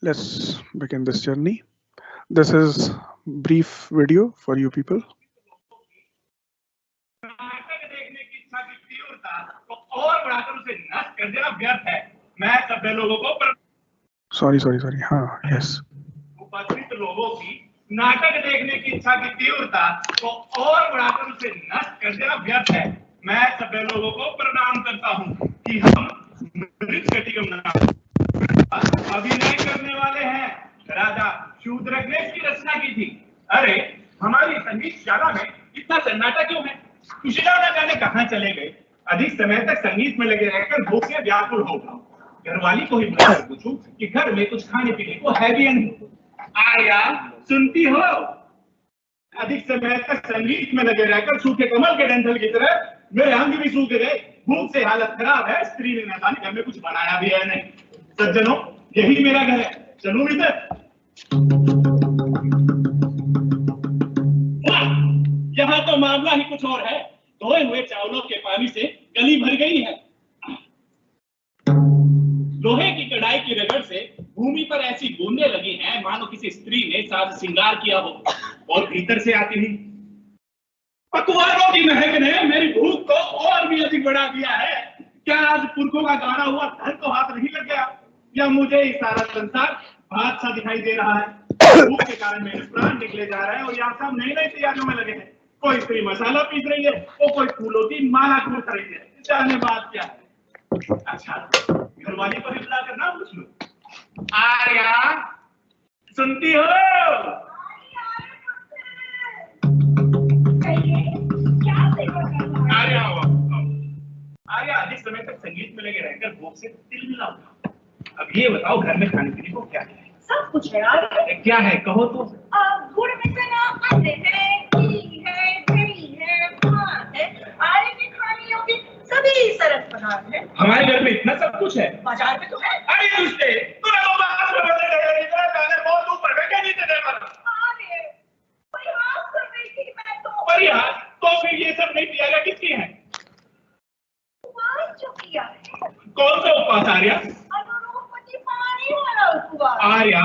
Let's begin this journey. This is brief video for you people. नाटक देखने की इच्छा की तीव्रता को और बढ़ाकर उसे नष्ट कर देना व्यर्थ है। मैं सभ्य लोगों को Sorry. हाँ, yes. उपस्थित लोगों की नाटक देखने की इच्छा की तीव्रता को और बढ़ाकर उसे नष्ट कर देना व्यर्थ है। मैं सभ्य लोगों को प्रणाम करता हूँ कि हम मृच्छकटिकम अभिनय करने वाले हैं। राजा शूद्रक ने इसकी रचना की थी। अरे हमारी संगीत शाला में इतना सन्नाटा क्यों है? कुशला न जाने कहाँ चले गए। अधिक समय तक संगीत में लगे रहकर भूख से व्याकुल हो गए। घरवाली को ही बुलाकर पूछूं कि घर में कुछ खाने पीने को है भी नहीं। आर्या सुनती हो? अधिक समय तक संगीत में लगे रहकर सूखे कमल के डंठल की तरह मेरे अंग भी सूख गए। भूख से हालत खराब है। स्त्री ने न जाने घर में कुछ बनाया भी है नहीं। सज्जनों, यही मेरा घर है। चलूं भीतर? यहाँ तो मामला ही कुछ और है। धोए हुए चावलों के पानी से गली भर गई है। लोहे की कढ़ाई की रगड़ से भूमि पर ऐसी बूंदें लगी हैं मानो किसी स्त्री ने साज श्रृंगार किया हो। और भीतर से आती हुई पकवानों की महक ने मेरी भूख को और भी अधिक बढ़ा दिया है। क्या आज पुरखों का गाड़ा हुआ धन को हाथ नहीं लग गया? या मुझे ही सारा संसार भात सा दिखाई दे रहा है? भूख के कारण मेरे प्राण निकले जा रहे हैं और यहाँ सब नई नई तैयारियों में लगे हैं। कोई स्त्री मसाला पीस रही है और कोई फूलों की माला कूट रही है। जाने बात क्या है? अच्छा, घरवाली को भी बुलाकर ना पूछ लो। आर्या सुनती हो? आर्या आर्या अधिक समय तक संगीत में लगे रहकर भूख से तिलमिला उठा। अब ये बताओ, घर में खाने पीने को क्या है? सब कुछ है यार। क्या है कहो तो? गुड़ में चना, अंडे है, घी है, दही है, भात है, आरे में खाने योग्य सभी सरस पदार्थ है। हमारे घर में इतना सब कुछ है। बाजार में तो है। अरे दुष्टे, तूने तो बात में बदले गए। इतना जाने बहुत ऊपर है क्या जीते दे पर? अरे परिहास कर रही थी मैं तो। परिहास? तो फिर ये सब नहीं तैयारियां किसकी हैं? उपवास जो किया है। कौन सा उपवास आर्या? अनुरूपति पानी वाला उपवास। आर्या,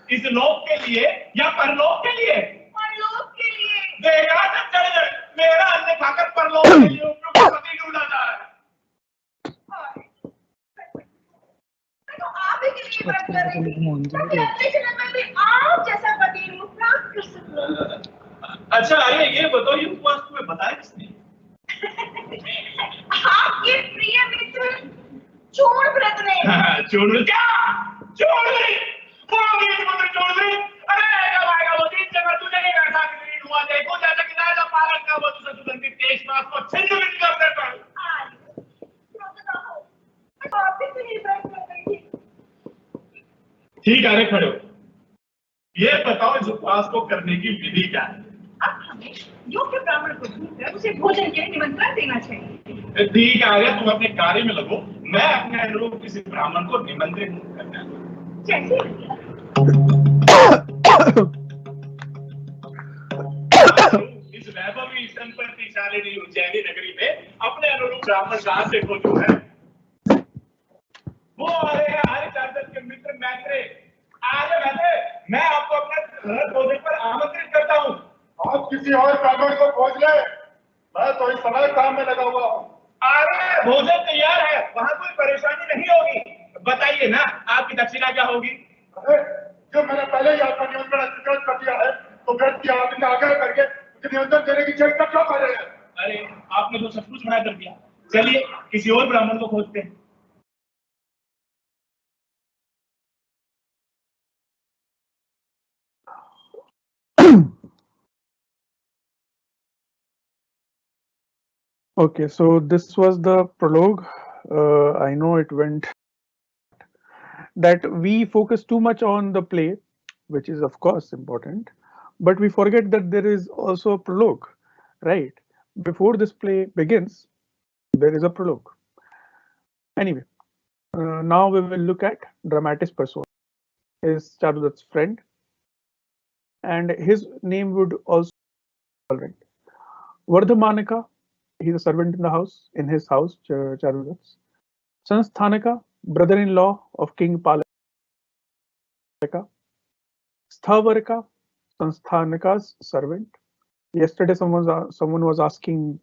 इस लोक के लिए या परलोक के लिए? परलोक के लिए। देखा जब चढ़ गए, मेरा अन्न खाकर परलोक के लिए उपयुक्त पति ढूंढा जा रहा है। तो आप ही के लिए व्रत कर रही थी ताकि अगले जन्म में भी आप जैसा पति रूप प्राप्त कर सकूं। अच्छा आर्या, ये बताओ, ये उपवास तुम्हें बताया किसने? आपके प्रिय मित्र चोर व्रत ने। चोर क्या? चोर नहीं, वो मेरे पुत्र चोर नहीं। अरे कब आएगा वो दिन जब तुझे नहीं बैठा कि हुआ देखो जैसा कि राजा पालन का वो तुझे सुगंधित तेज पास को छिन्न भिन्न कर देता है। आप ही के लिए व्रत कर रही थी। ठीक है, खड़े हो। ये बताओ, इस उपवास को करने की विधि क्या है? अब हमें योग्य ब्राह्मण को ढूंढकर उसे भोजन के लिए निमंत्रण देना चाहिए। ठीक है आर्या, तुम अपने कार्य में लगो। मैं अपने अनुरूप किसी ब्राह्मण को निमंत्रित करना है। जैसे इस वैभवी संपत्तिशालिनी उज्जैनी नगरी में अपने अनुरूप ब्राह्मण कहाँ से खोजूं है? वो आ रहे हैं हरिचंद्र के मित्र मैत्रेय। मैं आपको अपने घर भोजन पर आमंत्रित करता हूँ। आप किसी और ब्राह्मण को खोज ले, मैं तो इस समय काम में लगा हुआ हूँ। अरे भोजन तैयार है, वहाँ कोई परेशानी नहीं होगी। बताइए ना, आपकी दक्षिणा क्या होगी? अरे जो मैंने पहले ही आपका निमंत्रण स्वीकार कर दिया है, तो व्रत की आपने आग्रह करके मुझे निमंत्रण देने की चेष्टा क्यों कर रहे हैं? अरे आपने तो सब कुछ मना कर दिया। चलिए किसी और ब्राह्मण को खोजते हैं। Okay, so this was the prologue. I know it went that we focus too much on the play, which is of course important, but we forget that there is also a prologue, right? Before this play begins, there is a prologue. Anyway, now we will look at dramatis persona, is Charudat's friend, and his name would also be all right. Vardhamanaka, he's a servant in the house, in his house, Charudat's. Sansthanaka, brother-in-law of King Pala. Sthavarka, Sansthanaka's servant. Yesterday, someone was asking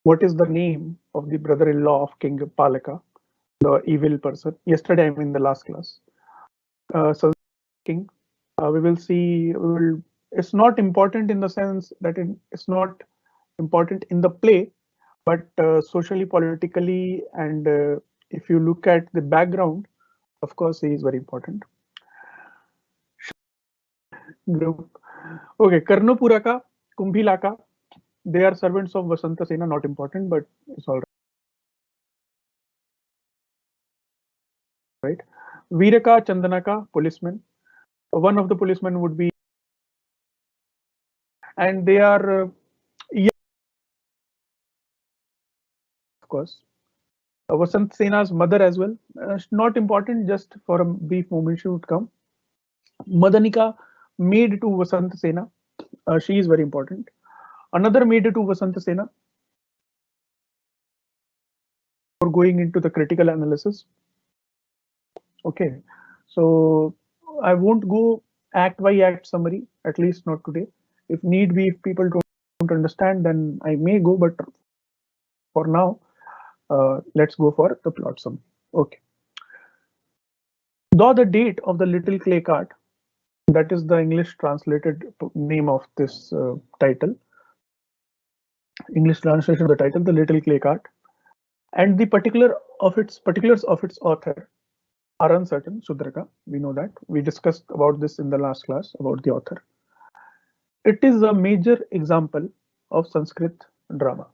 what is the name of the brother-in-law of King Palaka, the evil person. Yesterday, I'm in the last class. So king, we will see. We will. It's not important in the sense that it's not important in the play, but socially, politically, and if you look at the background, of course, he is very important. Group. Okay, Karnapuraka, Kumbhilaka, they are servants of Vasanta Sena, not important, but it's all right. Viraka, Chandanaka, policemen. One of the policemen would be, and they are, yeah, of course, Vasant Sena's mother as well. Not important, just for a brief moment she would come. Madanika, maid to Vasant Sena. She is very important. Another maid to Vasant Sena. For going into the critical analysis. Okay, so I won't go act by act summary, at least not today. If need be, if people don't understand, then I may go, but for now, let's go for the plot summary. Okay. Though the date of the little clay cart, that is the English translated name of this title, English translation of the title, the little clay cart, and the particulars of its author are uncertain. Sudraka, we know that. We discussed about this in the last class about the author. It is a major example of Sanskrit drama.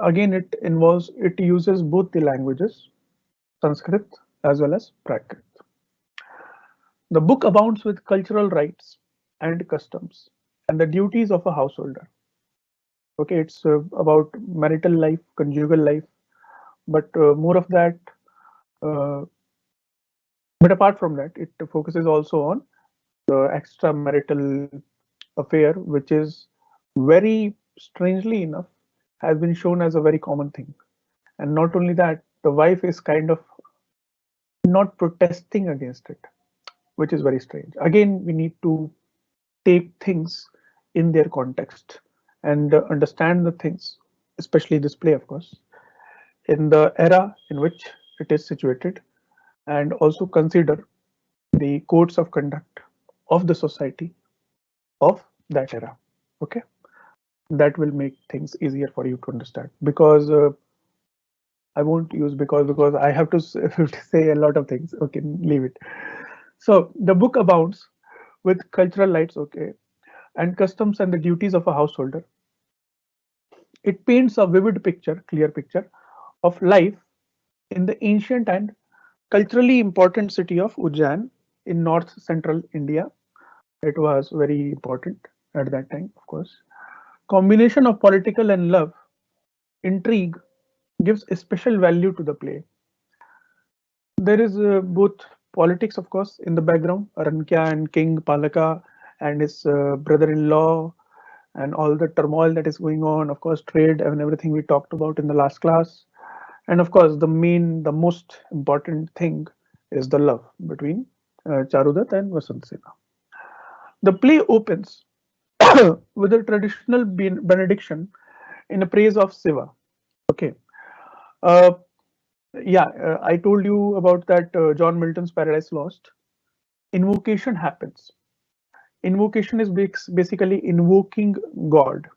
Again, it uses both the languages, Sanskrit as well as Prakrit. The book abounds with cultural rites and customs and the duties of a householder. Okay, it's about marital life, conjugal life, but more of that. But apart from that, it focuses also on the extramarital affair, which is very strangely enough has been shown as a very common thing. And not only that, the wife is kind of not protesting against it, which is very strange. Again, we need to take things in their context and understand the things, especially this play, of course, in the era in which it is situated, and also consider the codes of conduct of the society of that era. Okay, that will make things easier for you to understand, because I won't use because I have to say a lot of things. Okay, leave it. So the book abounds with cultural rites, okay, and customs and the duties of a householder. It paints a vivid picture, clear picture of life in the ancient and culturally important city of Ujjain in north central India. It was very important at that time, of course. Combination of political and love, intrigue gives a special value to the play. There is both politics, of course, in the background, Arankya and King Palaka and his brother-in-law and all the turmoil that is going on, of course, trade and everything we talked about in the last class. And of course, the most important thing is the love between Charudat and Vasant Sena. The play opens with a traditional benediction in a praise of Shiva. Okay. I told you about that John Milton's Paradise Lost. Invocation happens. Invocation is basically invoking God.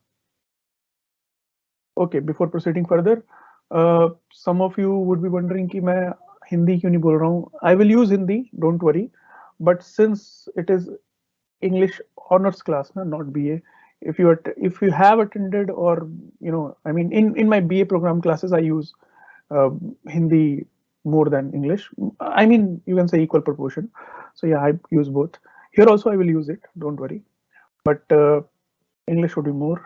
Okay, before proceeding further, some of you would be wondering कि मैं हिंदी क्यों नहीं बोल रहा हूँ. I will use Hindi, don't worry. But since it is English honors class, not BA, if you have attended, or I mean, in my BA program classes, I use Hindi more than English. I mean, you can say equal proportion. So yeah, I use both. Here also I will use it, don't worry. But English would be more.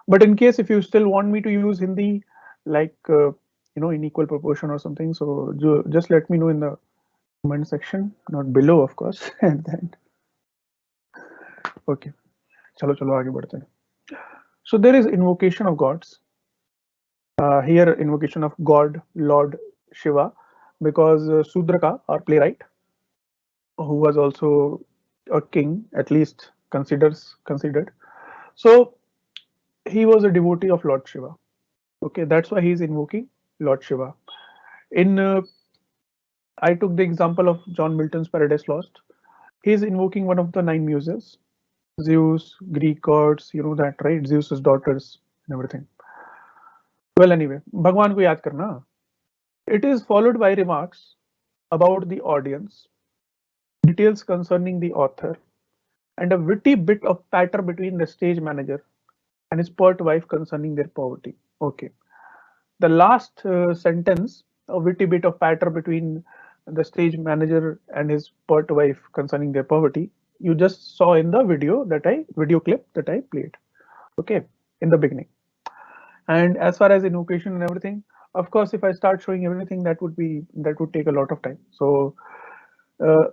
But in case if you still want me to use Hindi, like in equal proportion or something, so just let me know in the comment section, not below, of course. And then okay, chalo aage badhte hain. So there is invocation of gods. Here invocation of God Lord Shiva because Sudraka, our playwright, who was also a king, at least considered. So he was a devotee of Lord Shiva. Okay, that's why he's invoking Lord Shiva. In I took the example of John Milton's Paradise Lost. He's invoking one of the nine muses, Zeus, Greek gods, you know that, right? Zeus's daughters and everything. Well, anyway, Bhagwan ko yaad karna. It is followed by remarks about the audience, details concerning the author, and a witty bit of patter between the stage manager and his pert wife concerning their poverty. Okay. The last sentence, a witty bit of patter between the stage manager and his pert wife concerning their poverty, you just saw in the video clip that I played. Okay, in the beginning. And as far as invocation and everything, of course, if I start showing everything, that would take a lot of time. So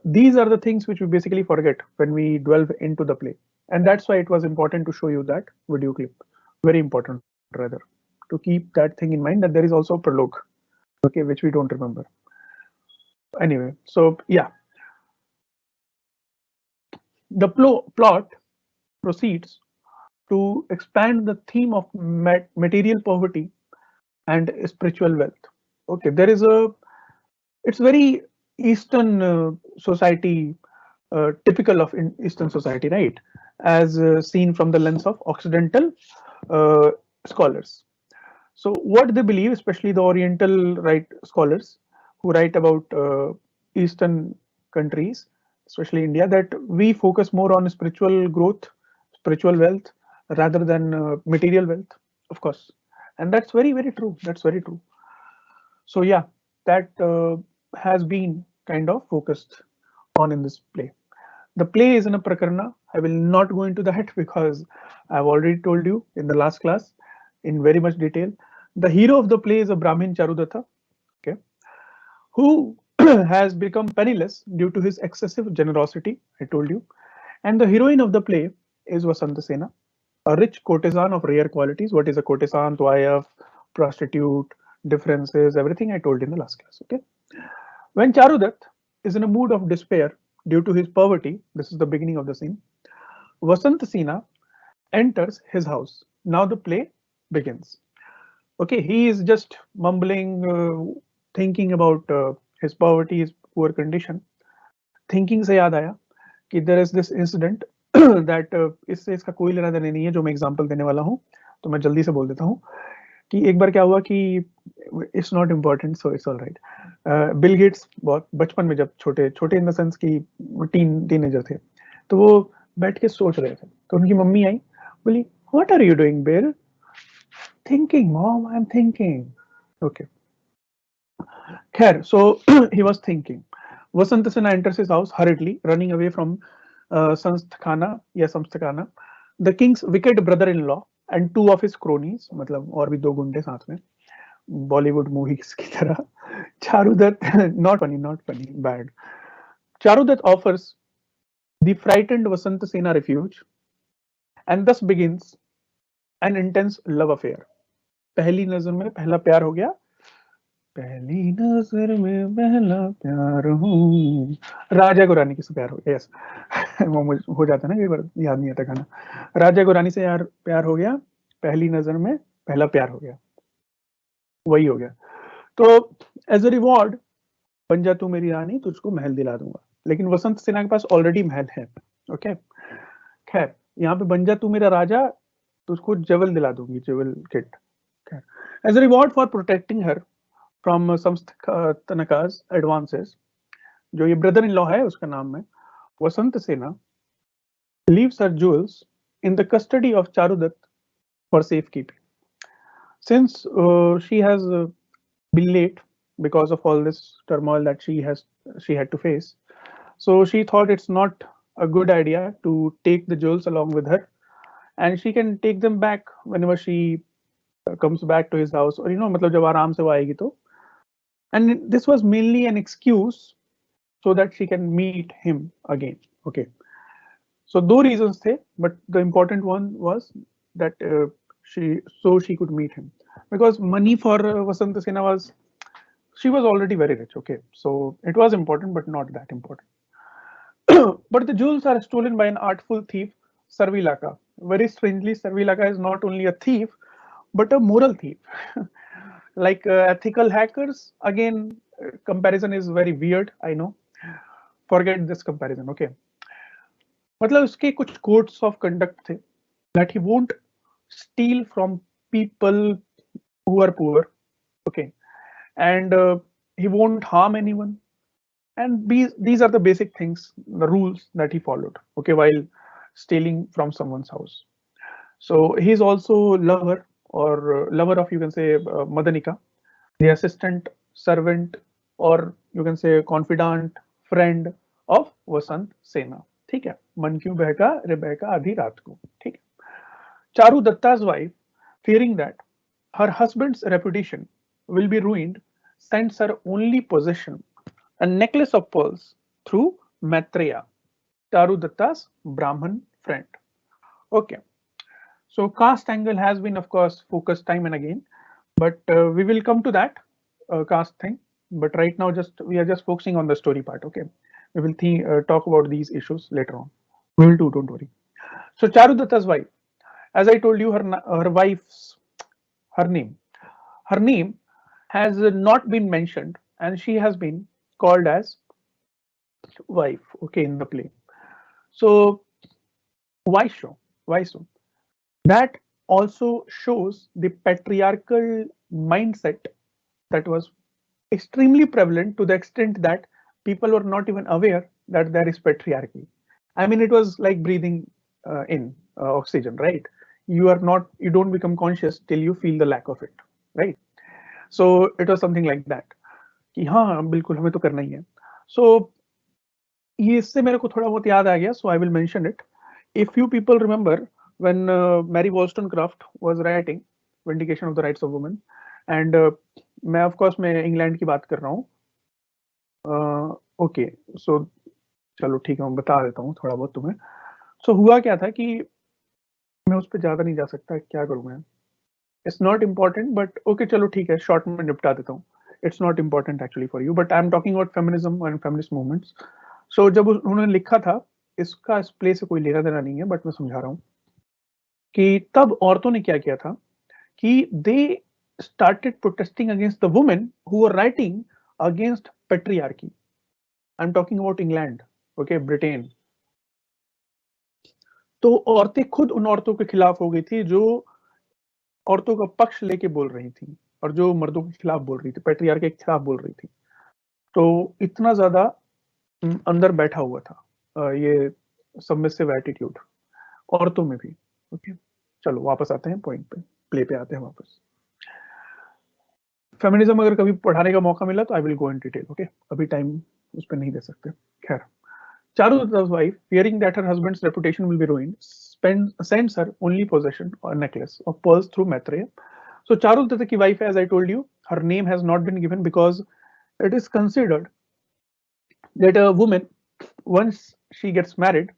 these are the things which we basically forget when we delve into the play, and that's why it was important to show you that video clip. Very important, rather, to keep that thing in mind that there is also a prologue, okay, which we don't remember. Anyway, so yeah, the plot proceeds to expand the theme of material poverty and spiritual wealth. Okay, it's very Eastern society, typical of Eastern society, right? As seen from the lens of Occidental uh, scholars. So what they believe, especially the Oriental right scholars who write about Eastern countries, especially India, that we focus more on spiritual growth, spiritual wealth, rather than material wealth, of course. And that's very true. That's very true. So yeah, that has been kind of focused on in this play. The play is in a prakarna. I will not go into that because I've already told you in the last class in very much detail. The hero of the play is a Brahmin Charudatha, okay, who has become penniless due to his excessive generosity, I told you. And the heroine of the play is Vasanta Sena, a rich courtesan of rare qualities. What is a courtesan, wife, prostitute, differences, everything I told in the last class, okay. When Charudat is in a mood of despair due to his poverty, this is the beginning of the scene, Vasanta Sena enters his house. Now the play begins. Okay, he is just mumbling, thinking about his poverty, his poor condition. Thinking से याद आया कि there is this incident that इससे इसका कोई लेना देना नहीं है जो मैं एग्जांपल देने वाला हूँ, तो मैं जल्दी से बोल देता हूँ कि एक बार क्या हुआ कि it's not important so it's all right. Bill Gates बहुत बचपन में, जब छोटे इन द सेंस की टीनेजर थे, तो वो बैठ के सोच रहे थे, तो उनकी मम्मी आई, बोली what are you doing Bill? Thinking, mom, I'm thinking. Okay. Khair, so he was thinking. Vasanta Sena enters his house hurriedly, running away from Samstakana, the king's wicked brother-in-law, and two of his cronies, मतलब और भी दो गुंडे साथ में, Bollywood movies की तरह. Charudat, not funny, bad. Charudat offers the frightened Vasanta Sena refuge, and thus begins an intense love affair. पहली नजर में पहला प्यार हो गया, पहली नजर में पहला प्यार हूँ, राजा को रानी से प्यार हो गया. यस, वो हो जाता है ना, कई बार याद नहीं आता गाना. राजा को रानी से यार प्यार हो गया, पहली नजर में पहला प्यार हो गया, वही हो गया. तो एज अ रिवॉर्ड बन जा तू मेरी रानी, तुझको महल दिला दूंगा. लेकिन वसंत सेना के पास ऑलरेडी महल है. ओके, खैर यहाँ पे बन जा तू मेरा राजा, तुझको जवल दिला दूंगी, जवल kit. As a reward for protecting her from Samstaka's advances, जो ये ब्रदर इन लॉ है उसका नाम है, वसंत सेना leaves her jewels in the custody of Charudat for safekeeping. Since she has been late because of all this turmoil that she had to face, so she thought it's not a good idea to take the jewels along with her, and she can take them back whenever she comes back to his house, or मतलब जब आराम से वो आएगी तो. And this was mainly an excuse so that she can meet him again. Okay, so दो reasons थे, but the important one was that she could meet him, because money for Vasanta Sena was, she was already very rich. Okay, so it was important, but not that important. But the jewels are stolen by an artful thief, Sarvilaka. Very strangely, Sarvilaka is not only a thief, but a moral thief. Like ethical hackers, again, comparison is very weird, I know. Forget this comparison, okay. मतलब उसके कुछ codes of conduct थे that he won't steal from people who are poor, okay, and he won't harm anyone, and these are the basic things, the rules that he followed, okay, while stealing from someone's house. So he's also lover or lover of, you can say, Madanika, the assistant, servant, or you can say confidant, friend of वसंत सेना. ठीक है, मन क्यों बहका रे बहका आधी रात को. ठीक है. Charu Datta's wife, fearing that her husband's reputation will be ruined, sends her only possession, a necklace of pearls, through Maitreya, Charu Datta's Brahman friend. Okay. So caste angle has been, of course, focused time and again, but we will come to that caste thing. But right now, we are just focusing on the story part. Okay, we will talk about these issues later on. We will do, don't worry. So Charu Datta's wife, as I told you, her wife's name has not been mentioned, and she has been called as wife. Okay, in the play. So why so? Why so? That also shows the patriarchal mindset that was extremely prevalent, to the extent that people were not even aware that there is patriarchy. I mean, it was like breathing in oxygen, right? You don't become conscious till you feel the lack of it, right? So it was something like that. कि हाँ बिल्कुल हमें तो करना ही है. So ये इससे मेरे को थोड़ा बहुत याद आ गया. So I will mention it. If you people remember when Mary Wollstonecraft was writing Vindication of the Rights of Women, and मैं of course मैं इंग्लैंड की बात कर रहा हूँ. ओके, सो चलो ठीक है, मैं बता देता हूँ थोड़ा बहुत तुम्हें. सो हुआ क्या था कि मैं उस पर ज्यादा नहीं जा सकता, क्या करूँ मैं. It's not important, but okay चलो ठीक है, शॉर्ट में निपटा देता हूँ. It's not important actually for you, but I am talking about feminism and feminist movements. So जब उन्होंने लिखा था, इसका इस प्ले से कोई लेना देना नहीं है, बट मैं समझा रहा हूँ कि तब औरतों ने क्या किया था कि दे started protesting against the women who were writing against patriarchy. I'm talking about England, okay, Britain. तो औरतें खुद उन औरतों के खिलाफ हो गई थी जो औरतों का पक्ष लेके बोल रही थी और जो मर्दों के खिलाफ बोल रही थी, पैट्रियार्की के खिलाफ बोल रही थी. तो इतना ज्यादा अंदर बैठा हुआ था ये सबमिसिव एटीट्यूड औरतों में भी. ओके, चलो वापस आते हैं पॉइंट पे, प्ले पे आते हैं वापस. फेमिनिज्म अगर कभी पढ़ाने का मौका मिला तो I will go in detail. Okay, अभी टाइम उस पर नहीं दे सकते. खैर, Charu Datta's wife, fearing that her husband's reputation will be ruined, sends her only possession, or necklace of pearls, through Maitreya. So Charu Datta ki wife, as I told you, her name has not been given because it is considered that a woman, once she gets married,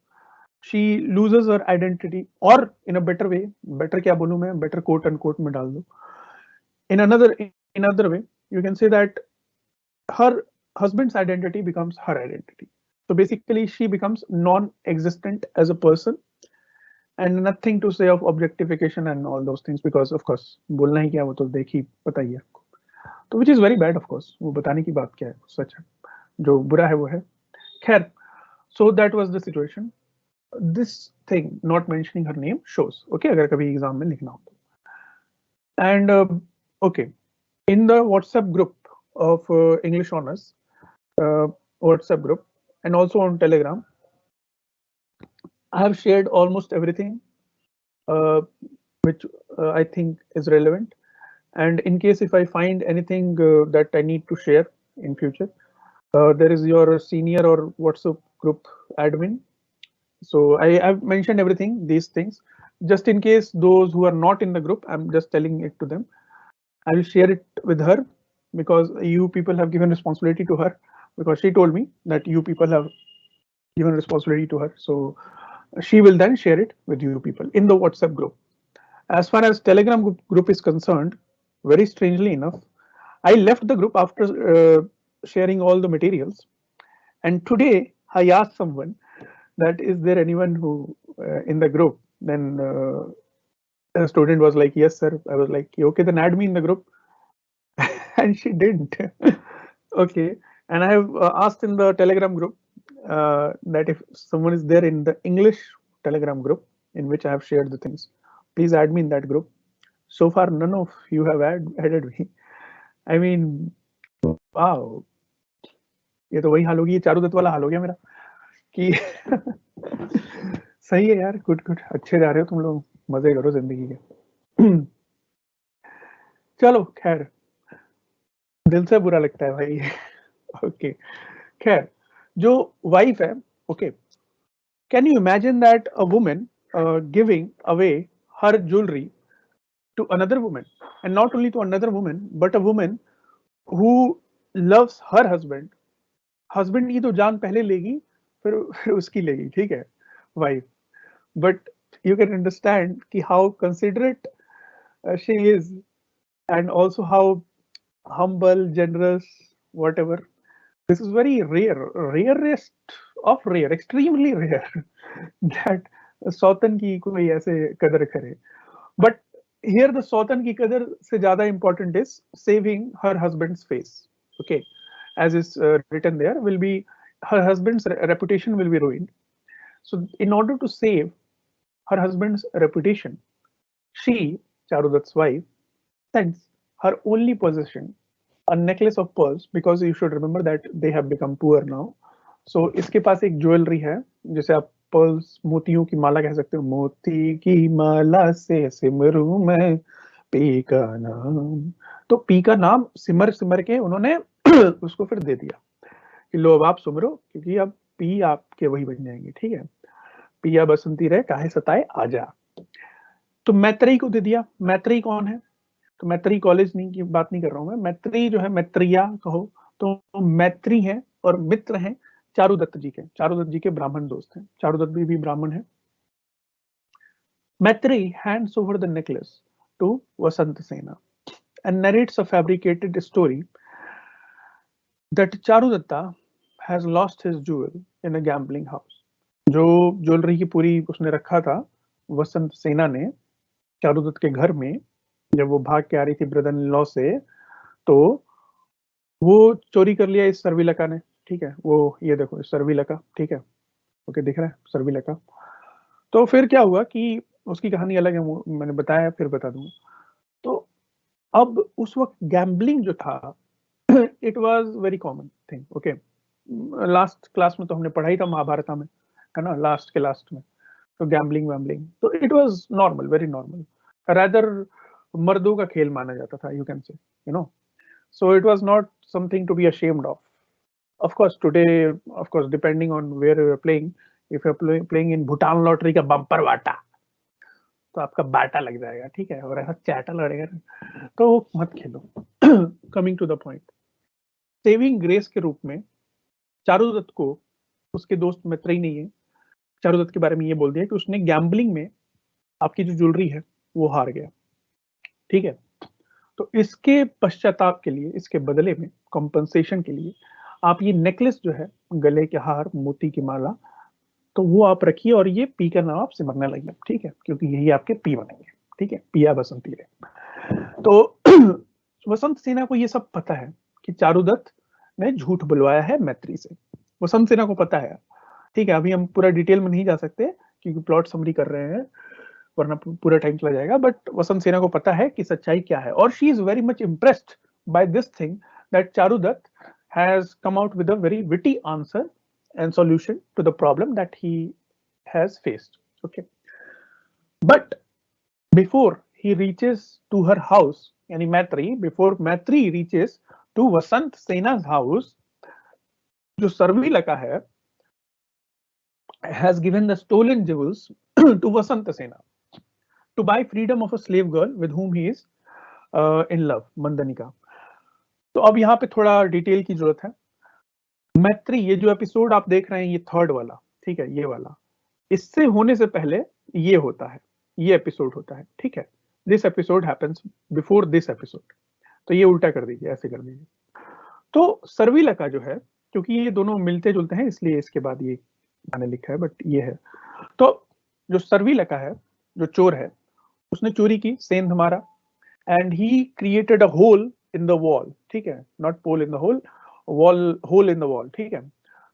she loses her identity, or in a better way, better क्या बोलूं मैं, better quote unquote में डाल दो. In another way, you can say that her husband's identity becomes her identity. So basically, she becomes non-existent as a person, and nothing to say of objectification and all those things, because of course, बोलना ही क्या, वो तो देखी पता ही है आपको. तो which is very bad, of course. वो बताने की बात क्या है, सच है, जो बुरा है वो है. खैर, so that was the situation. This thing, not mentioning her name, shows. Okay, अगर कभी एग्जाम में लिखना हो तो. And okay, in the WhatsApp group of English Honors, WhatsApp group, and also on Telegram, I have shared almost everything which I think is relevant. And in case if I find anything that I need to share in future, there is your senior or WhatsApp group admin. So I've mentioned everything, these things, just in case those who are not in the group, I'm just telling it to them. I will share it with her because you people have given responsibility to her, because she told me that you people have given responsibility to her. So she will then share it with you people in the WhatsApp group. As far as Telegram group is concerned, very strangely enough, I left the group after sharing all the materials, and today I asked someone that is there anyone who in the group? Then a student was like, yes sir. I was like, okay, then add me in the group. And she didn't. Okay, and I have asked in the Telegram group that if someone is there in the English Telegram group in which I have shared the things, please add me in that group. So far, none of you have added me. I mean, wow, ये तो वही हाल होगी, ये चारुदत्त वाला हाल हो गया मेरा कि सही है यार, गुड गुड, अच्छे जा रहे हो तुम लोग, मजे करो जिंदगी के। चलो खैर, दिल से बुरा लगता है भाई। ओके, खैर, जो वाइफ है, okay, can you imagine that a woman giving away her jewellery to another woman, and not only to another woman but a woman who loves her husband. husband की तो जान पहले लेगी, फिर उसकी लेगी, ठीक है, wife. But you can understand कि how considerate she is, and also how humble, generous, whatever. This is very rare, rarest of rare, extremely rare that सौतन की कोई ऐसे कदर करे. But here the सौतन की कदर से ज्यादा important is saving her husband's face. Okay, as is written there, will be her husband's reputation will be ruined. So in order to save her husband's reputation, she, Charudat's wife, sends her only possession, a necklace of pearls, because you should remember that they have become poor now. So इसके पास एक jewellery है जिसे आप pearls, मोतियों की माला कह सकते हो। मोती की माला से सिमरू मैं पी का नाम। तो पी का नाम सिमर सिमर के उन्होंने उसको फिर दे दिया कि लो अब आप सुमरो, क्योंकि अब पी आपके वही बन जाएंगे, ठीक है। पिया बसंती रहे काहे सताए आजा। तो मैत्रेयी को दे दिया। मैत्रेयी कौन है? तो मैत्रेयी कॉलेज नहीं की बात नहीं कर रहा हूं मैं। मैत्रेयी जो है, मैत्रिया कहो तो मैत्री है और मित्र हैं चारुदत्त जी के। चारुदत्त जी के ब्राह्मण दोस्त हैं, चारुदत्त भी ब्राह्मण है। Maitreyi hands over the necklace to Vasantasena and narrates a fabricated story that Charudatta has lost his jewel in a gambling house. जो ज्वेलरी की पूरी उसने रखा था वसंतसेना ने चारुदत्त के घर में, जब वो भाग के आ रही थी ब्रदर इन लॉ से, तो वो चोरी कर लिया इस सर्विलका ने, ठीक है। वो ये देखो सर्विलका, ठीक है, ओके, दिख रहा है सर्विलका। तो फिर क्या हुआ कि उसकी कहानी अलग है, मैंने बताया, फिर बता दूंगा। तो अब उस वक्त गैम्बलिंग जो था, it was very common thing, okay. Last class में तो हमने पढ़ा ही था महाभारत में, है ना, लास्ट के लास्ट में। तो गैम्बलिंग वैम्बलिंग तो it was normal, very normal, rather मर्दों का खेल माना जाता था, you can say, you know. So it was not something to be ashamed of. Of course, today, of course, depending on where you're playing, if you're playing in Bhutan lottery का bumper बाटा, तो आपका बाटा लग जाएगा, ठीक है, और ऐसा चाटा लड़ेगा, तो मत खेलो। Coming to the point, saving grace के रूप में चारुदत्त को उसके दोस्त मैत्रेयी ने ये चारुदत्त के बारे में ये बोल दिया कि उसने गैम्बलिंग में आपकी जो ज्वेलरी है वो हार गया, ठीक है। तो इसके पश्चाताप के लिए, इसके बदले में, कॉम्पनसेशन के लिए आप ये नेकलेस जो है, गले के हार, मोती की माला, तो वो आप रखिए और ये पी का नाम आप सिमरने लगे, ठीक है, क्योंकि यही आपके पी बनेंगे, ठीक है, पिया बसंती रहे। तो वसंतसेना को ये सब पता है कि चारुदत्त ने झूठ बुलवाया है मैत्रेयी से। वसंतसेना को पता है, ठीक है। अभी हम पूरा डिटेल में नहीं जा सकते क्योंकि प्लॉट समरी कर रहे हैं, वरना पूरा टाइम चला जाएगा। बट वसंतसेना को पता है कि सच्चाई क्या है, और she is very much impressed by this thing that Charudatta has come out with a very witty answer and solution to the problem that he has faced, okay. But before he reaches to her house, yani Maitreyi, before Maitreyi reaches to Vasantasena's house, jo Sarvilaka hai, has given the stolen jewels to Vasantasena to buy freedom of a slave girl with whom he is in love, Mandanika. तो अब यहाँ पे थोड़ा detail की जरूरत है। मैत्रेयी, ये जो एपिसोड आप देख रहे हैं, ये थर्ड वाला, ठीक है, ये वाला, इससे होने से पहले ये होता है, ये एपिसोड होता है, ठीक है। This episode happens before this episode. तो ये उल्टा कर दीजिए, ऐसे कर दीजिए। तो सर्विलका जो है, क्योंकि ये दोनों मिलते जुलते हैं इसलिए इसके बाद ये मैंने लिखा है, बट ये है। तो जो सर्विलका है, जो चोर है, उसने चोरी की, सेंध मारा, and he created a hole in the wall, ठीक है, not pole in the hole, wall, hole in the wall, ठीक है।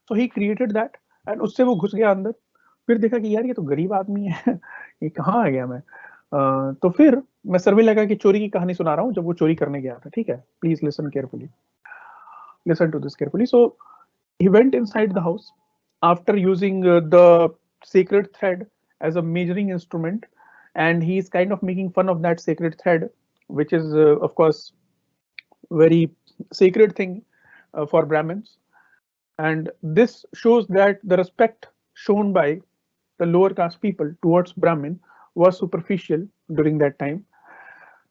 So he created that, and उससे वो घुस गया अंदर। फिर देखा कि यार ये तो गरीब आदमी है ये कहाँ आ गया मैं। तो फिर मैं सर्विलका की चोरी की कहानी सुना रहा हूँ, जब वो चोरी करने गया था, ठीक है। Please listen carefully, listen to this carefully. So he went inside the house after using the sacred thread as a measuring instrument, and he is kind of making fun of that sacred thread, which is of course very sacred thing for Brahmins. And this shows that the respect shown by the lower caste people towards Brahmin was superficial during that time.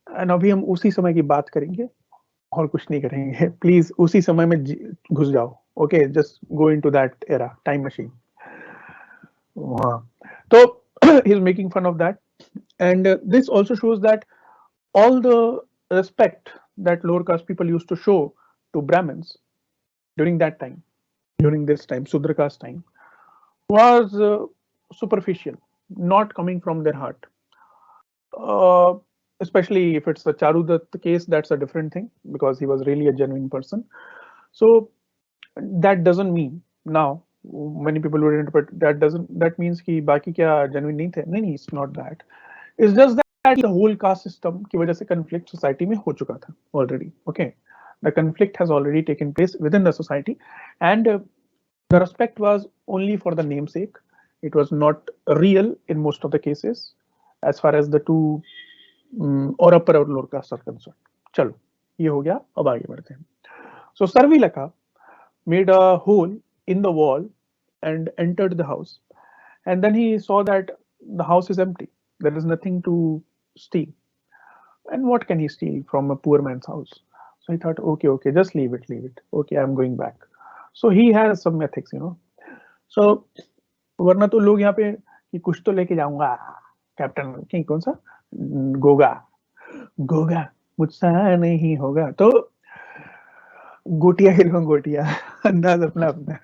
And अभी हम उसी समय की बात करेंगे और कुछ नहीं करेंगे। प्लीज उसी समय में घुस जाओ, okay, just go into that era, time machine. तो he is making fun of that, and this also shows that all the respect that lower caste people used to show to Brahmins during that time, during this time, Sudra caste time, was superficial, not coming from their heart. Especially if it's the Charudat case, that's a different thing because he was really a genuine person. So that doesn't mean now many people would interpret that means कि बाकी क्या genuine नहीं थे। नहीं, it's not that. It's just that the whole caste system की वजह से conflict society में हो चुका था already. Okay, the conflict has already taken place within the society, and the respect was only for the namesake. It was not real in most of the cases as far as the two और upper और lower caste are concerned. चलो ये हो गया, अब आगे बढ़ते हैं। So Sarvilaka made a hole in the wall and entered the house, and then he saw that the house is empty. There is nothing to steal, and what can he steal from a poor man's house? So he thought, okay, just leave it. Okay, I'm going back. So he has some ethics, you know. So वरना तो लोग यहाँ पे कि कुछ तो लेके जाऊंगा, कैप्टन की कौन सा गोगा मुझसे नहीं होगा, तो गोटिया खेलो गोटिया, अंदाज अपना अपना।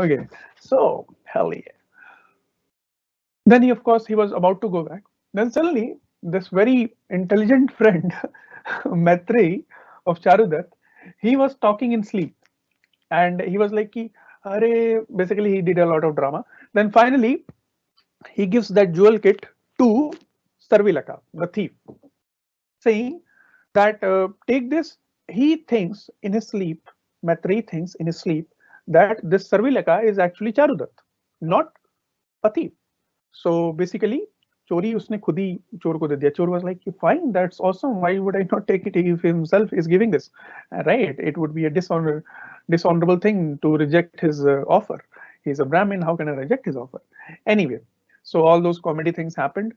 Okay, so hell yeah. Then he, of course, he was about to go back. Then suddenly this very intelligent friend Maitreyi of Charudat, he was talking in sleep, and he was like कि अरे, basically he did a lot of drama. Then finally he gives that jewel kit to Sarvilaka, the thief, saying that take this. He thinks in his sleep, Maitreyi thinks in his sleep that this Sarvilaka is actually Charudat, not a thief. So basically चोरी उसने खुद ही चोर को दे दिया। चोर was like, fine, that's awesome, why would I not take it if himself is giving this, right? It would be a dishonorable thing to reject his offer. He's a Brahmin, how can I reject his offer? Anyway, so all those comedy things happened,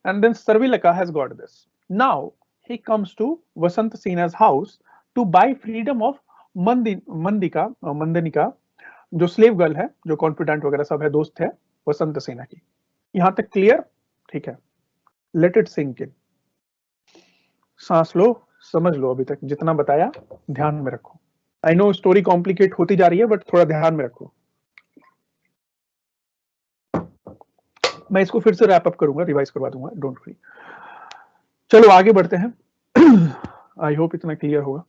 and then Sarvilaka has got this. Now he comes to Vasant Sena's house to buy freedom of Mandanika, जो slave girl है, जो confident वगैरह सब है, दोस्त है वसंत सेना की। यहां तक क्लियर? ठीक है, लेट इट सिंक इन, सांस लो, समझ लो, अभी तक जितना बताया ध्यान में रखो। आई नो स्टोरी कॉम्प्लिकेट होती जा रही है, बट थोड़ा ध्यान में रखो। मैं इसको फिर से रैप अप करूंगा, रिवाइज करवा दूंगा, डोंट वरी। चलो आगे बढ़ते हैं। आई होप इतना क्लियर होगा।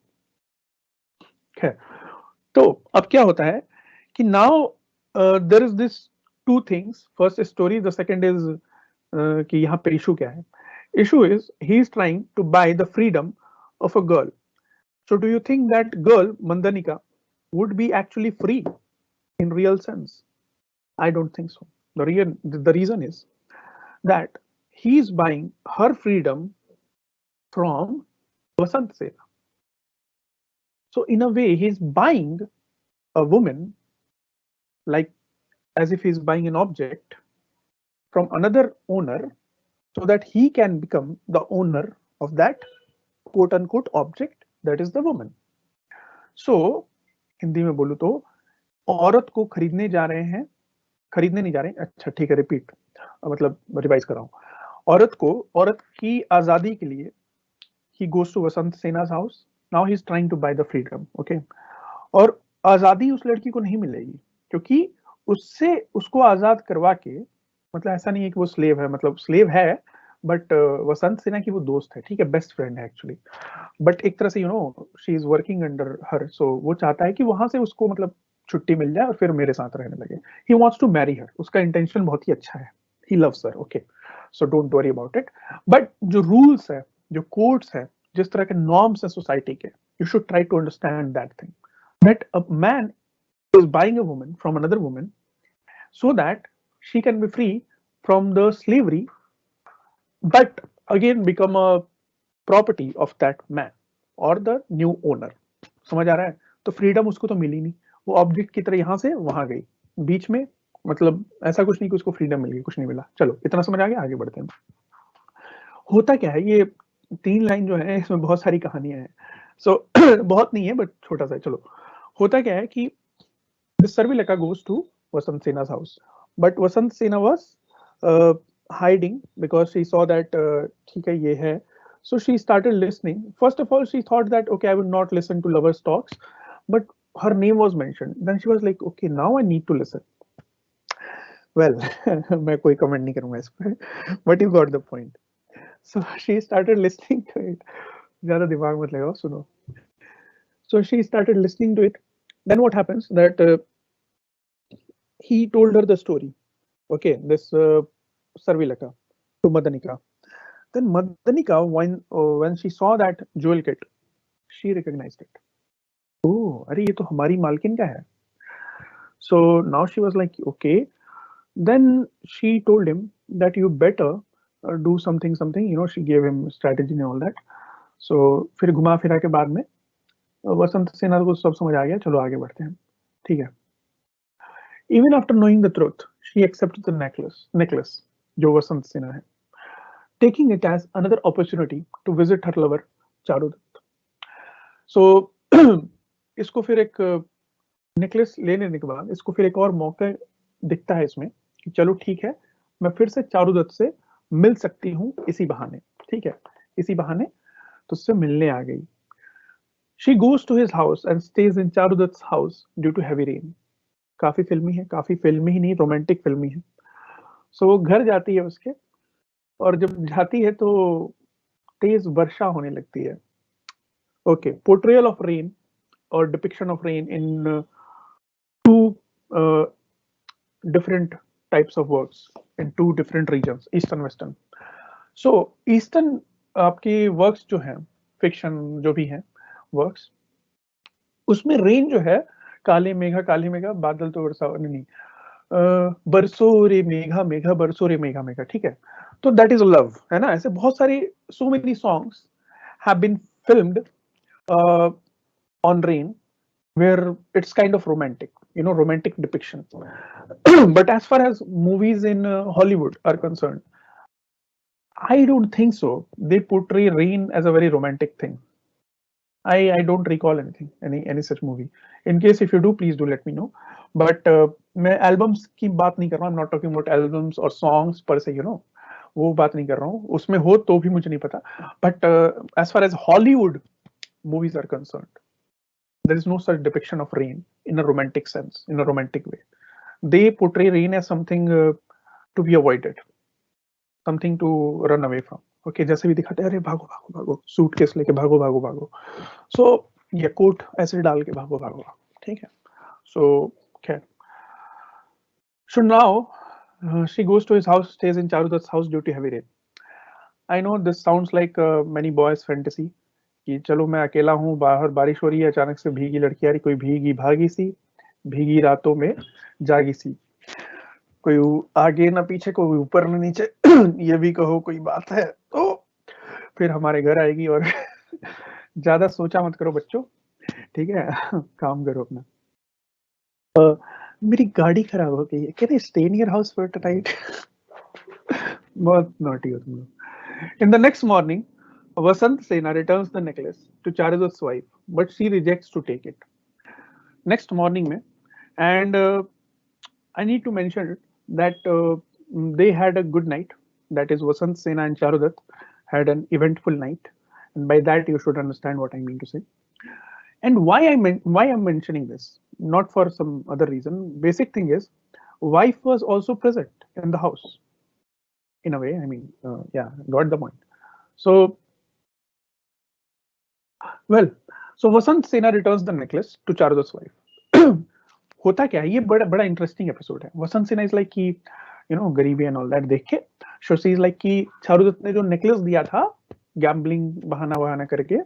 तो अब क्या होता है कि now there is this two things, first story, the second is कि यहाँ पे इशू क्या है। Issue is he is trying to buy the freedom of a girl. So do you think that girl Mandanika would be actually free in real sense? I don't think so. The reason is that he is buying her freedom from Vasant Sena. So in a way, he's buying a woman like as if he's buying an object from another owner so that he can become the owner of that quote unquote object, that is the woman. So Hindi में बोलूं तो औरत को खरीदने जा रहे हैं, खरीदने नहीं जा रहे हैं, अच्छा ठीक है, रिपीट, मतलब रिवाइज कर रहा हूं। औरत की आजादी के लिए he goes to Vasant Sena's house. Now he's trying to buy the freedom. Okay. और आजादी उस लड़की को नहीं मिलेगी क्योंकि उससे उसको आजाद करवा के, मतलब ऐसा नहीं है कि वो स्लेव है, मतलब स्लेव है बट वसंत सिन्हा की वो दोस्त है, ठीक है, बेस्ट फ्रेंड है एक्चुअली, बट एक तरह से you know she is working under her, so वो चाहता है कि वहां से उसको मतलब छुट्टी मिल जाए और फिर मेरे साथ रहने लगे. He wants to marry her, उसका इंटेंशन बहुत ही अच्छा है, he loves her. Okay, so don't worry about it. But जो रूल्स है, जो कोड्स है, जिस तरह के नॉर्म्स है सोसाइटी के, you should try to understand that thing, that a man is buying a woman from another woman so that she can be free from the slavery, but again become a property of that man or the new owner. समझ आ रहा है? तो freedom उसको तो मिली नहीं, वो object की तरह यहां से वहां गई बीच में, मतलब ऐसा कुछ नहीं कि उसको फ्रीडम मिल गई, कुछ नहीं मिला. चलो इतना समझ आ गया, आगे बढ़ते हैं. होता क्या है, ये 3 लाइन जो है इसमें बहुत सारी कहानियां हैं, सो बहुत नहीं है बट छोटा सा है. चलो, होता क्या है कि Sarvilaka goes to Vasant Sena's house, but Vasant Sena was hiding because she saw that ठीक है ये है, so she started listening. First of all, she thought that okay, I will not listen to lovers talks, but her name was mentioned. Then she was like, okay, now I need to listen. Well, मैं कोई comment नहीं करूँगा इस पे, but you got the point. So she started listening to it. ज़्यादा दिमाग मत लगाओ, सुनो. So she started listening to it. Then what happens that he told her the story. Okay, this Sarvilaka to Madanika. Then Madanika, when she saw that jewel kit, she recognized it. Oh, अरे ये तो हमारी मालकिन का है. So now she was like, okay. Then she told him that you better do something. You know, she gave him strategy and all that. So फिर घुमा फिरा के बाद में वसंत सेना को सब समझ आ गया, चलो आगे बढ़ते हैं, ठीक है. Even after knowing the truth, she accepted the necklace, जो वसंत सेना है, taking it as another opportunity to visit her lover Charudatta. So इसको फिर एक नेकलेस ले लेने के बाद इसको फिर एक और मौका दिखता है इसमें कि चलो ठीक है, मैं फिर से चारुदत्त से मिल सकती हूँ इसी बहाने, ठीक है, इसी बहाने तो उससे मिलने आ गई. She goes to his house and stays in Charudatt's house due to heavy rain. काफी फिल्मी है, काफी फिल्मी ही नहीं, रोमांटिक फिल्मी है. सो वो घर जाती है उसके, और जब जाती है तो तेज वर्षा होने लगती है. ओके, पोर्ट्रेयल ऑफ रेन और depiction of rain in two different types of works in two different regions, eastern western. So eastern आपकी वर्क्स जो हैं, फिक्शन जो भी हैं वर्क्स, उसमें रेन जो है, काले मेघा बादल तो बरसा नहीं, बरसो रे मेघा मेघा बरसो रे मेघा मेघा, ठीक है. तो दैट इज लव, है ना. ऐसे बहुत सारी, so many songs have been filmed on rain where it's kind of romantic, you know, romantic depiction. But as far as movies in Hollywood are concerned, I don't think so. They portray rain as a very romantic thing. I don't recall anything, any such movie. In case if you do, please do let me know. But मैं albums की बात नहीं कर रहा हूँ. I'm not talking about albums or songs per se, you know. वो बात नहीं कर रहा हूँ. उसमें हो तो भी मुझे नहीं पता. But as far as Hollywood movies are concerned, there is no such depiction of rain in a romantic sense, in a romantic way. They portray rain as something to be avoided, something to run away from. Okay, जैसे भी दिखाते हैं, अरे भागो भागो भागो, suitcase लेके भागो भागो भागो. So ये कोट ऐसे डाल के भागो भागो, ठीक है. So okay. So now she goes to his house, stays in Charudatt's house due to heavy rain. I know this sounds like many boys' fantasy. कि चलो मैं अकेला हूँ, बाहर बारिश हो रही है, अचानक से भीगी लड़की आ रही, कोई भीगी भागी सी, भीगी रातों में जागी सी, कोई आगे ना पीछे, कोई ऊपर ना नीचे, ये भी कहो कोई बात है तो फिर हमारे घर आएगी. और ज्यादा सोचा मत करो बच्चों, ठीक है, काम करो अपना. मेरी गाड़ी खराब हो गई है, can I stay in your house for tonight? बहुत नॉटी हो तुम लोग. In the next morning Vasant Sena returns the necklace to Charudatt's wife, but she rejects to take it. Next morning में, and I need to mention that they had a good night. That is, Vasant Sena and Charudatt had an eventful night. And by that you should understand what I mean to say. And why I'm mentioning this, not for some other reason. Basic thing is, wife was also present in the house. In a way, I mean, yeah, got the point. So, well, so Vasant Sena returns the necklace to Charudat's wife. होता क्या है, ये बड़ा interesting episode है. वसंत Sinha is like कि गरीबी and all that देख के शी इज लाइक कि चारुदत्त ने जो नेकलेस दिया था गैम्बलिंग बहाना करके,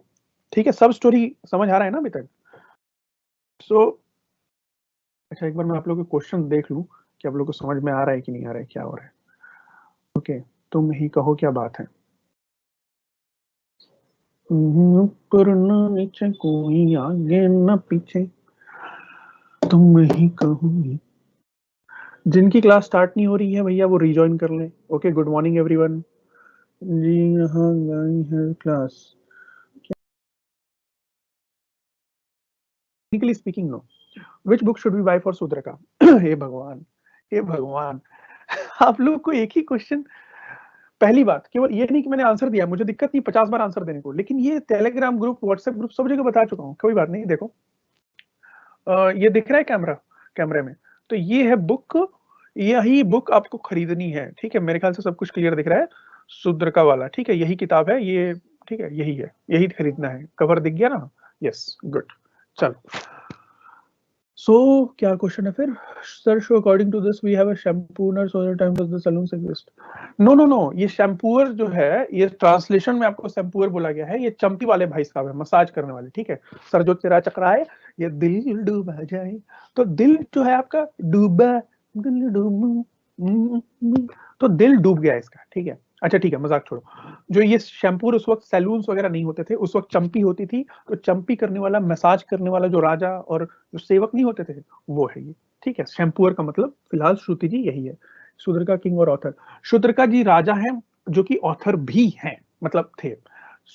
ठीक है, सब स्टोरी समझ आ रहा है ना अभी तक. सो अच्छा, एक बार मैं आप लोगों के क्वेश्चन देख लूं कि आप लोगों को समझ में आ रहा है कि नहीं आ रहा है, क्या हो रहा है. ओके, तुम ही कहो क्या बात है. ऊपर न नीचे कोई आगे न पीछे, तुम ही कहो. जिनकी क्लास स्टार्ट नहीं हो रही है भैया वो रिजॉइन कर लें. Okay, good morning everyone. जी हाँ, गई है class. Technically speaking no. Which book should we buy for Shudraka? हे भगवान, हे भगवान. आप लोग को एक ही क्वेश्चन. पहली बात, केवल ये नहीं कि मैंने आंसर दिया, मुझे दिक्कत नहीं 50 बार आंसर देने को, लेकिन ये टेलीग्राम ग्रुप, व्हाट्सएप ग्रुप, सब जगह बता चुका हूँ. कोई बात नहीं. देखो, ये दिख रहा है कैमरे में, तो ये है बुक. यही बुक आपको खरीदनी है, ठीक है. मेरे ख्याल से सब कुछ क्लियर दिख रहा है. शूद्रका वाला, ठीक है, यही किताब है ये, ठीक है, यही है, यही खरीदना है. कवर दिख गया ना? Yes, good. चलो, सो क्या क्वेश्चन है फिर? Sir, show according to this we have a शैम्पूनर, so that time does the salons exist? No, ये शैम्पूअर जो है, ये ट्रांसलेशन में आपको शैम्पूअर बोला गया है. ये चंपी वाले भाई साहब है, मसाज करने वाले, ठीक है. सर जो तेरा चक्रा है, ये दिल डूबा जाए, तो दिल जो है आपका डूबा, दिल डूबा, तो दिल डूब गया इसका, ठीक है. अच्छा ठीक है, मजाक छोड़ो. जो ये शैम्पूर उस वक्त सैलून्स वगैरह नहीं होते थे, उस वक्त चंपी होती थी. तो चंपी करने वाला, मसाज करने वाला जो राजा और जो सेवक नहीं होते थे, वो है ये, ठीक है. शैम्पूअर का मतलब फिलहाल श्रुति जी यही है. शूद्रका किंग और ऑथर. शूद्रका जी राजा हैं जो कि ऑथर भी हैं, मतलब थे.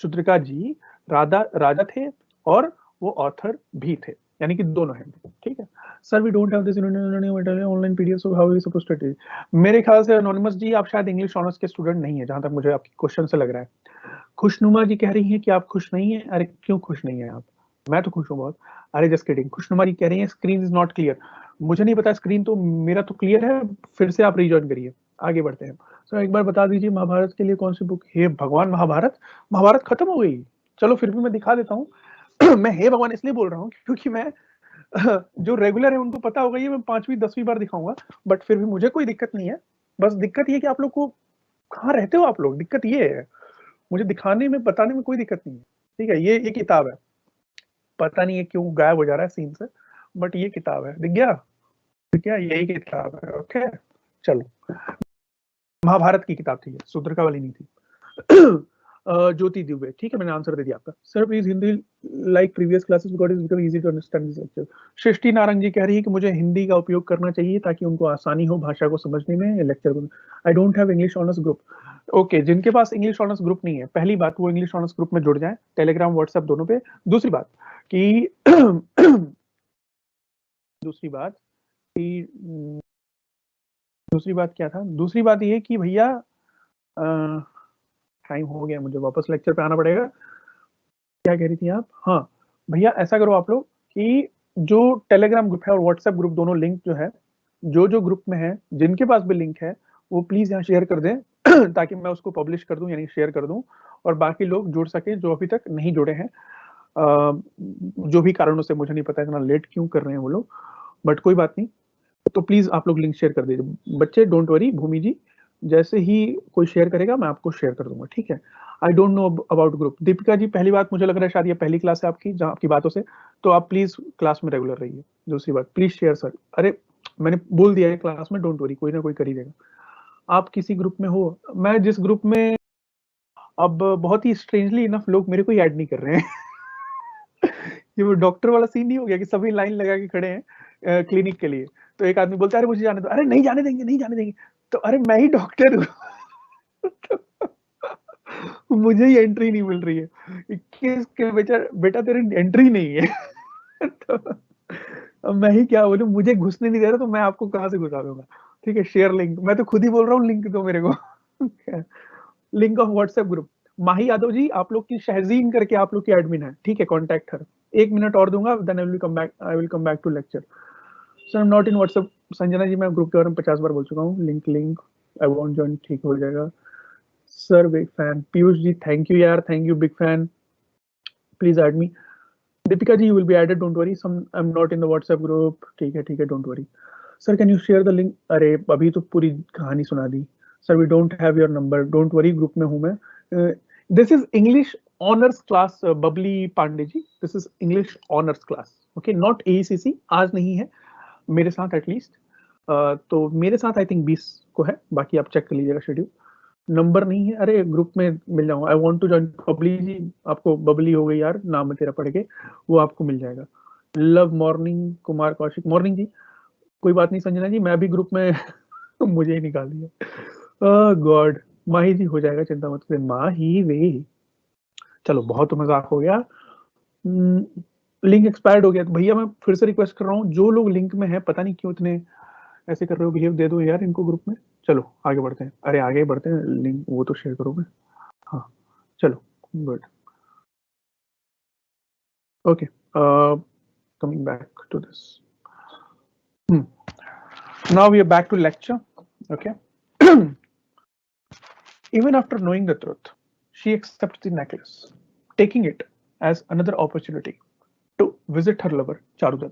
शूद्रका जी राजा थे और वो ऑथर भी थे, यानी कि दोनों हैं, ठीक है. Sir, we don't have this online PDF, so how are we supposed to teach? मेरे ख्याल से एनोनिमस जी आप शायद इंग्लिश ऑनर्स के स्टूडेंट नहीं है, जहां तक मुझे आपके क्वेश्चन से लग रहा है. खुशनुमा जी कह रही हैं कि आप खुश नहीं है. अरे क्यों खुश नहीं है आप? मैं तो खुश हूँ बहुत. अरे जस्ट किडिंग. खुशनुमा जी कह रही हैं स्क्रीन इज नॉट क्लियर. मुझे नहीं पता, स्क्रीन तो मेरा तो क्लियर है. फिर से आप रिजॉइन करिए, आगे बढ़ते हैं. सर एक बार बता दीजिए महाभारत के लिए कौन सी बुक? हे भगवान, महाभारत खत्म हो गई. चलो फिर भी मैं दिखा देता हूँ. मैं हे भगवान इसलिए बोल रहा हूँ क्योंकि मैं जो रेगुलर है उनको पता होगा, ये मैं 5वीं 10वीं बार दिखाऊंगा, बट फिर भी मुझे कोई दिक्कत नहीं है. बस दिक्कत ये कि आप लोग को कहाँ रहते हो आप लोग, दिक्कत ये है. मुझे दिखाने में, बताने में कोई दिक्कत नहीं है, ठीक है. ये किताब है, पता नहीं है क्यों गायब हो जा रहा है सीन से, बट ये किताब है. दिख गया, यही किताब है. ओके, चलो. महाभारत की किताब थी, शूद्रका वाली नहीं थी. ज्योति दुबे, ठीक है, मैंने आंसर दे दिया आपका. Sir please Hindi like previous classes because it's become easy to understand this lecture. Srishti Narang ji कह रही है कि मुझे हिंदी का उपयोग करना चाहिए ताकि उनको आसानी हो भाषा को समझने में, लेक्चर को. I don't have English honours group. Okay, जिनके पास इंग्लिश ऑनर्स ग्रुप नहीं है, पहली बात वो इंग्लिश ऑनर्स ग्रुप में जुड़ जाएं, टेलीग्राम व्हाट्सएप दोनों पे. दूसरी बात कि दूसरी बात क्या था? दूसरी बात ये कि भैया टाइम हो गया, मुझे वापस लेक्चर पे आना पड़ेगा. क्या कह रही थी आप? हाँ भैया, ऐसा करो आप लोग कि जो टेलीग्राम ग्रुप है और व्हाट्सएप ग्रुप दोनों लिंक जो है, जो ग्रुप में है, जिनके पास भी लिंक है वो प्लीज यहाँ शेयर कर दें ताकि मैं उसको पब्लिश कर दूं, यानी शेयर कर दूं, और बाकी लोग जुड़ सके जो अभी तक नहीं जुड़े हैं. जो भी कारणों से, मुझे नहीं पता इतना लेट क्यों कर रहे हैं वो लोग, बट कोई बात नहीं. तो प्लीज आप लोग लिंक शेयर कर दीजिए बच्चे. डोंट वरी, भूमि जी जैसे ही कोई शेयर करेगा मैं आपको शेयर कर दूंगा, ठीक है. I don't know about group. Deepika ji, पहली बात मुझे लग रहा है शायद ये पहली क्लास है आपकी, जहाँ आपकी बातों से, तो आप प्लीज क्लास में रेगुलर रहिए. दूसरी बात, प्लीज शेयर. सर अरे मैंने बोल दिया है क्लास में, डोंट वरी, कोई ना कोई कर ही देगा. आप किसी ग्रुप में हो? मैं जिस ग्रुप में, अब बहुत ही स्ट्रेंजली इनफ लोग मेरे को ही ऐड नहीं कर रहे हैं. ये वो डॉक्टर वाला सीन नहीं हो गया कि सभी लाइन लगा के खड़े हैं क्लिनिक के लिए, तो एक आदमी बोलता है अरे मुझे जाने दो. अरे नहीं जाने देंगे. तो अरे मैं ही डॉक्टर हूँ. मुझे ही एंट्री नहीं मिल रही है. 21 के बेटा तेरी एंट्री नहीं है. तो अब मैं ही क्या बोलूं, मुझे घुसने नहीं दे रहा, तो मैं आपको कहाँ से घुसा दूंगा, ठीक है. शेयर लिंक, मैं तो खुद ही बोल रहा हूँ लिंक दो मेरे को. Link of WhatsApp group. Mahi Yadav ji, आप लोग की शहजीन करके आप लोग की एडमिन है, ठीक है, कॉन्टैक्ट हर। 1 मिनट और दूंगा, then I will come back to lecture. Sir not in WhatsApp. Sanjana ji, मैं ग्रुप के बारे में 50 बार बोल चुका हूँ। लिंक आई वॉन्ट ज्वाइन, ठीक हो जाएगा। Sir big fan. Piyush ji thank you यार, thank you, big fan, please add me. Deepika ji, you will be added, don't worry, some I am not in the WhatsApp group, ठीक है, don't worry. Sir can you share the link? अरे अभी तो पूरी कहानी सुना दी। Sir we don't have your number, don't worry, group में हूं मैं। This is English honours class, Babli Pandey ji, this is English honours class, okay, not ACC. आज नहीं है मेरे साथ एटलीस्ट, तो मेरे साथ आई थिंक 20 को है, बाकी आप चेक कर लीजिएगा शेड्यूल। नंबर नहीं है, अरे ग्रुप में मिल जाऊंगा। I want to join. Babli ji, आपको बबली हो गई यार, नाम तेरा पढ़ के, वो आपको मिल जाएगा। Love morning, Kumar Kaushik, morning ji, कोई बात नहीं संजना जी, मैं भी ग्रुप में मुझे ही निकाल दिया। गॉड, माही जी हो जाएगा, चिंता मत करें, माही वे। चलो बहुत मजाक हो गया। लिंक एक्सपायर्ड हो गया तो भैया मैं फिर से रिक्वेस्ट कर रहा हूँ, जो लोग लिंक में है, पता नहीं क्यों इतने ऐसे कर रहे हो, बिहेव दे दो यार इनको ग्रुप में। चलो आगे बढ़ते हैं, अरे आगे बढ़ते हैं, लिंक वो तो शेयर करोगे, हाँ चलो, good, okay, coming back to this, now we are back to lecture, okay. Even after knowing the truth, she accepts the necklace, taking it as another opportunity to visit her lover Charudat.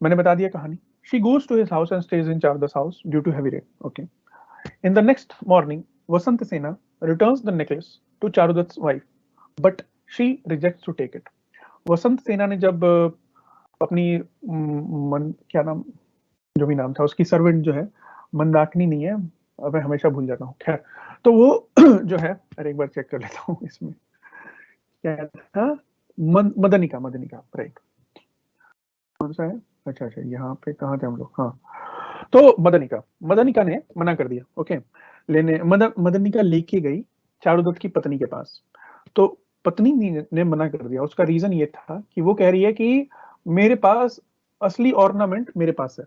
मैंने बता दिया कहानी। She goes to his house and stays in Charudat's house due to heavy rain, okay. In the next morning, Vasant Sena returns the necklace to Charudat's wife, but she rejects to take it. वसंत सेना ने जब अपनी क्या नाम, जो भी नाम था उसकी, सर्वेंट जो है, मंदाकिनी नहीं है, मैं हमेशा भूल जाता हूँ, खैर, तो वो जो है, अरे एक बार चेक कर लेता हूँ इसमें क्या था, मदनिका, राइट, कौन सा है, अच्छा, यहाँ पे कहाँ थे हम लोग, हाँ, तो मदनिका ने मना कर दिया, ओके, लेने मदनिका लेके गई चारुदत्त की पत्नी के पास, तो पत्नी ने मना कर दिया। उसका रीजन ये था कि वो कह रही है कि मेरे पास असली ऑर्नामेंट मेरे पास है।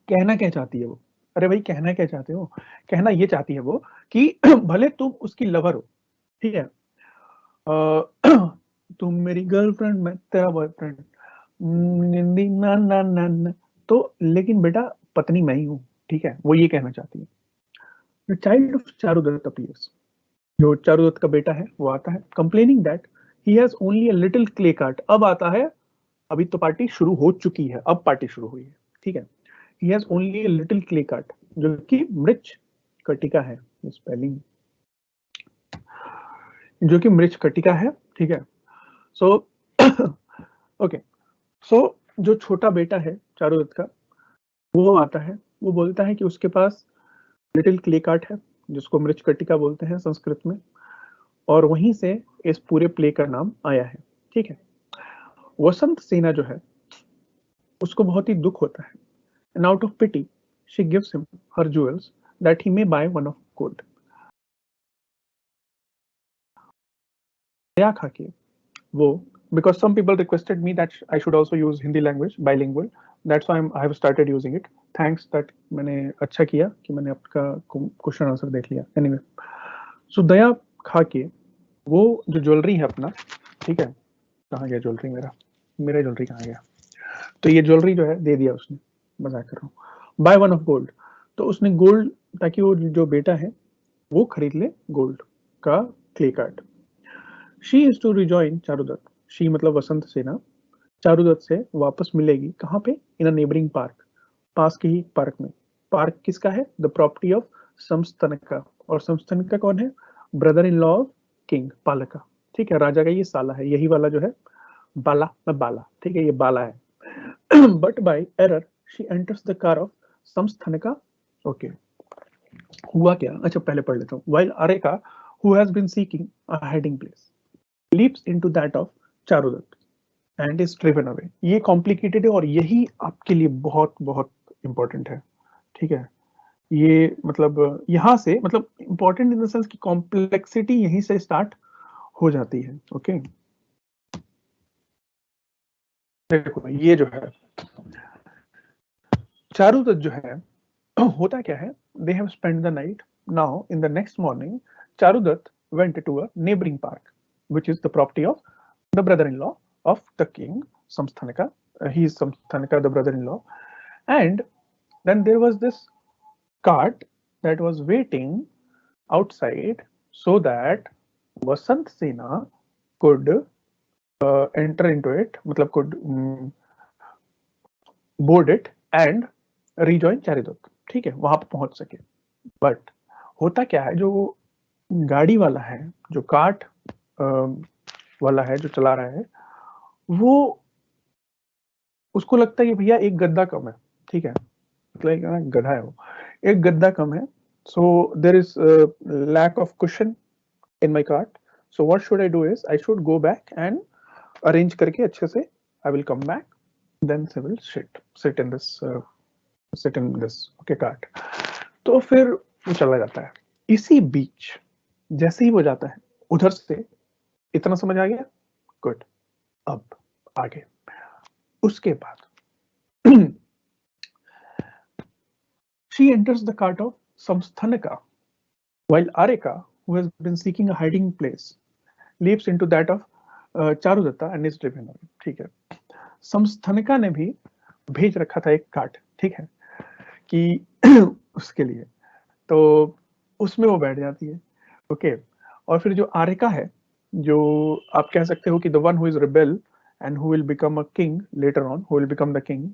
कहना क्या चाहती है वो, अरे भाई कहना क्या चाहते हो, कहना ये चाहती है वो कि भले तुम उसकी लवर हो, ठीक है, तुम मेरी गर्लफ्रेंड, मैं तेरा बॉयफ्रेंड, ना ना ना ना, तो लेकिन बेटा पत्नी मैं ही हूँ, ठीक है, वो ये कहना चाहती है। The child of Charudatta appears, जो चारुदत्त का बेटा है वो आता है, complaining that he has only a little clay cart. अब आता है, अभी तो पार्टी शुरू हो चुकी है, अब पार्टी शुरू हुई है, ठीक है। ही has only a little clay cart, जो कि मृच कटिका है, स्पेलिंग, जो कि मृच कटिका है, ठीक है। सो ओके, सो जो छोटा बेटा है चारुदत्त का, वो आता है, वो बोलता है कि उसके पास लिटिल क्ले कार्ट है, जिसको मृच कटिका बोलते हैं संस्कृत में, और वहीं से इस पूरे प्ले का नाम आया है, ठीक है। वसंत सेना जो है उसको बहुत ही दुख होता है, and out of pity she gives him her jewels that he may buy one of gold. दया खा के वो, because some people requested me that I should also use Hindi language, bilingual, that's why I have started using it. Thanks that मैंने अच्छा किया कि मैंने आपका क्वेश्चन आंसर देख लिया। Anyway, so दया खा के वो जो ज्वेलरी है अपना, ठीक है, कहाँ गया ज्वेलरी, मेरा ज्वेलरी कहाँ गया, तो ये ज्वेलरी जो है दे दिया उसने, मजाक कर रहा हूँ, बाय वन ऑफ गोल्ड, तो उसने गोल्ड, ताकि वो जो बेटा है वो खरीद ले गोल्ड का clay cart. She is to rejoin Charudatta, she मतलब वसंत सेना चारुदत्त से वापस मिलेगी, कहाँ पे, इन अ नेबरिंग पार्क, पास के ही पार्क में। पार्क किसका है, द प्रॉपर्टी ऑफ समस्तनका, और समस्तनका कौन है, brother in law of king Palaka, ठीक है, राजा का ये साला है, यही वाला जो है बाला, मैं बाला, ठीक है, ये बाला है। But by error she enters the car of Samsthanaka, okay, हुआ क्या, अच्छा पहले पढ़ लेता हूँ। While Aryaka who has been seeking a hiding place leaps into that of Charudatta and is driven away। ये कॉम्प्लिकेटेड है और यही आपके लिए बहुत बहुत इंपॉर्टेंट है, ठीक है, ये मतलब यहाँ से, मतलब इंपॉर्टेंट इन द सेंस की कॉम्प्लेक्सिटी यहीं से स्टार्ट हो जाती है, ओके। देखो ये जो है चारुदत्त जो है, होता क्या है, they have spent the night, now in the next morning Charudat went to a neighboring park, which is the property of the brother-in-law of the king, Samsthanaka. He is Samsthanaka, the brother-in-law. And then there was this cart that was waiting outside so that Vasant Sena could enter into it, मतलब could board it and rejoin Charudat. ठीक है, वहां पर पहुंच सके. But होता क्या है, जो गाड़ी वाला है, जो कार्ट वाला है, जो चला रहा है, वो उसको लगता है कि भैया एक गद्दा कम है. ठीक है, मतलब गधा है वो, एक गद्दा कम है. So there is lack of cushion in my cart. So what should I do is I should go back and arrange करके अच्छे से I will come back, then I will sit in this okay cart. तो फिर वो चला जाता है. इसी बीच जैसे ही वो जाता है उधर से, इतना समझ आ गया? गुड. अब आगे उसके बाद she enters the cart of Samsthanaka, while Arika, who has been seeking a hiding place, leaps into that of Charudatta and is driven away. ठीक है, समस्थानिका ने भी भेज रखा था एक कार्ट, ठीक है, कि उसके लिए, तो उसमें वो बैठ जाती है. ओके. और फिर जो आरिका है, जो आप कह सकते हो कि the one who is rebel and who will become a king later on, who will become the king,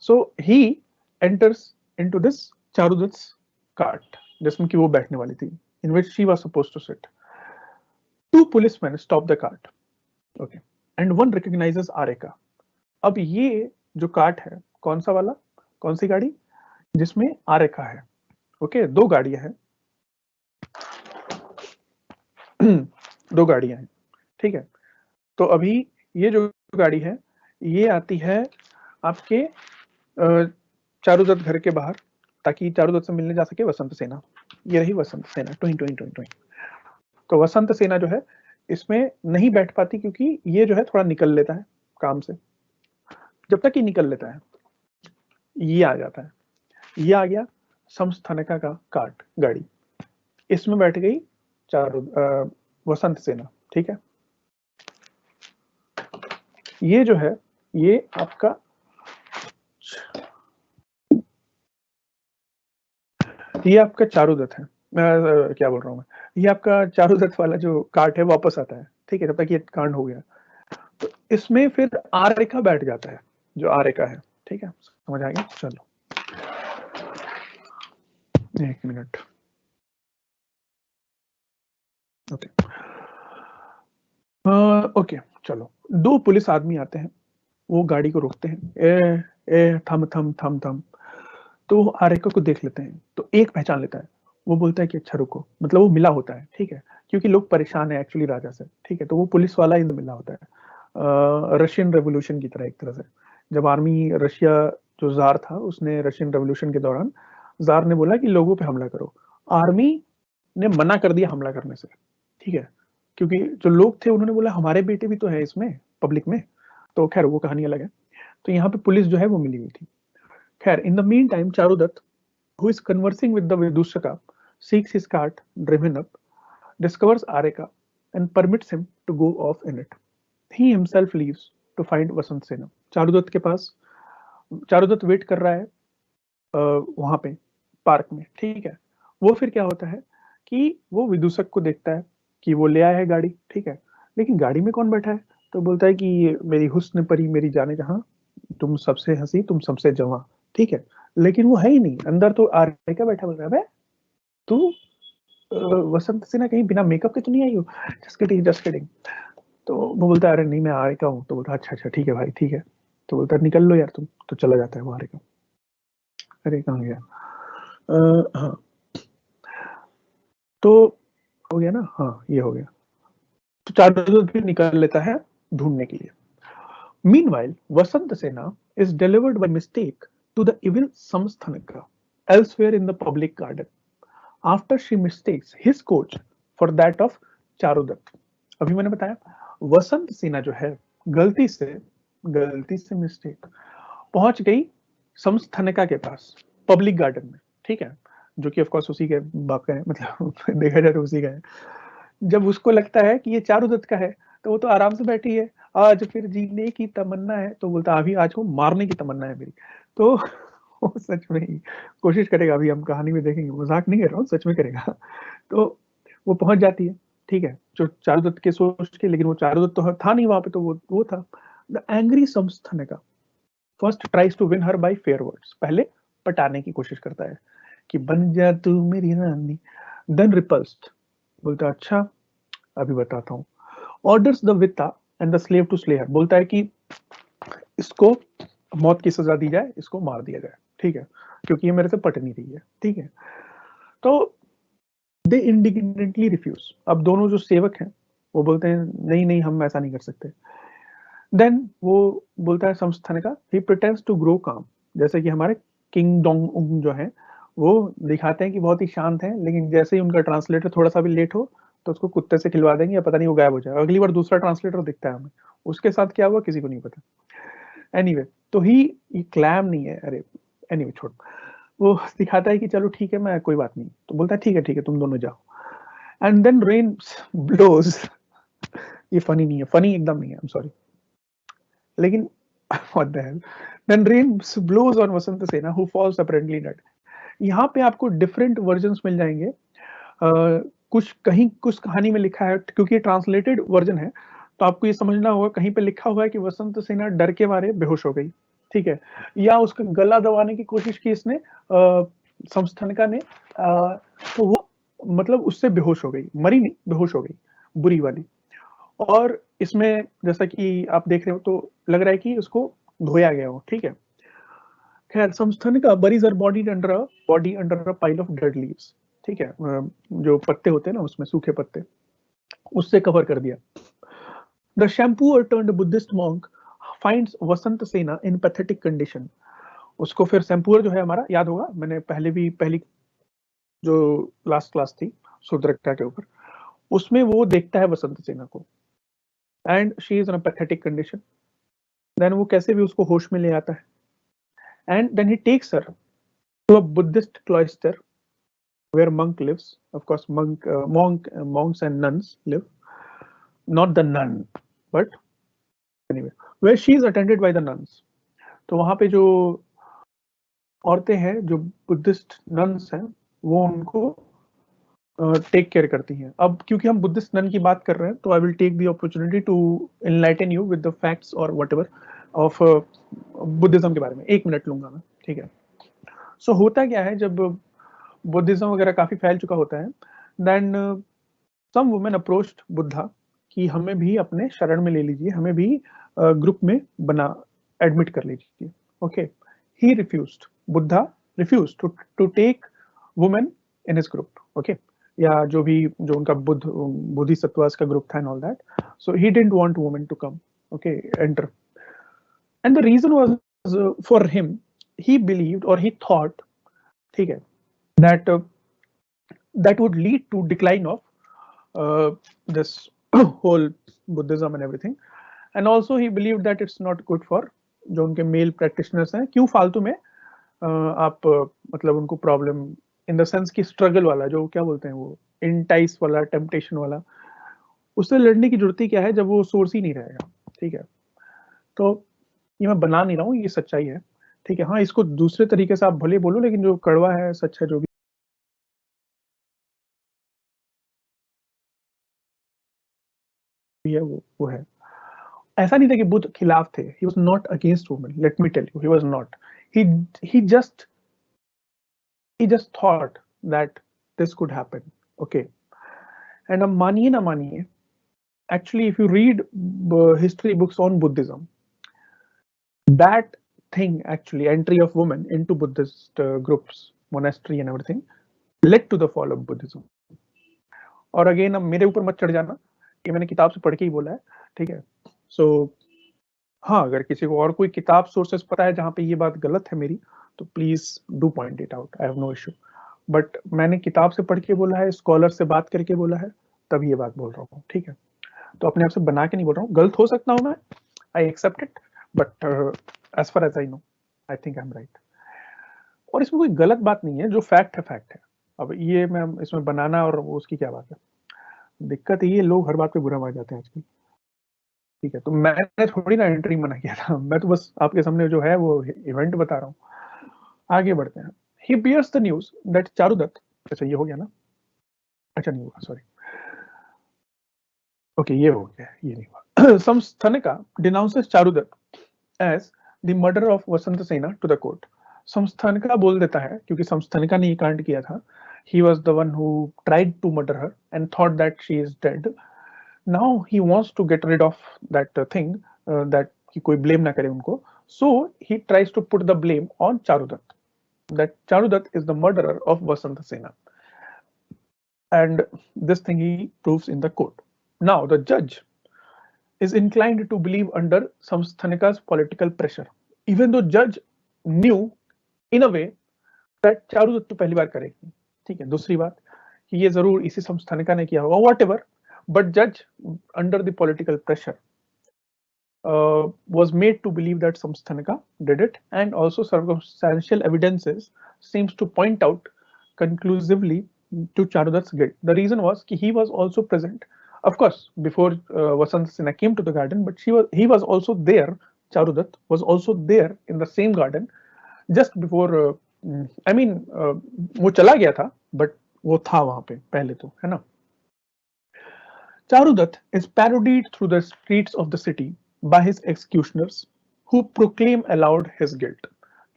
so he enters into this Charudatta's cart, जिसमें कि वो बैठने वाली थी, in which she was supposed to sit. Two policeman stop the cart, okay, and one recognises Aryaka. अब ये जो cart है, कौन सा वाला, कौन सी गाड़ी, जिसमें आरिका है. ओके, दो गाड़ियां हैं, दो गाड़ियां हैं. ठीक है, तो अभी ये जो गाड़ी है, ये आती है आपके चारुदत्त घर के बाहर, ताकि चारुदत्त से मिलने जा सके वसंत सेना. ये रही वसंत सेना, टुई टुई टुई टुई. तो वसंत सेना जो है इसमें नहीं बैठ पाती, क्योंकि ये जो है थोड़ा निकल लेता है काम से. जब तक ये निकल लेता है, ये आ जाता है. ये आ गया समस्थानिका का कार्ट, गाड़ी. इसमें बैठ गई वसंत सेना. ठीक है, ये जो है, ये आपका चारुदत्त है. क्या बोल रहा हूँ मैं, ये आपका चारुदत्त वाला जो कार्ट है वापस आता है. ठीक है, जब तक ये कांड हो गया, तो इसमें फिर आरिका बैठ जाता है, जो आरिका है. ठीक है, समझ आ गया? चलो एक मिनट. ओके ओके, चलो. दो पुलिस आदमी आते हैं, वो गाड़ी को रोकते हैं. ए थम थम थम थम. तो वो आरिका को देख लेते हैं, तो एक पहचान लेता है. वो बोलता है कि अच्छा रुको, मतलब वो मिला होता है. ठीक है, क्योंकि लोग परेशान है एक्चुअली राजा से. ठीक है, तो वो पुलिस वाला ही मिला होता है, रशियन रेवोल्यूशन की तरह एक तरह से. जब आर्मी, रशिया जो जार था, उसने रशियन रेवोल्यूशन के दौरान जार ने बोला कि लोगों पे हमला करो, आर्मी ने मना कर दिया हमला करने से. ठीक है, क्योंकि जो लोग थे उन्होंने बोला हमारे बेटे भी तो है इसमें पब्लिक में. तो खैर वो कहानी अलग है. तो यहाँ पे पुलिस जो है वो मिली हुई थी. खैर, in the mean time Charudatta, who is conversing with the Vidusaka, seeks his cart driven up, discovers Arika and permits him to go off in it. He himself leaves to find Vasant Sena. Charudatta के पास, Charudatta wait कर रहा है वहां पे park में. ठीक है, वो फिर क्या होता है कि वो विदूषक को देखता है कि वो ले आया है गाड़ी. ठीक है, लेकिन गाड़ी में कौन बैठा है? तो बोलता है कि मेरी हुस्न परी मेरी जाने जहां, तुम सबसे हंसी तुम सबसे जवां. ठीक है, लेकिन वो है ही नहीं अंदर. तो आरिका बैठा, बोल रहा है तू वसंत सेना कहीं बिना मेकअप के तो नहीं आई हो? Just kidding just kidding. तो वो बोलता है अरे नहीं मैं आरिका हूँ. तो बोलता है अच्छा अच्छा ठीक है भाई ठीक है. तो बोलता है निकल लो यार तुम. तो चला जाता है वो आरिका. अरे कहाँ गया? हाँ, तो हो गया ना. हाँ, ये हो गया. तो चारुदत्त भी निकल लेता है ढूंढने के लिए. Meanwhile, Vasant Sena is delivered by mistake to the evil Samsthanika elsewhere in the public garden, after she mistakes his coach for that of Charudatt. अभी मैंने बताया वसंत सेना जो है गलती से मिस्टेक पहुंच गई समस्थानिका के पास पब्लिक गार्डन में. ठीक है, जो कि ऑफकोर्स उसी के बाप का है, मतलब देखा जाए तो उसी का है। जब उसको लगता है कि ये चारुदत्त का है तो वो तो आराम से बैठी है, आज फिर जीने की तमन्ना है, तो बोलता अभी आज को मारने की तमन्ना है मेरी। तो वो सच में ही कोशिश करेगा, अभी हम कहानी में देखेंगे, मजाक नहीं कर रहा हूँ, सच में करेगा। तो वो पहुंच जाती है, ठीक है, जो चारुदत्त के सोच के, लेकिन वो चारुदत्त तो था नहीं वहां पे, तो वो था। The angry Samsthanaka first tries to win her by fair words, पहले पटाने की कोशिश करता है कि बन जा तू मेरी रानी, देन रिपल्स्ड, बोलता अच्छा अभी बताता हूँ। Orders the Vita and the slave to slay her, बोलता है कि इसको मौत की सजा दी जाए, इसको मार दिया जाए, ठीक है, क्योंकि ये मेरे से पट नहीं रही है, ठीक है। तो दे इंडिग्नेंटली रिफ्यूज, अब दोनों जो सेवक हैं वो बोलते हैं नहीं नहीं हम ऐसा नहीं कर सकते। देन वो बोलता है संस्थान का, ही प्रिटेंड्स टू ग्रो काम, जैसे कि हमारे किंग डोंग उंग जो है वो दिखाते हैं कि बहुत ही शांत है, लेकिन जैसे ही उनका ट्रांसलेटर थोड़ा सा भी लेट हो तो उसको कुत्ते से खिलवा देंगे या पता नहीं वो गायब हो जाए, अगली बार दूसरा ट्रांसलेटर दिखता है हमें, उसके साथ क्या हुआ किसी को नहीं पता। एनीवे तो ही क्लैम नहीं है, अरे एनीवे छोड़, वो दिखाता है कि चलो ठीक है मैं कोई बात नहीं, तो बोलता है ठीक है तुम दोनों जाओ। एंड देन रेन ब्लोज, ये फनी नहीं है, फनी एकदम नहीं है, आई एम सॉरी, लेकिन what the hell, then rain blows on वसंत सेना who falls apparently dead। यहाँ पे आपको डिफरेंट वर्जन्स मिल जाएंगे, कुछ कहीं कुछ कहानी में लिखा है, क्योंकि ट्रांसलेटेड वर्जन है तो आपको ये समझना होगा, कहीं पे लिखा हुआ है कि वसंत सेना डर के मारे बेहोश हो गई, ठीक है, या उसका गला दबाने की कोशिश की इसने संस्थानिका ने, तो वो मतलब उससे बेहोश हो गई, मरी नहीं बेहोश हो गई, बुरी वाली। और इसमें जैसा कि आप देख रहे हो तो लग रहा है कि उसको धोया गया हो, ठीक है। खैर Samsthanaka buries her body under a pile of dead leaves, ठीक है, जो पत्ते होते हैं ना उसमें सूखे पत्ते, उससे कवर कर दिया। The shampooer turned Buddhist monk finds Vasantasena in pathetic condition, उसको फिर शैम्पूअर जो है हमारा याद होगा, मैंने पहली जो लास्ट क्लास थी सुदृढ़ता के ऊपर, उसमें वो देखता है वसंत सेना को, and she is in a pathetic condition. Then वो कैसे भी उसको होश में ले आता है, and then he takes her to a Buddhist cloister where monk lives, of course monks and nuns live, not the nun, but anyway where she is attended by the nuns। तो वहां पे जो औरतें हैं जो बुद्धिस्ट नन्स हैं वो उनको टेक केयर करती हैं। अब क्योंकि हम बुद्धिस्ट नन की बात कर रहे हैं तो I will take the opportunity to enlighten you with the facts और व्हाटएवर ऑफ बुद्धिज्म के बारे में, 1 मिनट लूंगा मैं, ठीक है। सो होता क्या है, जब बुद्धिज्म वगैरह काफी फैल चुका होता है, then some women approached Buddha कि हमें भी अपने शरण में ले लीजिए, हमें भी ग्रुप में बना एडमिट कर लीजिए, okay. He refused, Buddha refused to take women in his group, okay, या जो उनका बोधिसत्वास का ग्रुप था and all that, so he didn't want women to come, okay, enter. And the reason was for him, he believed or he thought, ठीक है, that would lead to decline of this whole Buddhism and everything, and also he believed that it's not good for जो उनके mail practitioners हैं, क्यों फालतू में आप मतलब उनको प्रॉब्लम इन द सेंस की स्ट्रगल वाला, जो क्या बोलते हैं वो इंटाइस वाला, टेम्पटेशन वाला, उससे लड़ने की जरूरत ही क्या है जब वो सोर्स ही नहीं रहेगा, ठीक है। तो ये मैं बना नहीं रहा हूँ, ये सच्चाई है, ठीक है। हाँ, इसको दूसरे तरीके से आप भले बोलो, लेकिन जो कड़वा है सच है, जो भी है वो है। ऐसा नहीं था कि बुद्ध खिलाफ थे, he was not against women, let me tell you, he was not, he just thought that this could happen, okay। and अब मानिए ना मानिए, actually if you read history books on Buddhism, that thing, actually entry of women into Buddhist groups, monastery and everything, led to the fall of Buddhism। और again अब मेरे ऊपर मत चढ़ जाना, ये मैंने किताब से पढ़ के ही बोला है, ठीक है। सो हाँ, अगर किसी को और कोई किताब सोर्सेस पता है जहाँ पे ये बात गलत है मेरी, तो please do point it out, I have no issue, but मैंने किताब से पढ़ के बोला है, स्कॉलर से बात करके बोला है, तब ये बात बोल रहा हूँ, ठीक है। तो अपने आप से बना के नहीं बोल रहा हूँ, गलत हो सकता हूँ मैं, I accept it, but as far as I know, I think I am right. और इसमें कोई गलत बात नहीं है, जो फैक्ट है फैक्ट है। अब ये मैं इसमें बनाना और वो उसकी क्या बात है। दिक्कत ये लोग हर बात पे बुरा मान जाते हैं आजकल, ठीक है। तो मैंने थोड़ी ना एंट्री मना किया था, मैं तो बस आपके सामने जो है वो इवेंट बता रहा हूँ। आगे बढ़ते हैं। He bears the news that Charudatta, अच्छा ये हो गया ना, अच्छा नहीं हुआ, सॉरी, ओके ये हो गया, ये नहीं हुआ। Samsthanaka denounces Charudatta as the murder of Vasantasena to the court. समस्थानिका बोल देता है, क्योंकि समस्थानिका ने ये कांड किया था, he was the one who tried to murder her and thought that she is dead. Now he wants to get rid of that thing, that कि कोई blame ना करे उनको, so he tries to put the blame on Charudat, that Charudat is the murderer of Vasant Sena, and this thing he proves in the court. Now the judge is inclined to believe under Samsthanika's political pressure, even though judge knew in a way that Charudatta तो पहली बार करेगी, ठीक है। दूसरी बात कि ये जरूर इसी संस्थानिका ने किया होगा, whatever, but judge under the political pressure was made to believe that Samsthanika did it, and also circumstantial evidences seems to point out conclusively to Charudat's guilt. The reason was कि he was also present, of course, before Vasant Sena came to the garden, but he was also there. Charudat was also there in the same garden just before. I mean, वो चला गया था, but वो था वहां पे पहले तो, है ना। Charudat is parodied through the streets of the city by his executioners, who proclaim aloud his guilt.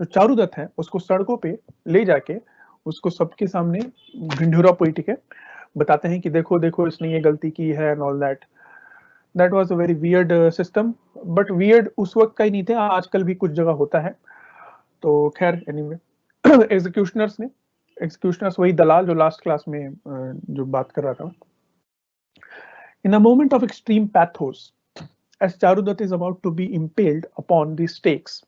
जो चारुदत्त है उसको सड़कों पे ले जाके उसको सबके सामने ढिंढोरा पीट के बताते हैं कि देखो देखो इसने ये गलती की है and all that. That was a very weird system, but weird उस वक्त का ही नहीं थे, आजकल भी कुछ जगह होता है। तो खैर anyway, एक्सिक्यूशनर्स वही दलाल जो लास्ट क्लास में जो बात कर रहा था। In a moment of extreme pathos, as Charudat is about to be impaled upon the stakes,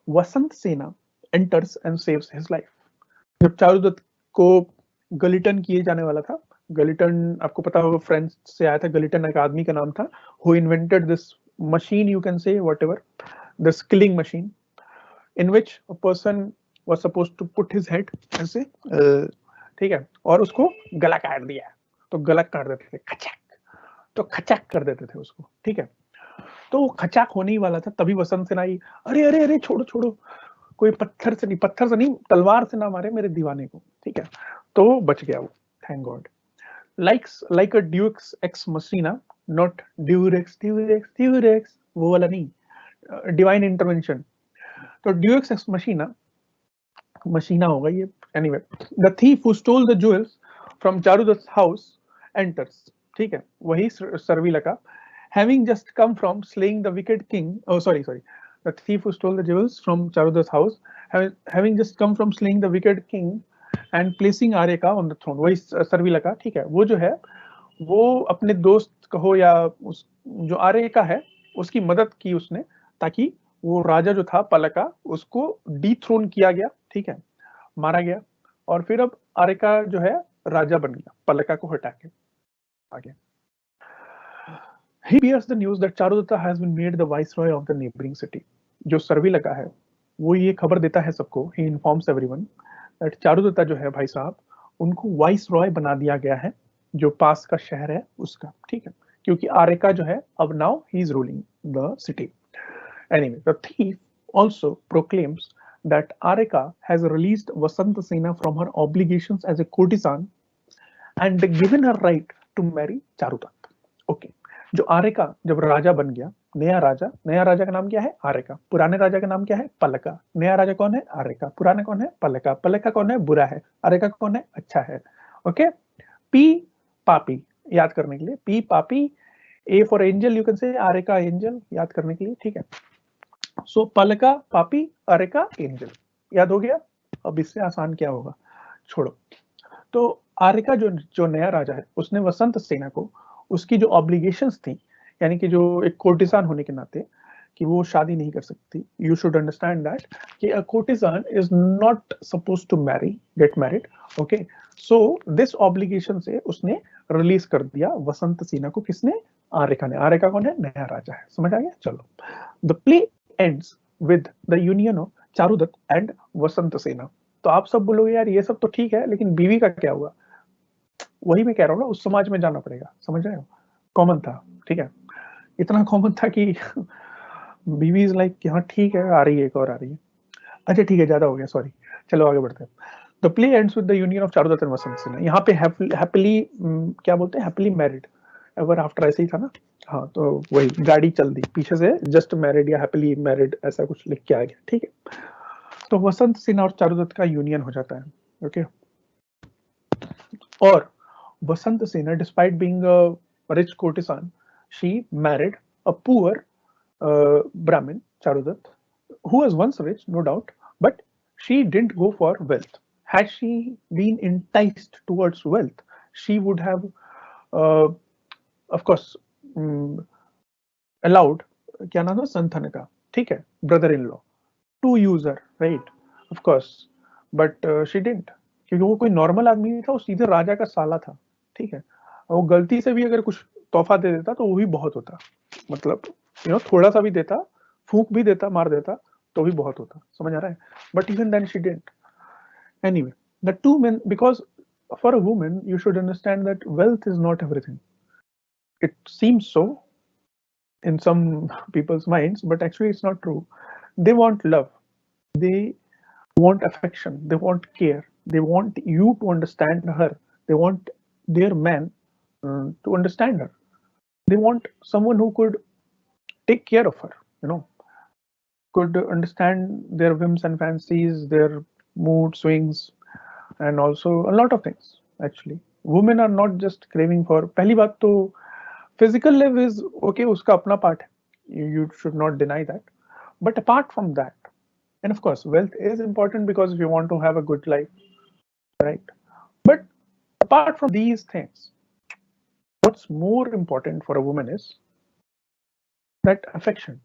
Vasant Sena enters and saves his life. जब चारुदत्त को गलिटन किए जाने वाला था, गलिटन आपको पता होगा फ्रेंच से आया था, गलिटन एक आदमी का नाम था, who invented this machine, you can say whatever, this killing machine, in which a person was supposed to put his head ऐसे, ठीक है, और उसको गला काट दिया, तो गला काट देते थे, खचाक, तो खचाक कर देते थे उसको, ठीक है। तो वो खचाक होने ही वाला था, तभी वसंत सेना आई, अरे अरे अरे छोड़ो छोड़ो, कोई पत्थर से नहीं तलवार से ना मारे मेरे दीवाने को, ठीक है। तो बच गया वो, thank God. like a Deus ex machina, not Durex, वो वाला नहीं, डिवाइन इंटरवेंशन। तो Deus ex machina होगा ये। Anyway, the thief who stole the jewels from Charudat's house enters, ठीक है, वही सर्विलका, having just come from slaying the wicked king. Oh, sorry. The thief who stole the jewels from Charudat's house, having just come from slaying the wicked king and placing Aryaka on the throne. वही सर्विलका, ठीक है। वो जो है वो अपने दोस्त कहो या उस जो आर्यका है उसकी मदद की उसने, ताकि वो राजा जो था पलका उसको डीथ्रोन किया गया, ठीक है, मारा गया, और फिर अब आर्यका जो है राजा बन गया पलका को हटा के आगे। He bears the news that Charudatta has been made the viceroy of the neighboring city. जो सर्विलका है वो ये खबर देता है सबको, he informs everyone that Charudatta जो है भाई साहब उनको वाइसरॉय बना दिया गया है जो पास का शहर है उसका, ठीक है, क्योंकि आर्यका जो है अब now he is ruling the city. Anyway, the thief also proclaims that Aryaka has released Vasant Sena from her obligations as a courtesan and given her right to marry Charudat. Okay. जो आर्यका जब राजा बन गया, नया राजा का नाम क्या है? आर्यका। पुराने राजा का नाम क्या है? पलका। नया राजा कौन है? आर्यका। पुराना कौन है? पलका। पलका कौन है? बुरा है। आर्यका कौन है? अच्छा है। ओके। पी पापी याद करने के लिए, पी पापी, A for angel, you can say Aryaka angel याद करने के लिए, ठीक है। सो पलका पापी, आर्यका एंजल, याद हो गया। अब इससे आसान क्या होगा, छोड़ो। तो आर्यका जो नया राजा है उसने वसंत सेना को उसकी जो ऑब्लिगेशंस थी, यानी कि जो एक कोर्टिसान होने के नाते कि वो शादी नहीं कर सकती, यू शुड अंडरस्टैंड दैट कि a courtesan is not supposed to get married, okay. So this obligation से उसने रिलीज कर दिया वसंत सेना को। किसने? आर्यका ने। आर्यका कौन है? नया राजा है। समझ आ गया? चलो, the play ends with the union of Charudatta and Vasantasena. तो आप सब बोलोगे यार ये सब तो ठीक है, लेकिन बीवी का क्या हुआ? वही मैं कह रहा हूँ ना, उस समाज में जाना पड़ेगा, समझ रहे हो? कॉमन था, ठीक है, इतना कॉमन था कि बीवी इज लाइक कि हाँ ठीक है, आ रही है, एक और आ रही है। अच्छा ठीक है, ज्यादा हो गया, सॉरी, चलो आगे बढ़ते हैं। The play ends with the union of Charudatta and Vasantasena. यहाँ पे हैप्पीली क्या बोलते हैं, हैप्पीली मैरिड एवर आफ्टर, ऐसे ही था ना? हाँ, तो वही गाड़ी चल दी पीछे से, जस्ट मैरिड या हैप्पीली मैरिड ऐसा कुछ लिख के आ गया, ठीक है। तो वसंत सिन्हा और चारुदत्त का यूनियन हो जाता है, ओके। और Vasantasena, despite being a rich courtesan, she married a poor Brahmin, Charudat, who was once rich, no doubt, but she didn't go for wealth. Had she been enticed towards wealth, she would have, uh, of course, allowed, क्या नाम था, संथन का, ठीक है, brother in law, to use her, right, of course, but she didn't, क्योंकि वो कोई normal आदमी नहीं था, वो सीधे राजा का साला था, ठीक है। वो गलती से भी अगर कुछ तोहफा दे देता तो वो भी बहुत होता, मतलब थोड़ा सा भी देता, फूंक भी देता, मार देता, तो भी बहुत होता, समझ आ रहा है? But even then she didn't. Anyway, the two men, because for a woman you should understand that wealth is not everything. It seems so in some people's minds, but actually it's not true. They want love, they want affection, they want care, they want you to understand her, they want their man to understand her, they want someone who could take care of her, could understand their whims and fancies, their mood swings, and also a lot of things. Actually, women are not just craving for, पहली बात तो physical life is okay, उसका अपना part है, you should not deny that, but apart from that, and of course wealth is important because if you want to have a good life, right? But apart from these things, what's more important for a woman is that affection,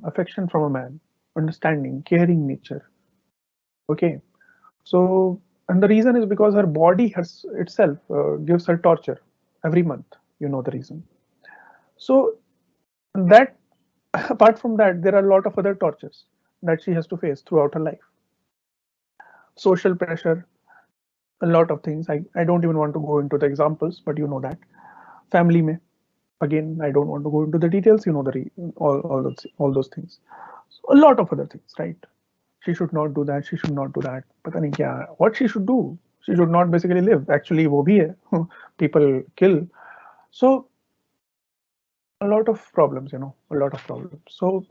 affection from a man, understanding, caring nature, okay. So, and the reason is because her body has itself gives her torture every month, the reason. So that, apart from that, there are a lot of other tortures that she has to face throughout her life. Social pressure, a lot of things. I don't even want to go into the examples, but you know that. Family mein, again, I don't want to go into the details, all those things. So a lot of other things, right? She should not do that, she should not do that. Pata nahi kya, what she should do? She should not basically live. Actually, wo bhi hai. People kill. So a lot of problems, a lot of problems. So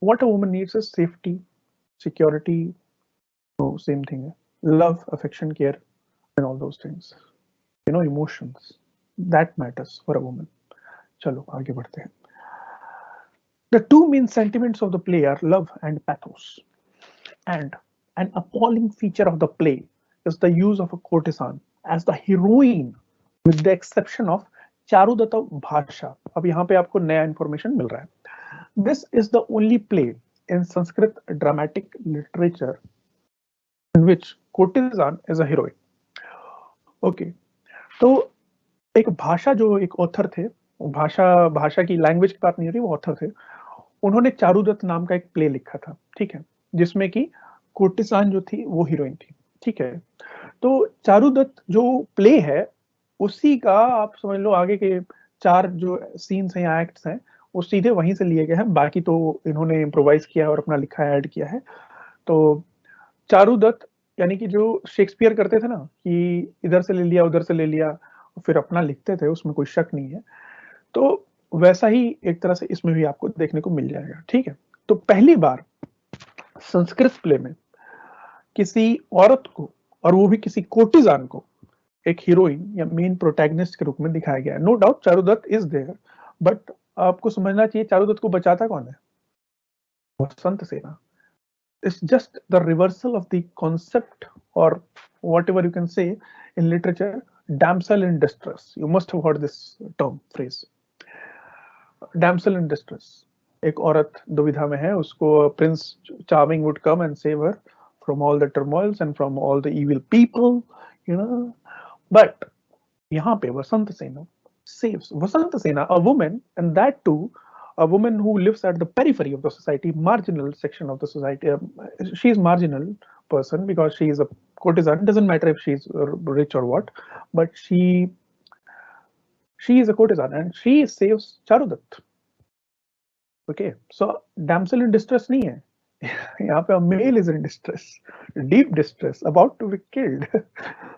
what a woman needs is safety, security, same thing. Love, affection, care, and all those things. Emotions. That matters for a woman. Chalo, आगे बढ़ते हैं. The two main sentiments of the play are love and pathos. And an appalling feature of the play is the use of a courtesan as the heroine, with the exception of Charudatta Bhasha. अब यहाँ पे आपको नया information मिल रहा है. This is the only play in Sanskrit dramatic literature in which courtesan is a heroine. Okay, तो एक भाषा, जो एक ऑथर थे, भाषा की लैंग्वेज की बात नहीं हो रही, वो ऑथर थे, उन्होंने चारुदत्त नाम का एक प्ले लिखा था, ठीक है, जिसमें कि कोर्टिसान जो थी वो हीरोइन थी, ठीक है। तो चारुदत्त जो प्ले है उसी का आप समझ लो आगे के 4 जो सीन्स हैं या एक्ट्स हैं वो सीधे वहीं से लिए गए हैं, बाकी तो इन्होंने इम्प्रोवाइज किया और अपना लिखा है, ऐड किया है। तो चारुदत्त यानी कि जो शेक्सपियर करते थे ना कि इधर से ले लिया उधर से ले लिया फिर अपना लिखते थे, उसमें कोई शक नहीं है। तो वैसा ही एक तरह से इसमें भी आपको देखने को मिल जाएगा, ठीक है। तो पहली बार संस्कृत प्ले में किसी औरत को, और वो भी किसी कोर्टिजान को, एक हीरोइन या मेन प्रोटैगनिस्ट के रूप में दिखाया गया है। No doubt Charudatta is there, but आपको समझना चाहिए चारुदत्त को बचाता कौन है? वसंत सेना। It's just the reversal of the concept, or whatever you can say in literature, damsel in distress. You must have heard this term, phrase. Damsel in distress. एक औरत दुविधा में है, उसको Prince Charming would come and save her from all the turmoils and from all the evil people, But यहाँ पे वसंत सेना saves, वसंत सेना, a woman, and that too a woman who lives at the periphery of the society, marginal section of the society. She is marginal person because she is a courtesan, doesn't matter if she's rich or what, but she is a courtesan and she saves Charudat. Okay, so damsel in distress नहीं है. यहाँ पे male is in distress, deep distress, about to be killed.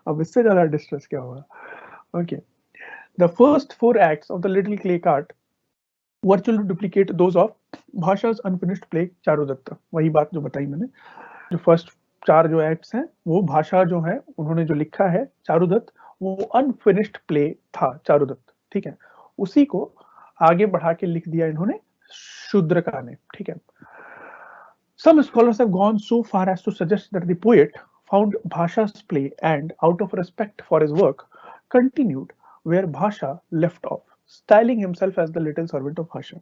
अब इससे ज़्यादा distress क्या होगा? Okay, the first 4 acts of the little clay cart virtually duplicate those of भाषा's unfinished play Charudatta. वही बात जो बताई मैंने, जो फर्स्ट 4 जो एक्ट्स हैं वो भाषा जो है उन्होंने जो लिखा है चारुदत्त, वो अनफिनिश्ड प्ले था चारुदत्त. ठीक है, उसी को आगे बढ़ा के लिख दिया इन्होंने शूद्रका ने. ठीक है, some scholars have gone so far as to suggest that the poet found Bhasha's play and, out of respect for his work, continued where Bhasha left off, styling himself as the little servant of Bhasha.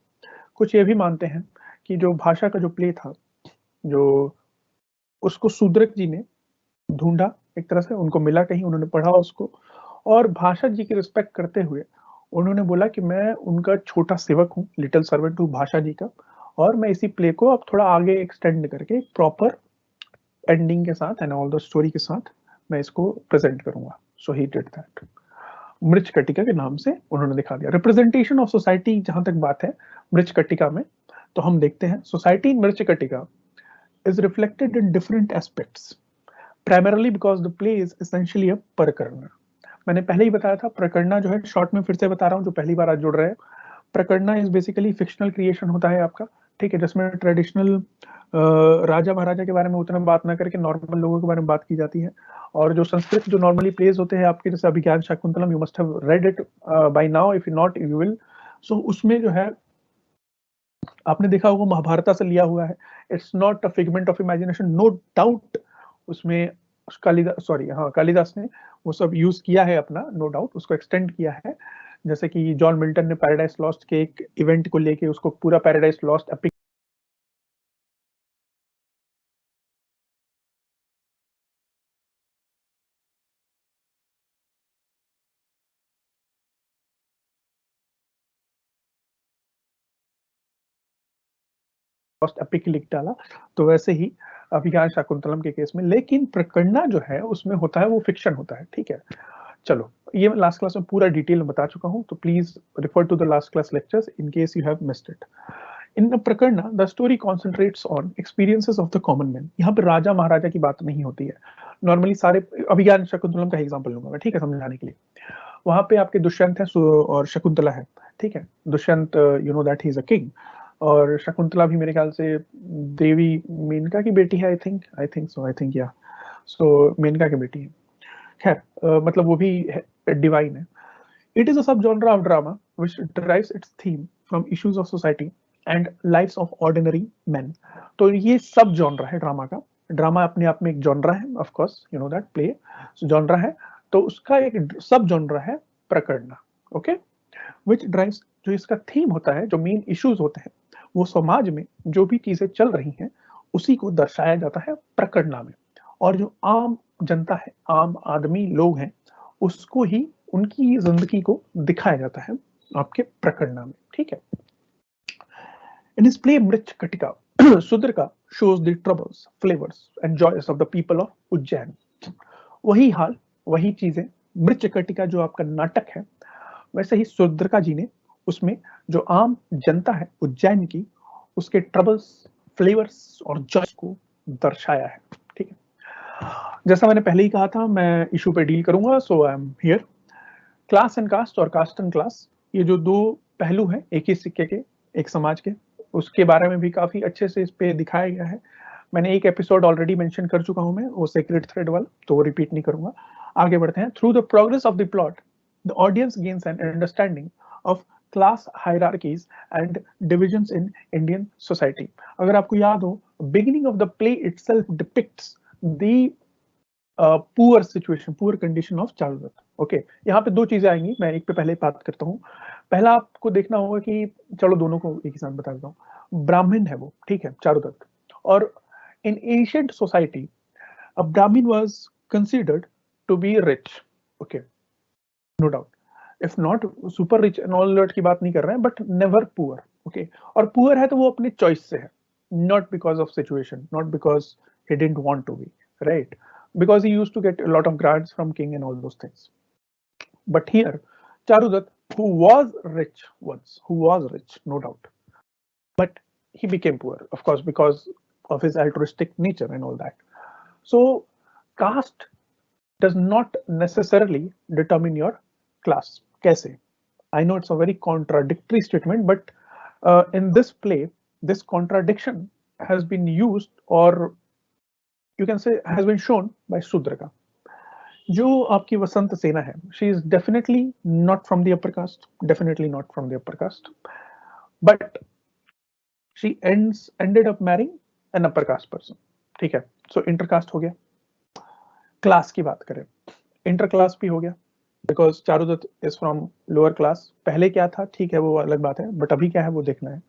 कुछ ये भी मानते हैं कि जो भाषा का जो प्ले था, जो उसको शूद्रक जी ने ढूंढा, एक तरह से उनको मिला कहीं, उन्होंने पढ़ा उसको, और भाषा जी की रिस्पेक्ट करते हुए उन्होंने बोला कि मैं उनका छोटा सेवक हूँ, लिटिल सर्वेंट हूँ भाषा जी का, और मैं इसी प्ले को अब थोड़ा आगे एक्सटेंड करके प्रॉपर एंडिंग के साथ एंड ऑल द स्टोरी के साथ मैं इसको प्रेजेंट करूंगा. सो ही डिड दैट. मृच्छकटिका के नाम से उन्होंने दिखा दिया. रिप्रेजेंटेशन ऑफ सोसाइटी जहां तक बात है मृच्छकटिका में, तो हम देखते हैं society in Mricchakatika is reflected in different aspects, primarily because the play is essentially a प्रकरण. मैंने पहले ही बताया था, प्रकरण जो है, शॉर्ट में फिर से बता रहा हूँ जो पहली बार आज जुड़ रहे हैं, प्रकरण इज बेसिकली फिक्शनल क्रिएशन होता है आपका. ठीक है, जिसमें ट्रेडिशनल राजा महाराजा के बारे में उतना बात ना करके नॉर्मल लोगों के बारे में बात की जाती है. और जो संस्कृत जो नॉर्मली प्लेस होते हैं आपके, जैसे Abhijnana Shakuntalam, you must have read it by now, if you not you will. So उसमें जो है आपने देखा होगा महाभारत से लिया हुआ है. It's not a figment of imagination, no doubt. उसमें कालिदास ने वो सब यूज किया है अपना, नो डाउट, उसको एक्सटेंड किया है. जैसे कि जॉन मिल्टन ने पैराडाइज लॉस्ट के एक इवेंट को लेके उसको पूरा पैराडाइज लॉस्ट एपिक लिख डाला. तो वैसे ही अभिज्ञान शाकुंतलम के केस में, लेकिन प्रकरणा जो है उसमें होता है वो फिक्शन होता है. ठीक है, चलो ये लास्ट क्लास में पूरा डिटेल में बता चुका हूं, तो please refer to the last class lectures in case you have missed it. In Prakarana the story concentrates on experiences of the common man. यहाँ पे राजा महाराजा की बात नहीं होती है. नॉर्मली सारे, अभिज्ञान शाकुंतलम का एग्जांपल लूंगा मैं, ठीक है, समझाने के लिए. वहां पे आपके दुष्यंत है और शकुंतला है. ठीक है, Dushyant you know that he is a king, और शकुंतला भी मेरे ख्याल से देवी मेनका की बेटी है. आई थिंक या सो मेनका की बेटी है. खैर मतलब वो भी डिवाइन है. इट इज अ सब genre of drama which derives it's theme from issues of society and lives of ordinary man. तो ये सब जॉनरा है ड्रामा का. ड्रामा अपने आप में एक जॉनरा है, of course you know that, play genre है. तो उसका एक सब जॉनरा है प्रकरण. ओके, व्हिच ड्राइव्स, जो इसका थीम होता है, जो मेन इश्यूज होते हैं, वो समाज में जो भी चीजें चल रही हैं उसी को दर्शाया जाता है प्रकरणा में. और जो आम जनता है, आम आदमी लोग हैं, उसको ही उनकी जिंदगी को दिखाया जाता है आपके प्रकरणा में. ठीक है, in his play Mrichchhakatika Shudraka shows the troubles, flavors and joys of the people of Ujjain. वही हाल, वही चीजें मृच्छकटिका जो आपका नाटक है, वैसे ही शूद्रका जी ने उसमें जो आम जनता है उज्जैन की, उसके ट्रबल्स, फ्लेवर्स और जॉयस को दर्शाया है. ठीक है, जैसा मैंने पहले ही कहा था, मैं इशू पे डील करूंगा. So I am here. Class and caste और कास्ट एंड क्लास, ये जो दो पहलू हैं एक ही सिक्के के, एक समाज के, उसके बारे में भी काफी अच्छे से इस पे दिखाया गया है. मैंने एक एपिसोड ऑलरेडी मेंशन कर चुका हूं मैं, वो सेक्रेट थ्रेड वाला, तो वो रिपीट नहीं करूंगा. आगे बढ़ते हैं. Through the progress of the plot the audience gains an understanding of class hierarchies and divisions in Indian society. अगर आपको याद हो, beginning of the play itself depicts the poor situation, poor condition of Charudatta. Okay, यहाँ पे दो चीजें आएंगी, मैं एक पे पहले बात करता हूँ. पहला आपको देखना होगा कि, चलो दोनों को एक ही साथ बता देता हूँ. ब्राह्मण है वो, ठीक है, चारुदत्त, और इन ancient society a Brahmin was considered to be rich. Okay, no doubt, if not super rich and all that की बात नहीं कर रहे हैं, बट नेवर पुअर. ओके, और पुअर है तो वो अपनी चॉइस से है, not because of situation, not because he didn't want to be, right. because he used to get a lot of grants from king and all those things. But here, Charudat, who was rich once, who was rich, no doubt, but he became poor, of course, because of his altruistic nature and all that. So caste does not necessarily determine your class. Kaise? I know it's a very contradictory statement, but in this play, this contradiction has been used, or you can say has been shown by Shudraka. जो आपकी वसंत सेना है, she is definitely not from the upper caste, definitely not from the upper caste, but she ended up marrying an upper caste person. ठीक है, so intercaste हो गया. Class की बात करें, इंटर क्लास भी हो गया, because Charudatta is from lower class. पहले क्या था, ठीक है, वो अलग बात है, बट अभी क्या है वो देखना है.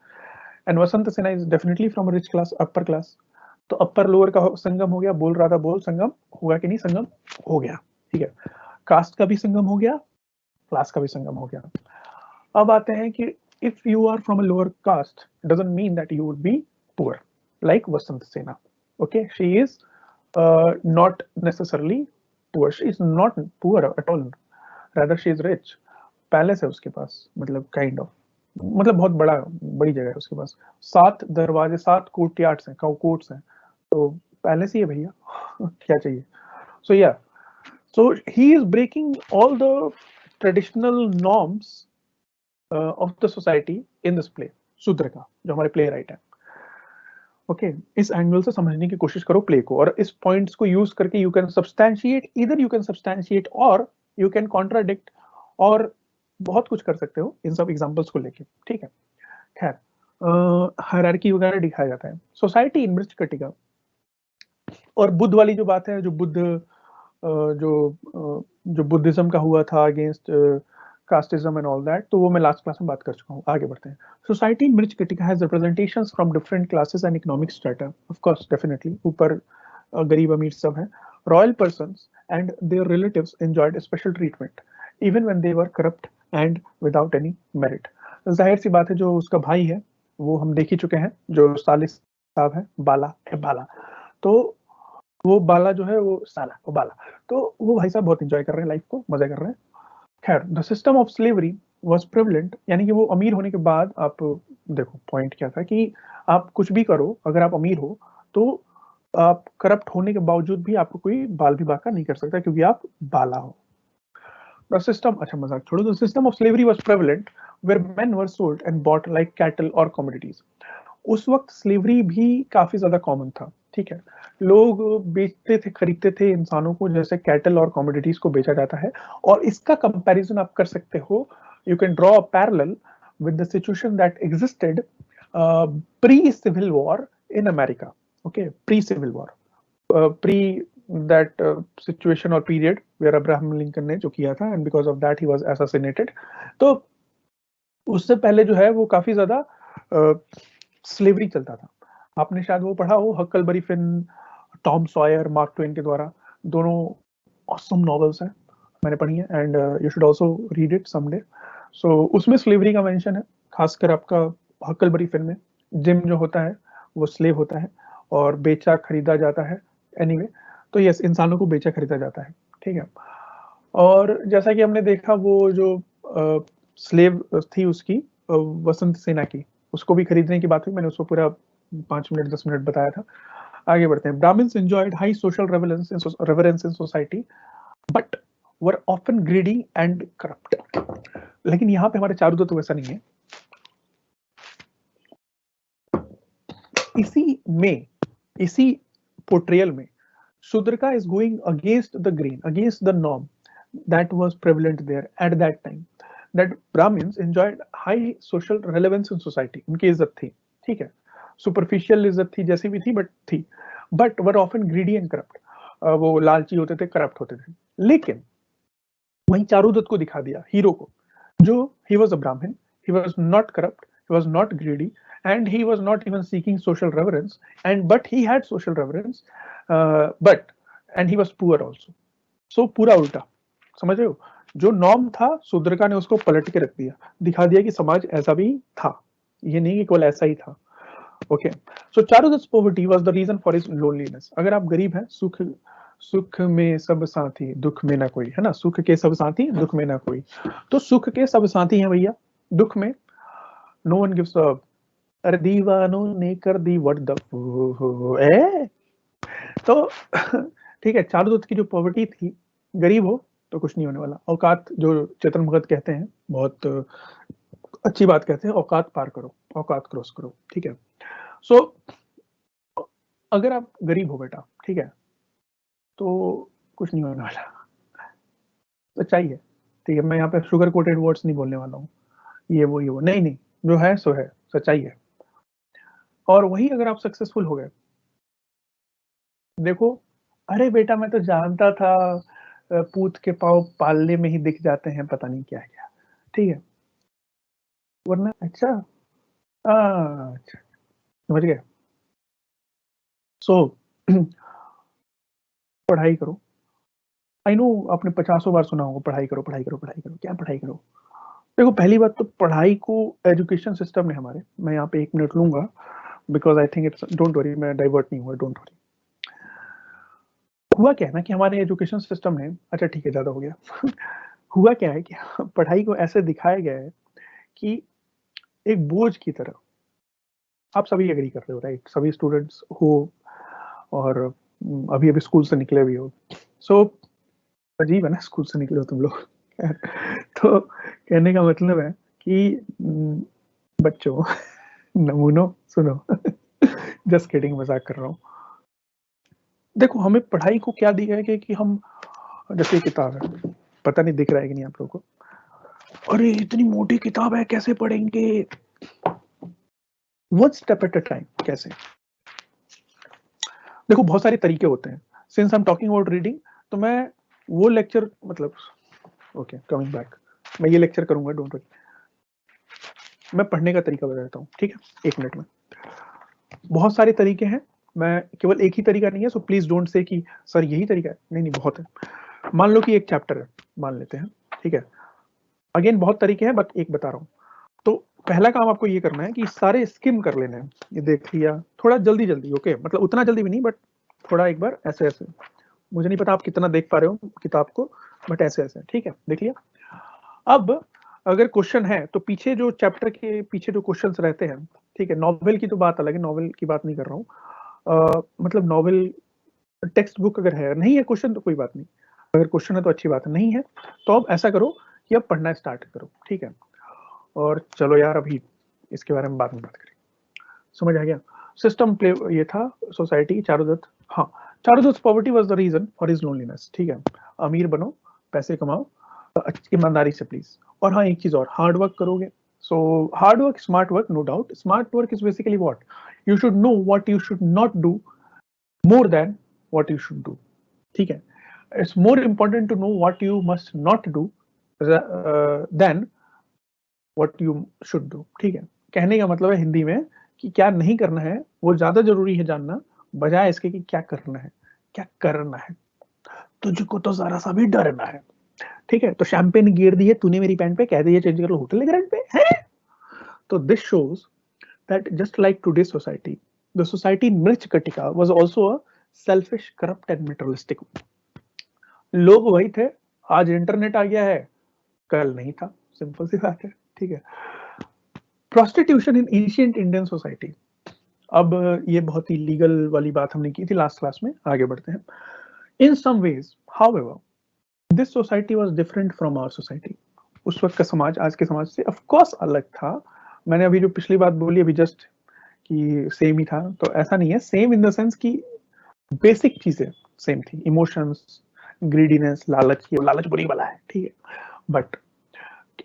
And Vasant Sinha is definitely from rich class, upper class. तो अपर लोअर का संगम हो गया, बोल रहा था बोल, संगम होगा कि नहीं, संगम हो गया. ठीक है, कास्ट का भी संगम हो गया, क्लास का भी संगम हो गया. अब आते हैं कि if you are from a lower caste doesn't mean that you would be poor like Vasantasena. Okay, she is not necessarily poor. She is not poor at all. Rather, she is rich. Palace है उसके पास, मतलब kind of, मतलब बहुत बड़ी जगह है उसके पास. 7 दरवाजे, 7 कोर्टयार्ड्स हैं, कोर्ट्स हैं, तो पैलेस ही है भैया. क्या चाहिए. So ya, so he is breaking all the traditional norms of the society in this play. Shudraka जो हमारे प्ले राइट है. ओके, इस एंगल से समझने की कोशिश करो प्ले को, और इस पॉइंट्स को यूज करके यू कैन सब्सटैंशिएट, इधर यू कैन सब्सटैंशिएट और यू कैन कॉन्ट्राडिक्ट, और बहुत कुछ कर सकते हो इन सब एग्जांपल्स को लेके. ठीक है, खैर, हायरार्की वगैरह दिखाया जाता है. सोसाइटी इन मृच्छकटिका, और बुद्ध वाली जो बात है, जो बुद्ध जो बुद्धिज्म का हुआ था against casteism and all that, तो वो मैं लास्ट क्लास में बात कर चुका हूँ. आगे बढ़ते हैं. Society in Mrichchhakatika has representations from different classes and economic strata. Of course, definitely ऊपर गरीब अमीर सब हैं. Royal persons and their relatives enjoyed special treatment even when they were corrupt and without any merit. जाहिर सी बात है, जो उसका भाई है वो हम देख ही चुके हैं, जो सालिस साहब है, बाला, तो वो बाला जो है, वो साला, वो बाला, तो वो भाई साहब बहुत एंजॉय कर रहे हैं लाइफ को, मजे कर रहे हैं. खैर, the system of slavery was prevalent, यानी कि वो अमीर होने के बाद, आप देखो पॉइंट क्या था कि आप कुछ भी करो, अगर आप अमीर हो तो आप करप्ट होने के बावजूद भी आपको कोई बाल भी बाका नहीं कर सकता, क्योंकि आप बाला हो. द सिस्टम, अच्छा मजाक छोड़ो, the system of slavery was prevalent where men were sold and bought like cattle और कमोडिटीज. उस वक्त स्लेवरी भी काफी ज्यादा कॉमन था. ठीक है, लोग बेचते थे, खरीदते थे इंसानों को, जैसे कैटल और कमोडिटीज को बेचा जाता है. और इसका कंपैरिजन आप कर सकते हो, you can draw a parallel with the situation that existed pre civil war in America. Okay, pre civil war, pre that situation और पीरियड वेयर अब्राहम लिंकन ने जो किया था, and because of that he was assassinated. तो उससे पहले जो है वो काफी ज्यादा स्लेवरी चलता था. आपने शायद वो पढ़ा हो, Huckleberry Finn, Tom Sawyer, Mark Twain के द्वारा, दोनों ऑसम नॉवेल्स हैं, मैंने पढ़ी है, and you should also read it someday. So उसमें स्लेवरी का मेंशन है, खासकर आपका हकलबरी फिन में. जिम जो होता है वो स्लेव होता है और बेचा खरीदा जाता है. एनीवे, तो यस, इंसानों को बेचा खरीदा जाता है. ठीक है, और जैसा कि हमने देखा, वो जो स्लेव थी उसकी, वसंत सेना की, उसको भी खरीदने की बात हुई. मैंने उसको पूरा 5 मिनट 10 मिनट बताया था. आगे बढ़ते हैं. Brahmins enjoyed high social reverence in society but were often greedy and corrupt. लेकिन यहाँ पे हमारे चारुदत्त वैसा नहीं है. इसी पोर्ट्रेयल में Shudraka is going against the grain, against the norm that was prevalent there at that time, that Brahmins enjoyed high social relevance in society. उनकी इज्जत थी. ठीक है, सुपरफिशियल इज्जत थी, जैसी भी थी, बट थी. But were often greedy and corrupt, वो लालची होते थे, करप्ट होते थे. लेकिन वहीं चारुदत्त को दिखा दिया, हीरो को, जो ही वाज अ ब्राह्मण, he was not corrupt, he was not greedy, and he was not even seeking social reverence, but he had social reverence, and he was poor also. So पूरा उल्टा, समझ रहे हो. जो norm था, शूद्रका ने उसको पलट के रख दिया, दिखा दिया कि समाज ऐसा भी था, ये नहीं कि केवल ऐसा ही था. Okay, so Charudatta's poverty was the reason for his loneliness. अगर आप गरीब हैं, सुख में सब साथी दुख में ना कोई, है ना, सुख के सब साथी दुख में ना कोई। तो सुख के सब साथी हैं भैया, दुख में नो वन गिव्स अ, अरे दीवानों ने कर दी व्हाट द ए। तो ठीक है, चारुदत्त की जो पॉवर्टी थी, गरीब हो तो कुछ नहीं होने वाला, औकात जो चेतन भगत कहते हैं, बहुत अच्छी बात कहते हैं, औकात पार करो, औकात क्रॉस करो, ठीक है। सो अगर आप गरीब हो बेटा, ठीक है, तो कुछ नहीं होने वाला, सच्चाई है, ठीक है। मैं यहाँ पे शुगर कोटेड वर्ड्स नहीं बोलने वाला हूँ, ये वो नहीं नहीं, जो है सो है, सच्चाई है। और वही अगर आप सक्सेसफुल हो गए, देखो, अरे बेटा मैं तो जानता था पूत के पाँव पालने में ही दिख जाते हैं, पता नहीं क्या क्या, ठीक है, वरना अच्छा, अच्छा, समझ गए। सो पढ़ाई करो, आई नो आपने 50 बार सुना होगा पढ़ाई करो पढ़ाई करो पढ़ाई करो, क्या पढ़ाई करो। देखो पहली बात तो पढ़ाई को एजुकेशन सिस्टम ने हमारे, मैं यहाँ पे 1 मिनट लूंगा because I think it's, don't worry, मैं डाइवर्ट नहीं हुआ, डोंट वरी। हुआ क्या है ना कि हमारे एजुकेशन सिस्टम ने, अच्छा ठीक है ज्यादा हो गया हुआ क्या है कि पढ़ाई को ऐसे दिखाया गया है कि एक बोझ की तरह, आप सभी एग्री कर रहे हो राइट, सभी स्टूडेंट्स हो और अभी अभी स्कूल से निकले भी हो। सो अजीब है ना, स्कूल से निकले हो तुम लोग तो कहने का मतलब है कि बच्चों नमूनों सुनो जस्ट किडिंग, मजाक कर रहा हूँ। देखो हमें पढ़ाई को क्या दिया है कि हम, जैसे किताब है, पता नहीं दिख रहा है कि नहीं आप लोगों को, अरे इतनी मोटी किताब है कैसे पढ़ेंगे, one step at a time, कैसे। देखो बहुत सारे तरीके होते हैं, since I am talking about reading, तो मैं वो लेक्चर, मतलब ओके कमिंग बैक, मैं ये लेक्चर करूंगा, डोंट वरी, मैं पढ़ने का तरीका बता देता हूँ, ठीक है, 1 मिनट में। बहुत सारे तरीके हैं, मैं केवल एक ही तरीका नहीं है, सो प्लीज डोंट से कि सर यही तरीका है, नहीं नहीं, बहुत है। मान लो कि एक चैप्टर है, मान लेते हैं, ठीक है, अगेन बहुत तरीके हैं, बट एक बता रहा हूँ। तो पहला काम आपको ये करना है कि सारे स्किम कर लेने हैं, ये देख लिया, थोड़ा जल्दी जल्दी, ओके, मतलब उतना जल्दी भी नहीं, बट थोड़ा एक बार ऐसे ऐसे, मुझे नहीं पता आप कितना देख पा रहे हो किताब को, बट ऐसे ऐसे, ठीक है, देख लिया। अब अगर क्वेश्चन है तो पीछे जो चैप्टर के पीछे जो क्वेश्चंस रहते हैं, ठीक है, नॉवेल की तो बात अलग है, नॉवेल की बात नहीं कर रहा हूँ, मतलब नॉवेल टेक्स्ट बुक अगर है, नहीं है क्वेश्चन तो कोई बात नहीं, अगर क्वेश्चन है तो अच्छी बात है, नहीं है तो अब ऐसा करो कि अब पढ़ना स्टार्ट करो, ठीक है। और चलो यार अभी इसके बारे में बाद में बात करें, समझ आ गया। सिस्टम प्ले ये था, सोसाइटी, चारुदत्त, हाँ, Charudatta poverty was the reason for his loneliness, ठीक है, अमीर बनो, पैसे कमाओ, ईमानदारी से प्लीज, और हाँ एक चीज और, हार्ड वर्क करोगे, so hard work, smart work, no doubt, smart work is basically what you should know, what you should not do more than what you should do, ठीक है, it's more important to know what you must not do than what you should do, ठीक है। कहने का मतलब है हिंदी में कि क्या नहीं करना है वो ज्यादा जरूरी है जानना, बजाय इसके कि क्या करना है, क्या करना है, तुझको तो जरा सा भी डरना है, ठीक है। तो शैंपेन गिर दी है तूने मेरी पैंट पे, कह दिया चेंज कर लो होटल के रेंट पे है। तो this shows that just like today's society, the society Mricchakatika was also a selfish, corrupt and materialistic. लोग वही थे, आज इंटरनेट आ गया है, कल नहीं था, सिंपल सी बात है, ठीक है। प्रोस्टिट्यूशन इन एंशिएंट इंडियन सोसाइटी, अब ये बहुत ही लीगल वाली बात हमने की थी लास्ट क्लास में, आगे बढ़ते हैं। In some ways however this society was different from our society, उस वक्त का समाज आज के समाज से ऑफ कोर्स अलग था। मैंने अभी जो पिछली बात बोली अभी जस्ट कि सेम ही था, तो ऐसा नहीं है, सेम इन द सेंस कि बेसिक चीजें सेम थी, इमोशंस, ग्रीडीनेस, लालच, ये लालच बुरी वाला है, ठीक है, बट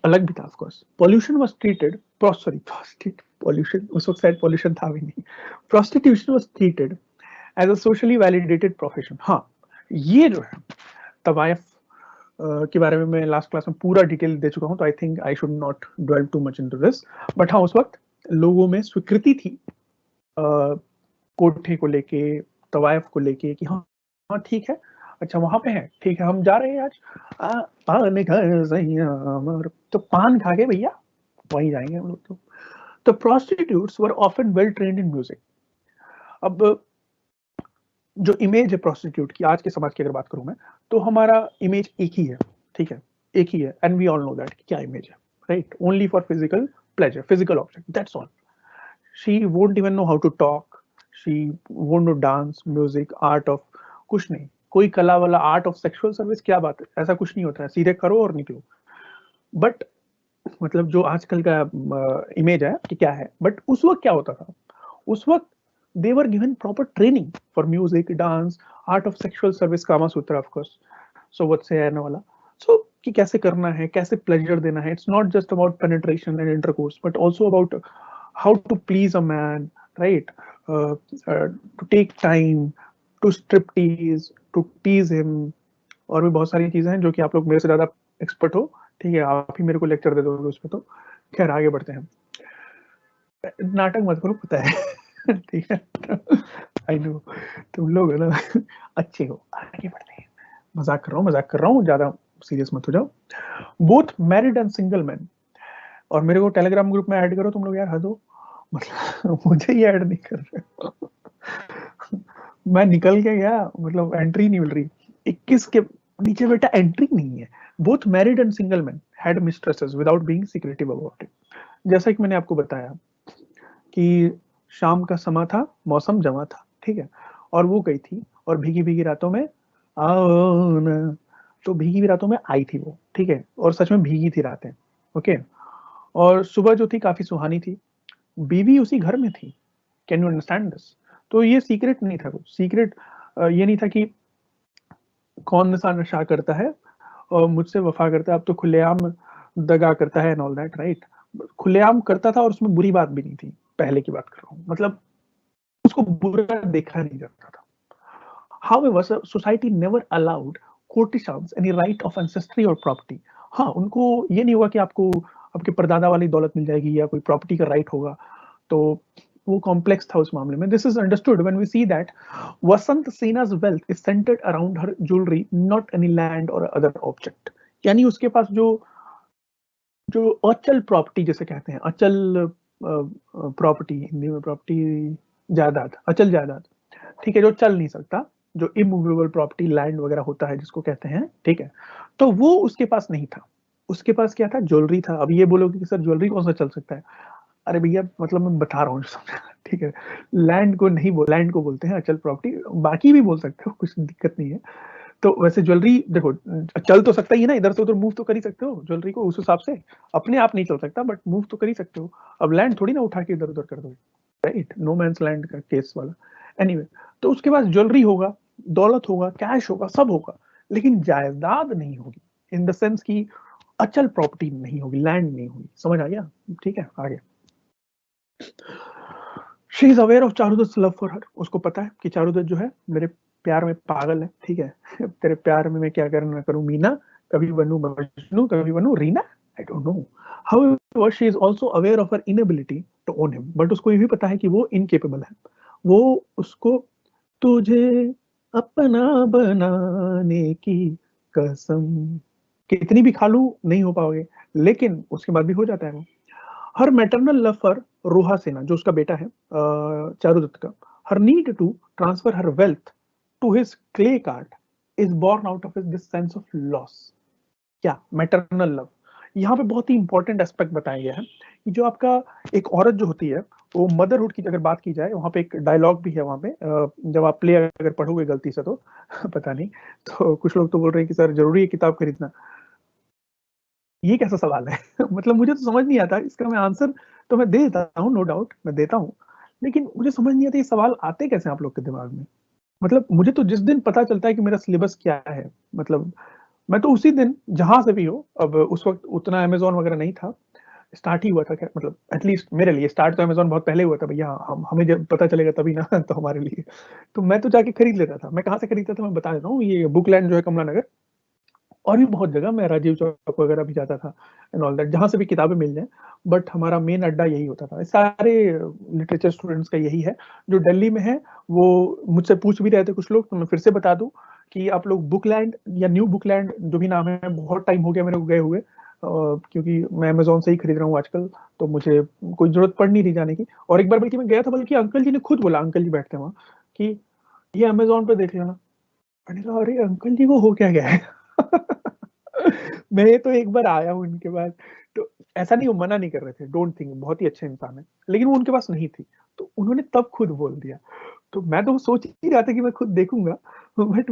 अलग भी था of course. Pollution was treated, pollution उस वक्त शायद पॉल्यूशन था भी नहीं, prostitution was treated as a socially validated profession. हाँ, ये जो है तवायफ के बारे में मैं लास्ट क्लास में पूरा डिटेल दे चुका हूं, तो I think I should not dwell too much into this, but हाँ उस वक्त लोगों में स्वीकृति थी कोठे को लेके, तवायफ को लेके कि हाँ हाँ ठीक है, अच्छा वहां पे है, ठीक है, हम जा रहे हैं आज पान घर सैयामर, तो पान खा के भैया वहीं जाएंगे हम लोग। तो prostitutes were often well trained in music। अब जो इमेज है प्रोस्टिट्यूट की आज के समाज की अगर बात करूं मैं, तो हमारा इमेज एक ही है, ठीक है, एक ही है, and we all know that क्या इमेज है, right, only for physical pleasure, physical object, that's all. She won't even know how to talk, she won't know dance, music, art of, कुछ नहीं, कोई कला वाला आर्ट ऑफ सेक्सुअल सर्विस, क्या बात है, ऐसा कुछ नहीं होता है, सीधे करो और निकलो. बट मतलब जो आजकल का इमेज है कि क्या है, बट उस वक्त क्या होता था, उस वक्त they were given proper training for music, dance, art of sexual service, Kama Sutra, of course. So what's say ना वाला, so कि कैसे करना है, कैसे pleasure देना है. It's not just about penetration and intercourse, but also about how to please a man, right? To take time, to strip tease, to tease him, और भी बहुत सारी चीजें हैं जो कि आप लोग मेरे से ज्यादा एक्सपर्ट हो, ठीक है, आप ही मेरे को लेक्चर दे दोगे उस पर. तो खैर आगे बढ़ते हैं, नाटक मत करो, पता है. ठीक है, आई नो तुम लोग है ना अच्छे हो. आगे बढ़ते हैं, मजाक कर रहा हूँ, ज्यादा सीरियस मत हो जाओ. Both married and single man, और मेरे को टेलीग्राम ग्रुप में ऐड करो तुम लोग यार, हदो, मतलब मुझे ही ऐड नहीं कर रहे. मैं निकल के गया, मतलब एंट्री नहीं मिल रही. 21 के नीचे बेटा एंट्री नहीं है. Both married and single man had mistresses without being secretive about it. जैसा कि मैंने आपको बताया कि शाम का समय था, मौसम जमा था, ठीक है, और वो गई थी और भीगी भीगी रातों में आओ ना, तो भीगी भीगी रातों में आई थी वो, ठीक है, और सच में भीगी थी रातें, ओके. और सुबह जो थी काफी सुहानी थी, बीवी उसी घर में थी. Can you understand this? तो ये सीक्रेट नहीं था, कुछ सीक्रेट ये नहीं था कि कौन सा नशा करता है और मुझसे वफा करता है, अब तो खुलेआम दगा करता है एंड ऑल दैट, राइट. खुलेआम करता था और उसमें बुरी बात भी नहीं थी, पहले की बात कर रहा हूँ, मतलब उसको बुरा देखा नहीं जाता था. However, society never allowed courtesans any right of ancestry or property. हाँ, उनको ये नहीं हुआ कि आपको आपके परदादा वाली दौलत मिल जाएगी या कोई प्रॉपर्टी का राइट होगा, तो वो कॉम्प्लेक्स था उस मामले में. This is understood when we see that Vasantasena's wealth is centered around her jewelry, not any land or other object. यानी उसके पास जो जो अचल प्रॉपर्टी जैसे कहते हैं, अचल प्रॉपर्टी, हिंदी में प्रॉपर्टी जायदाद, अचल जायदाद, ठीक है, जो चल नहीं सकता, जो इमूवेबल प्रॉपर्टी लैंड वगैरह होता है जिसको कहते हैं, ठीक है, तो वो उसके पास नहीं था. उसके पास क्या था? ज्वेलरी था. अब ये बोलोगे कि सर ज्वेलरी कौन सा चल सकता है? अरे भैया, मतलब मैं बता रहा हूँ, ठीक है, लैंड को नहीं बोल, लैंड को बोलते हैं अचल प्रॉपर्टी, बाकी भी बोल सकते हो, कुछ दिक्कत नहीं है. तो वैसे ज्वेलरी देखो, चल तो सकता ही है ना, इधर से उधर मूव तो कर ही सकते हो ज्वेलरी को, उस हिसाब से अपने आप नहीं चल सकता, बट मूव तो कर ही सकते हो. अब लैंड थोड़ी ना उठा के इधर उधर कर दो, राइट, नो मैंस लैंड का केस वाला. एनीवे, तो उसके पास ज्वेलरी होगा, दौलत होगा, कैश होगा, सब होगा, लेकिन जायदाद नहीं होगी, इन द सेंस की अचल प्रॉपर्टी नहीं होगी, लैंड नहीं होगी. समझ आ गया? ठीक है, आगे. She is aware of Charudatta love for her. उसको पता है कि चारुदत्त जो है मेरे प्यार में पागल है, ठीक है. तेरे प्यार में मैं क्या करना करूं मीना, कभी बनूं मजनू, कभी बनूं Reena, I don't know. However she is also aware of her inability to own him. But उसको ये भी पता है कि वो इनकेपेबल है. वो उसको तुझे अपना बनाने की कसम, कितनी भी खा लूं नहीं हो पाओगे, लेकिन उसके बाद भी हो जाता है वो. Her maternal love for Rohasena, जो उसका बेटा है चारुदत्त का, her need to transfer her wealth to his clay cart is born out of this sense of loss. क्या मैटरनल लव, यहाँ पे बहुत ही इंपॉर्टेंट एस्पेक्ट बताया गया है कि जो आपका एक औरत जो होती है, वो मदरहुड की अगर बात की जाए, वहाँ पे एक डायलॉग भी है वहाँ पे, जब आप प्ले अगर पढ़ोगे गलती से तो पता नहीं, तो कुछ लोग तो बोल रहे हैं कि सर जरूरी है किताब खरीदना. ये कैसा सवाल है? मतलब मुझे तो समझ नहीं आता इसका. मैं आंसर तो मैं दे देता हूँ, नो डाउट मैं देता हूँ, लेकिन मुझे समझ नहीं आता ये सवाल आते कैसे आप लोग के दिमाग में. मतलब मुझे तो जिस दिन पता चलता है कि मेरा सिलेबस क्या है, मतलब मैं तो उसी दिन जहां से भी हो, अब उस वक्त उतना अमेजोन वगैरह नहीं था, स्टार्ट ही हुआ था, क्या मतलब एटलीस्ट मेरे लिए स्टार्ट तो अमेजोन बहुत पहले हुआ था भैया, हमें जब पता चलेगा तभी ना तो हमारे लिए, तो मैं तो जाके खरीद लेता था. मैं कहाँ से खरीदता था मैं बता देता हूँ, ये बुकलैंड जो है कमला नगर, और भी बहुत जगह, मैं राजीव चौक वगैरह भी जाता था एंड ऑल दैट, जहां से भी किताबें मिल जाए. बट हमारा मेन अड्डा यही होता था. सारे लिटरेचर स्टूडेंट्स का यही है. जो दिल्ली में है वो मुझसे पूछ भी रहे थे कुछ लोग, तो मैं फिर से बता दूं कि आप लोग बुकलैंड या न्यू बुकलैंड जो भी नाम है, बहुत टाइम हो गया मेरे को गए हुए, क्योंकि मैं अमेजोन से ही खरीद रहा हूँ आजकल, तो मुझे कोई जरूरत पड़ नहीं रही जाने की. और एक बार बल्कि मैं गया था, बल्कि अंकल जी ने खुद बोला, अंकल जी बैठते हैं वहाँ, कि ये अमेजोन पे देख लेना। मैंने कहा अरे अंकल जी को हो क्या गया है। मैं तो एक बार आया हूँ उनके पास, तो ऐसा नहीं, वो मना नहीं कर रहे थे, डोंट थिंक, बहुत ही अच्छे इंसान है, लेकिन वो उनके पास नहीं थी, तो उन्होंने तब खुद बोल दिया। तो मैं तो सोच ही रहा था कि मैं खुद देखूंगा, बट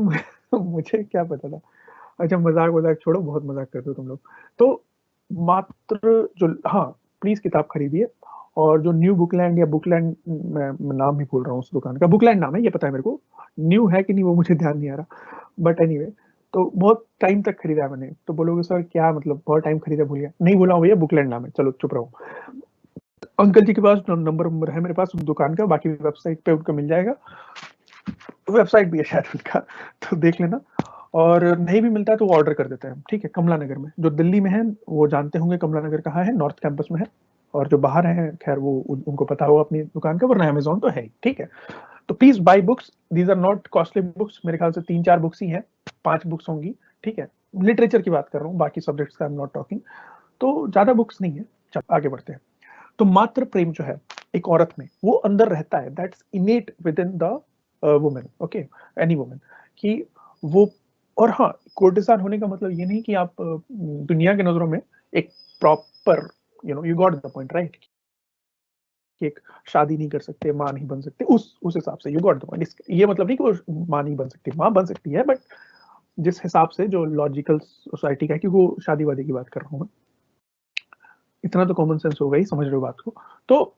मुझे क्या पता था। अच्छा मजाक वजाक छोड़ो, बहुत मजाक करते हो तुम लोग। तो मात्र जो, हाँ प्लीज किताब खरीदिए। और जो न्यू बुकलैंड या बुकलैंड, मैं नाम ही भूल रहा हूँ उस दुकान का, बुकलैंड नाम है ये पता है मेरे को, न्यू है कि नहीं वो मुझे ध्यान नहीं आ रहा, बट एनीवे तो बहुत टाइम तक खरीदा मैंने। तो बोलोगे सर क्या मतलब बहुत टाइम खरीदा, भूल गया? नहीं बोला हूँ भैया, बुकलैंड नाम है, चलो चुप रहो। अंकल जी के पास नंबर है मेरे पास उस दुकान का, बाकी वेबसाइट पे उनका मिल जाएगा, वेबसाइट भी है शायद उनका, तो देख लेना। और नहीं भी मिलता है तो वो ऑर्डर कर देते हैं, ठीक है। कमला नगर में, जो दिल्ली में है वो जानते होंगे कमला नगर कहाँ है, नॉर्थ कैंपस में है। और जो बाहर है खैर वो उनको पता होगा अपनी दुकान का, वरना अमेजोन तो है ही, ठीक है। तो please buy books, these are not costly books, मेरे ख्याल से 3-4 बुक्स ही हैं, 5 बुक्स होंगी, ठीक है। लिटरेचर की बात कर रहा हूँ, बाकी सब्जेक्ट्स का आई एम नॉट टॉकिंग, तो ज्यादा बुक्स नहीं है। चल आगे बढ़ते हैं। तो मात्र प्रेम जो है एक औरत में वो अंदर रहता है, that's इनेट with in the women, okay, any women, कि वो, और हाँ कोर्टिसान होने का मतलब ये नहीं कि आप दुनिया की नजरों में एक proper, you got the point right, कि एक शादी नहीं कर सकते, माँ नहीं बन सकते, उस हिसाब से, यू गॉट द पॉइंट। ये मतलब नहीं कि वो माँ नहीं बन सकती, माँ बन सकती है, बट जिस हिसाब से जो लॉजिकल सोसाइटी का है, क्योंकि वो शादी वादी की बात कर रहा हूँ मैं, इतना तो कॉमन सेंस होगा ही, समझ रहे हो बात को। तो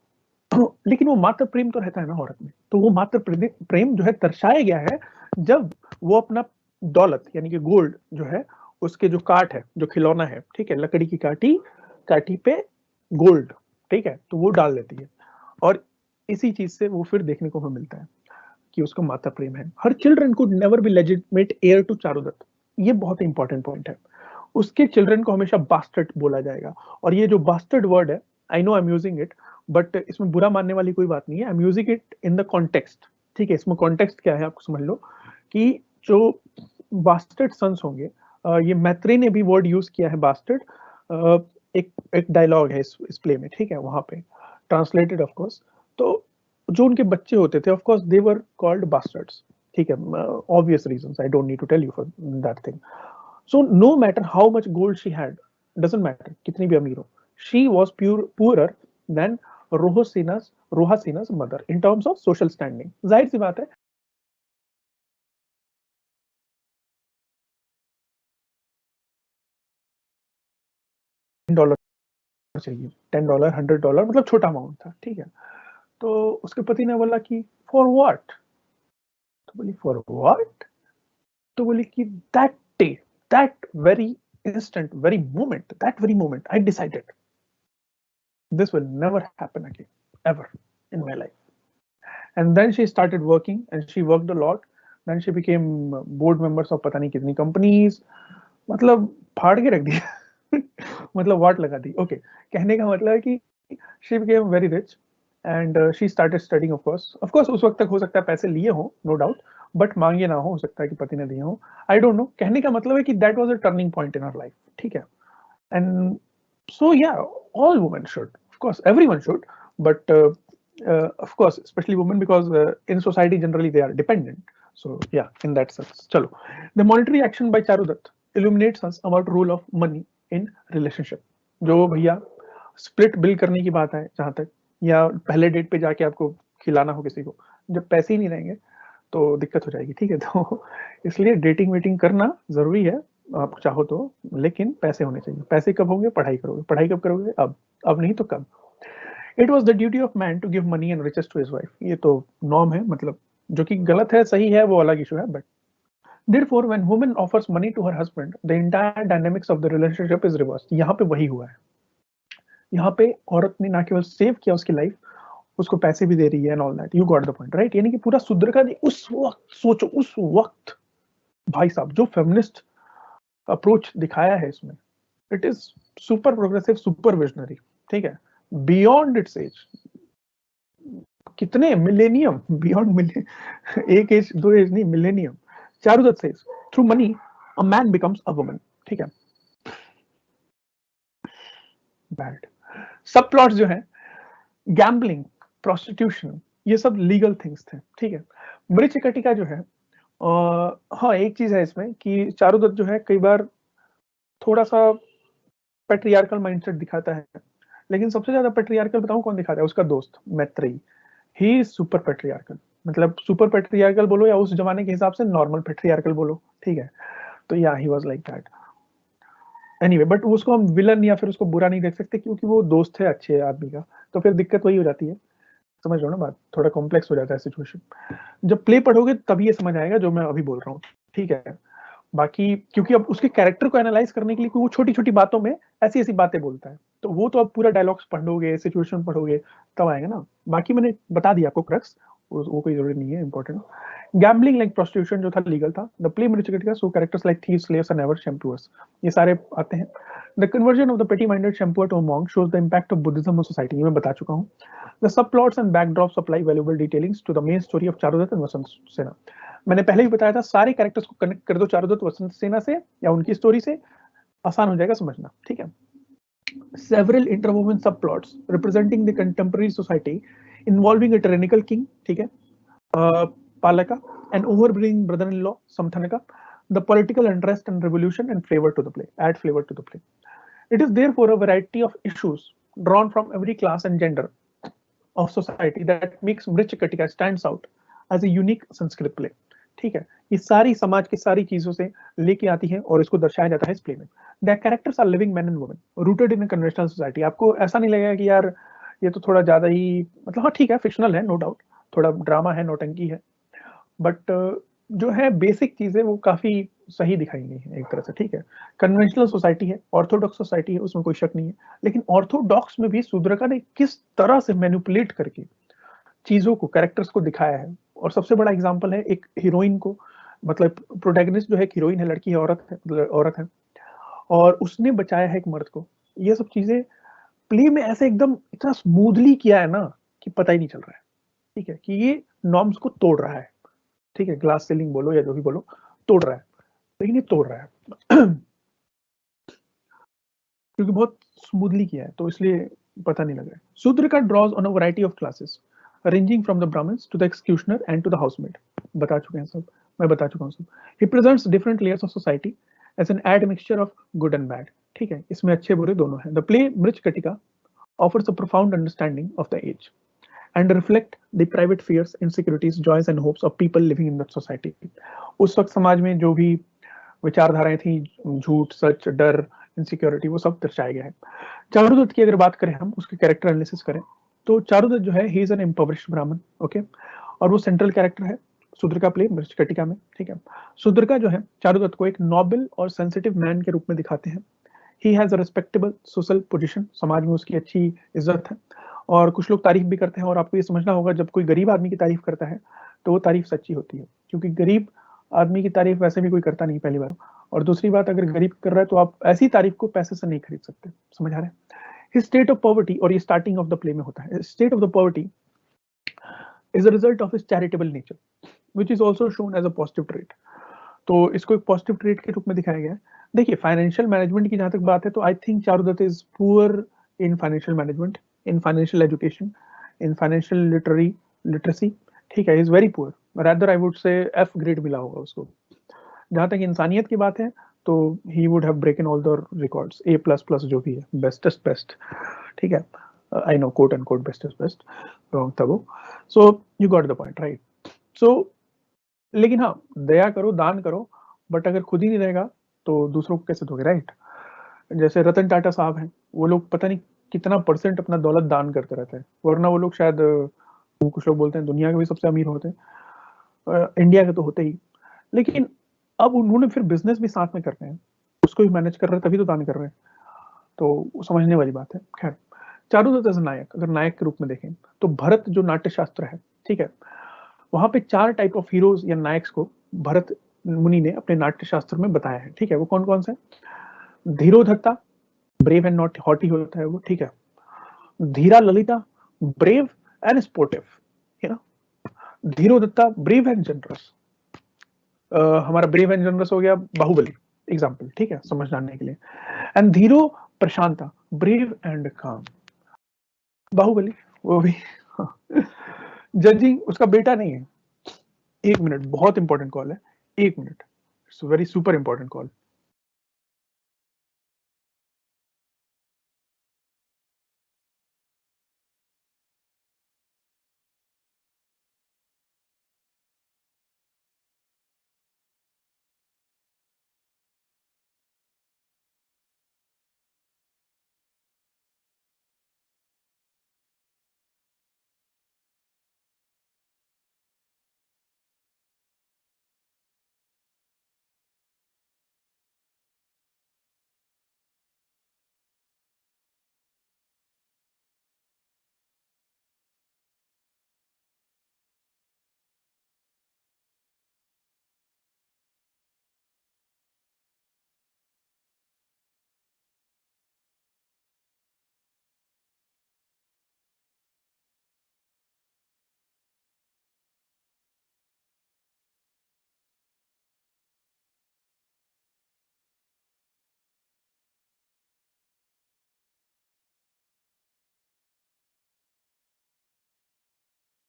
लेकिन वो मात्र प्रेम तो रहता है ना औरत में, तो वो मात्र प्रेम जो है दर्शाया गया है जब वो अपना दौलत यानी कि गोल्ड जो है, उसके जो काट है, जो खिलौना है, ठीक है, लकड़ी की काटी काटी पे गोल्ड, ठीक है, तो वो डाल देती है। और इसी चीज से वो फिर देखने को हमें मिलता है कि उसका माता प्रेम है। Her children could never be legitimate heir to Charudatta, ये बहुत ही इंपॉर्टेंट पॉइंट है। उसके चिल्ड्रन को हमेशा बास्टर्ड बोला जाएगा। और ये जो बास्टर्ड वर्ड है, I know I am using it, but इसमें बुरा मानने वाली कोई बात नहीं है, I am using it in the context, ठीक है। इसमें कॉन्टेक्स्ट क्या है आपको समझ लो, कि जो बास्टर्ड सन्स होंगे, ये मैत्रेय ने भी वर्ड यूज किया है बास्टर्ड, एक एक डायलॉग है इस प्ले में, ठीक है, वहां पे ट्रांसलेटेड ऑफ कोर्स। तो जो उनके बच्चे होते थे of course they were called bastards, ठीक है, obvious reasons, I don't need to tell you for that thing. So no matter how much gold she had, doesn't matter कितनी भी अमीर हो, she was poorer than Rohasena's mother in terms of social standing। जाहिर सी बात है, $10 चाहिए, $10, $100, मतलब छोटा अमाउंट था, ठीक है। तो उसके पति ने बोला कि फॉर व्हाट, तो बोली फॉर व्हाट, तो बोली कि that day, that very instant, that very moment I decided this will never happen again, ever in my life। And then she started working and she worked a lot, then she became board members of पता नहीं कितनी companies, मतलब फाड़ के रख दिया। मतलब वाट लगा दी, ओके। कहने का मतलब है कि she became very rich and she started studying, of course उस वक्त तक हो सकता है पैसे लिए हो, no doubt, बट मांगे ना हो सकता है कि पति ने दिए हो, आई डोंट नो। कहने का मतलब है कि that was a turning point in her life, ठीक है। And so yeah, all women should, of course everyone should, but of course especially women, because in society generally they are dependent, so yeah, in that sense chalo, the monetary action by Charudat illuminates us about role of money in relationship। जो भैया split bill करने की बात है जहां तक, या पहले डेट पे जाके आपको खिलाना हो किसी को, जब पैसे ही नहीं रहेंगे तो दिक्कत हो जाएगी, ठीक है। तो इसलिए डेटिंग वेटिंग करना जरूरी है, आप चाहो तो, लेकिन पैसे होने चाहिए। पैसे कब होंगे? पढ़ाई करोगे। पढ़ाई कब करोगे? अब नहीं तो कब। It was the duty of man to give money and riches to his wife, ये तो नॉर्म है, मतलब जो कि गलत है सही है वो अलग इशू है, but therefore when woman offers money to her husband the entire dynamics of the relationship is reversed। यहाँ पे वही हुआ है, यहाँ पे औरत ने ना केवल सेव किया उसकी लाइफ, उसको पैसे भी दे रही है and all that, you got the point right. यानी कि पूरा सुधर का उस वक्त सोचो, उस वक्त भाई साहब जो फेमिनिस्ट अप्रोच दिखाया है इसमें, it is super progressive, super visionary, ठीक है, बियॉन्ड इट्स एज। कितने मिलेनियम बियॉन्ड, एक एज दो एज नहीं, millennium. Charudatta says through money a man becomes a woman, ठीक है। बैड सब प्लॉट्स जो है, गैम्बलिंग, प्रोस्टिट्यूशन, ये सब लीगल थिंग्स थे, ठीक है। मृच्छकटिका जो है, हाँ एक चीज है इसमें कि चारुदत्त जो है कई बार थोड़ा सा पेट्रियार्कल माइंडसेट दिखाता है, लेकिन सबसे ज्यादा पेट्रियार्कल बताऊं कौन दिखाता है? उसका दोस्त Maitreyi. He is super patriarchal, मतलब सुपर पेट्रियार्कल बोलो या उस जमाने के हिसाब से नॉर्मल पेट्रियार्कल बोलो, ठीक है। तो या he was like that anyway, but उसको हम विलन या फिर उसको बुरा नहीं देख सकते क्योंकि वो दोस्त है अच्छे आदमी का, तो फिर दिक्कत वही हो जाती है। समझ रहे हो ना बात? थोड़ा कॉम्प्लेक्स हो जाता है सिचुएशन। जब प्ले पढ़ोगे तब ये समझ आएगा जो मैं अभी बोल रहा हूँ, ठीक है। बाकी क्योंकि अब उसके कैरेक्टर को एनालाइज करने के लिए वो छोटी छोटी बातों में ऐसी ऐसी बातें बोलता है, तो वो तो अब पूरा डायलॉग्स पढ़ोगे, सिचुएशन पढ़ोगे तब आएगा ना। बाकी मैंने बता दिया आपको क्रक्स, वो कोई जरूरी नहीं है इंपॉर्टेंट। गैम्बलिंग लाइक प्रोस्टिट्यूशन जो था लीगल था। The play Mrichchhakatika so characters like thieves, slaves and never shampooers, ये सारे आते हैं। The conversion of the petty minded shampooer to monk shows the impact of Buddhism on society, ये मैं बता चुका हूँ। The subplots and backdrops supply valuable detailings to the main story of Charudatta and Vasantasena. मैंने पहले ही बताया था, सारे कैरेक्टर्स को कनेक्ट कर दो चारुदत्त वसंत सेना से या उनकी स्टोरी से, आसान हो जाएगा समझना, ठीक है। Several interwoven subplots representing the contemporary society involving a tyrannical king, ठीक है, Palaka, an overbearing brother-in-law, Samthanaka, the political unrest and revolution, and flavor to the play, add flavor to the play. It is therefore a variety of issues drawn from every class and gender of society that makes Mricchakatika stands out as a unique Sanskrit play. ठीक है, ये सारी समाज की सारी चीजों से लेके आती है और इसको दर्शाया जाता है इस प्ले में। The characters are living man and women rooted in a conventional society. आपको ऐसा नहीं लगेगा कि यार ये तो थोड़ा ज्यादा ही, मतलब हाँ ठीक है फिक्शनल है नो डाउट, थोड़ा ड्रामा है, नौटंकी है, बट जो है बेसिक चीजें वो काफी सही दिखाई गई है एक तरह से, ठीक है। कन्वेंशनल सोसाइटी है, ऑर्थोडॉक्स सोसाइटी है, उसमें कोई शक नहीं है, लेकिन ऑर्थोडॉक्स में भी शूद्रका ने किस तरह से मैनिपुलेट करके चीजों को, कैरेक्टर्स को दिखाया है। और सबसे बड़ा एग्जांपल है एक हीरोइन को, मतलब प्रोटैगनिस्ट जो है एक हीरोइन है, लड़की है, औरत है, मतलब औरत है, और उसने बचाया है एक मर्द को। ये सब चीजें प्ले में ऐसे एकदम इतना स्मूथली किया है ना कि पता ही नहीं चल रहा है, ठीक है, कि ये नॉर्म्स को तोड़ रहा है, ठीक है, ग्लास सीलिंग बोलो या जो भी बोलो, तोड़ रहा है, लेकिन ये तोड़ रहा है क्योंकि बहुत स्मूथली किया है, तो इसलिए पता नहीं लग रहा है। Shudraka draws on a variety of classes ranging from the Brahmins to the executioner and to the housemaid. बता चुके हैं सब, मैं बता चुका हूँ सब। He presents different layers of society as an admixture of good and bad. ठीक है, इसमें अच्छे बुरे दोनों हैं। The play Mricchakatika offers a profound understanding of the age and reflect the private fears, insecurities, joys and hopes of people living in that society. उस वक्त समाज में जो भी विचारधाराएं थी, झूठ, सच, डर, इनसिक्योरिटी, वो सब दर्शाया गया है। चारुदत्त की अगर बात करें हम, उसके कैरेक्टर एनालिसिस करें, तो चारुदत्त जो है ही इज एन इम्पॉवरिश्ड ब्राह्मण, ओके, और वो सेंट्रल कैरेक्टर है शूद्रका प्ले मृच्छकटिका में, ठीक है। शूद्रका जो है चारुदत्त को एक नोबल और सेंसिटिव मैन के रूप में दिखाते हैं। He has a respectable social position, समाज में उसकी अच्छी इज्जत है, और कुछ लोग तारीफ भी करते हैं। और आपको ये समझना होगा, जब कोई गरीब आदमी की तारीफ करता है तो वो तारीफ सच्ची होती है, क्योंकि गरीब आदमी की तारीफ वैसे भी कोई करता नहीं, पहली बार। और दूसरी बात, अगर गरीब कर रहा है तो आप ऐसी तारीफ को पैसे से नहीं खरीद सकते, समझ आ रहे हैं। His state of poverty, और ये स्टार्टिंग ऑफ द प्ले में होता है, state of the poverty is a result of his charitable nature, which is also shown as a positive trait. तो इसको एक पॉजिटिव ट्रेट के रूप में दिखाया गया है। देखिए फाइनेंशियल मैनेजमेंट की जहां तक बात है, तो I think Charudatta is poor in financial management, in financial education, in financial literacy, ठीक है, is very poor, rather I would say F grade मिला होगा उसको। जहां तक इंसानियत की बात है तो he would have broken all the records, A++ जो भी है, बेस्टेस्ट बेस्ट, ठीक है, I know quote and quote bestest best, wrong था वो। So you got the point, right. So लेकिन हाँ, दया करो, दान करो, बट अगर खुद ही नहीं रहेगा तो दूसरों को कैसे दोगे, राइट। जैसे रतन टाटा साहब हैं, वो लोग पता नहीं कितना % अपना दौलत दान करते रहते हैं, वरना वो लोग शायद, कुछ लोग बोलते हैं दुनिया के भी सबसे अमीर होते हैं, इंडिया के तो होते ही, लेकिन अब उन्होंने फिर बिजनेस भी साथ में कर रहे हैं, उसको भी मैनेज कर रहे हैं, तभी तो दान कर रहे हैं, तो समझने वाली बात है। खैर, चारुदत्त एज नायक, अगर नायक के रूप में देखें तो भरत जो नाट्य शास्त्र है, ठीक है, वहां पे 4 टाइप ऑफ हीरोज या नायक्स को भरत मुनि ने अपने नाट्य शास्त्र में बताया है, ठीक है। वो कौन कौन से? धीरोधत्ता, ब्रेव एंड नॉट हॉटी होता है वो, ठीक है। धीरा ललिता, ब्रेव एंड स्पोर्टिव, है ना। धीरोदत्ता, ब्रेव एंड जनरस, हमारा ब्रेव एंड जनरस हो गया बाहुबली एग्जाम्पल, ठीक है, समझ जानने के लिए। एंड धीरो प्रशांता, ब्रेव एंड काम, बाहुबली वो भी जजिंग उसका बेटा नहीं है, 1 मिनट, बहुत इंपॉर्टेंट कॉल है, 1 minute, it's very super important call.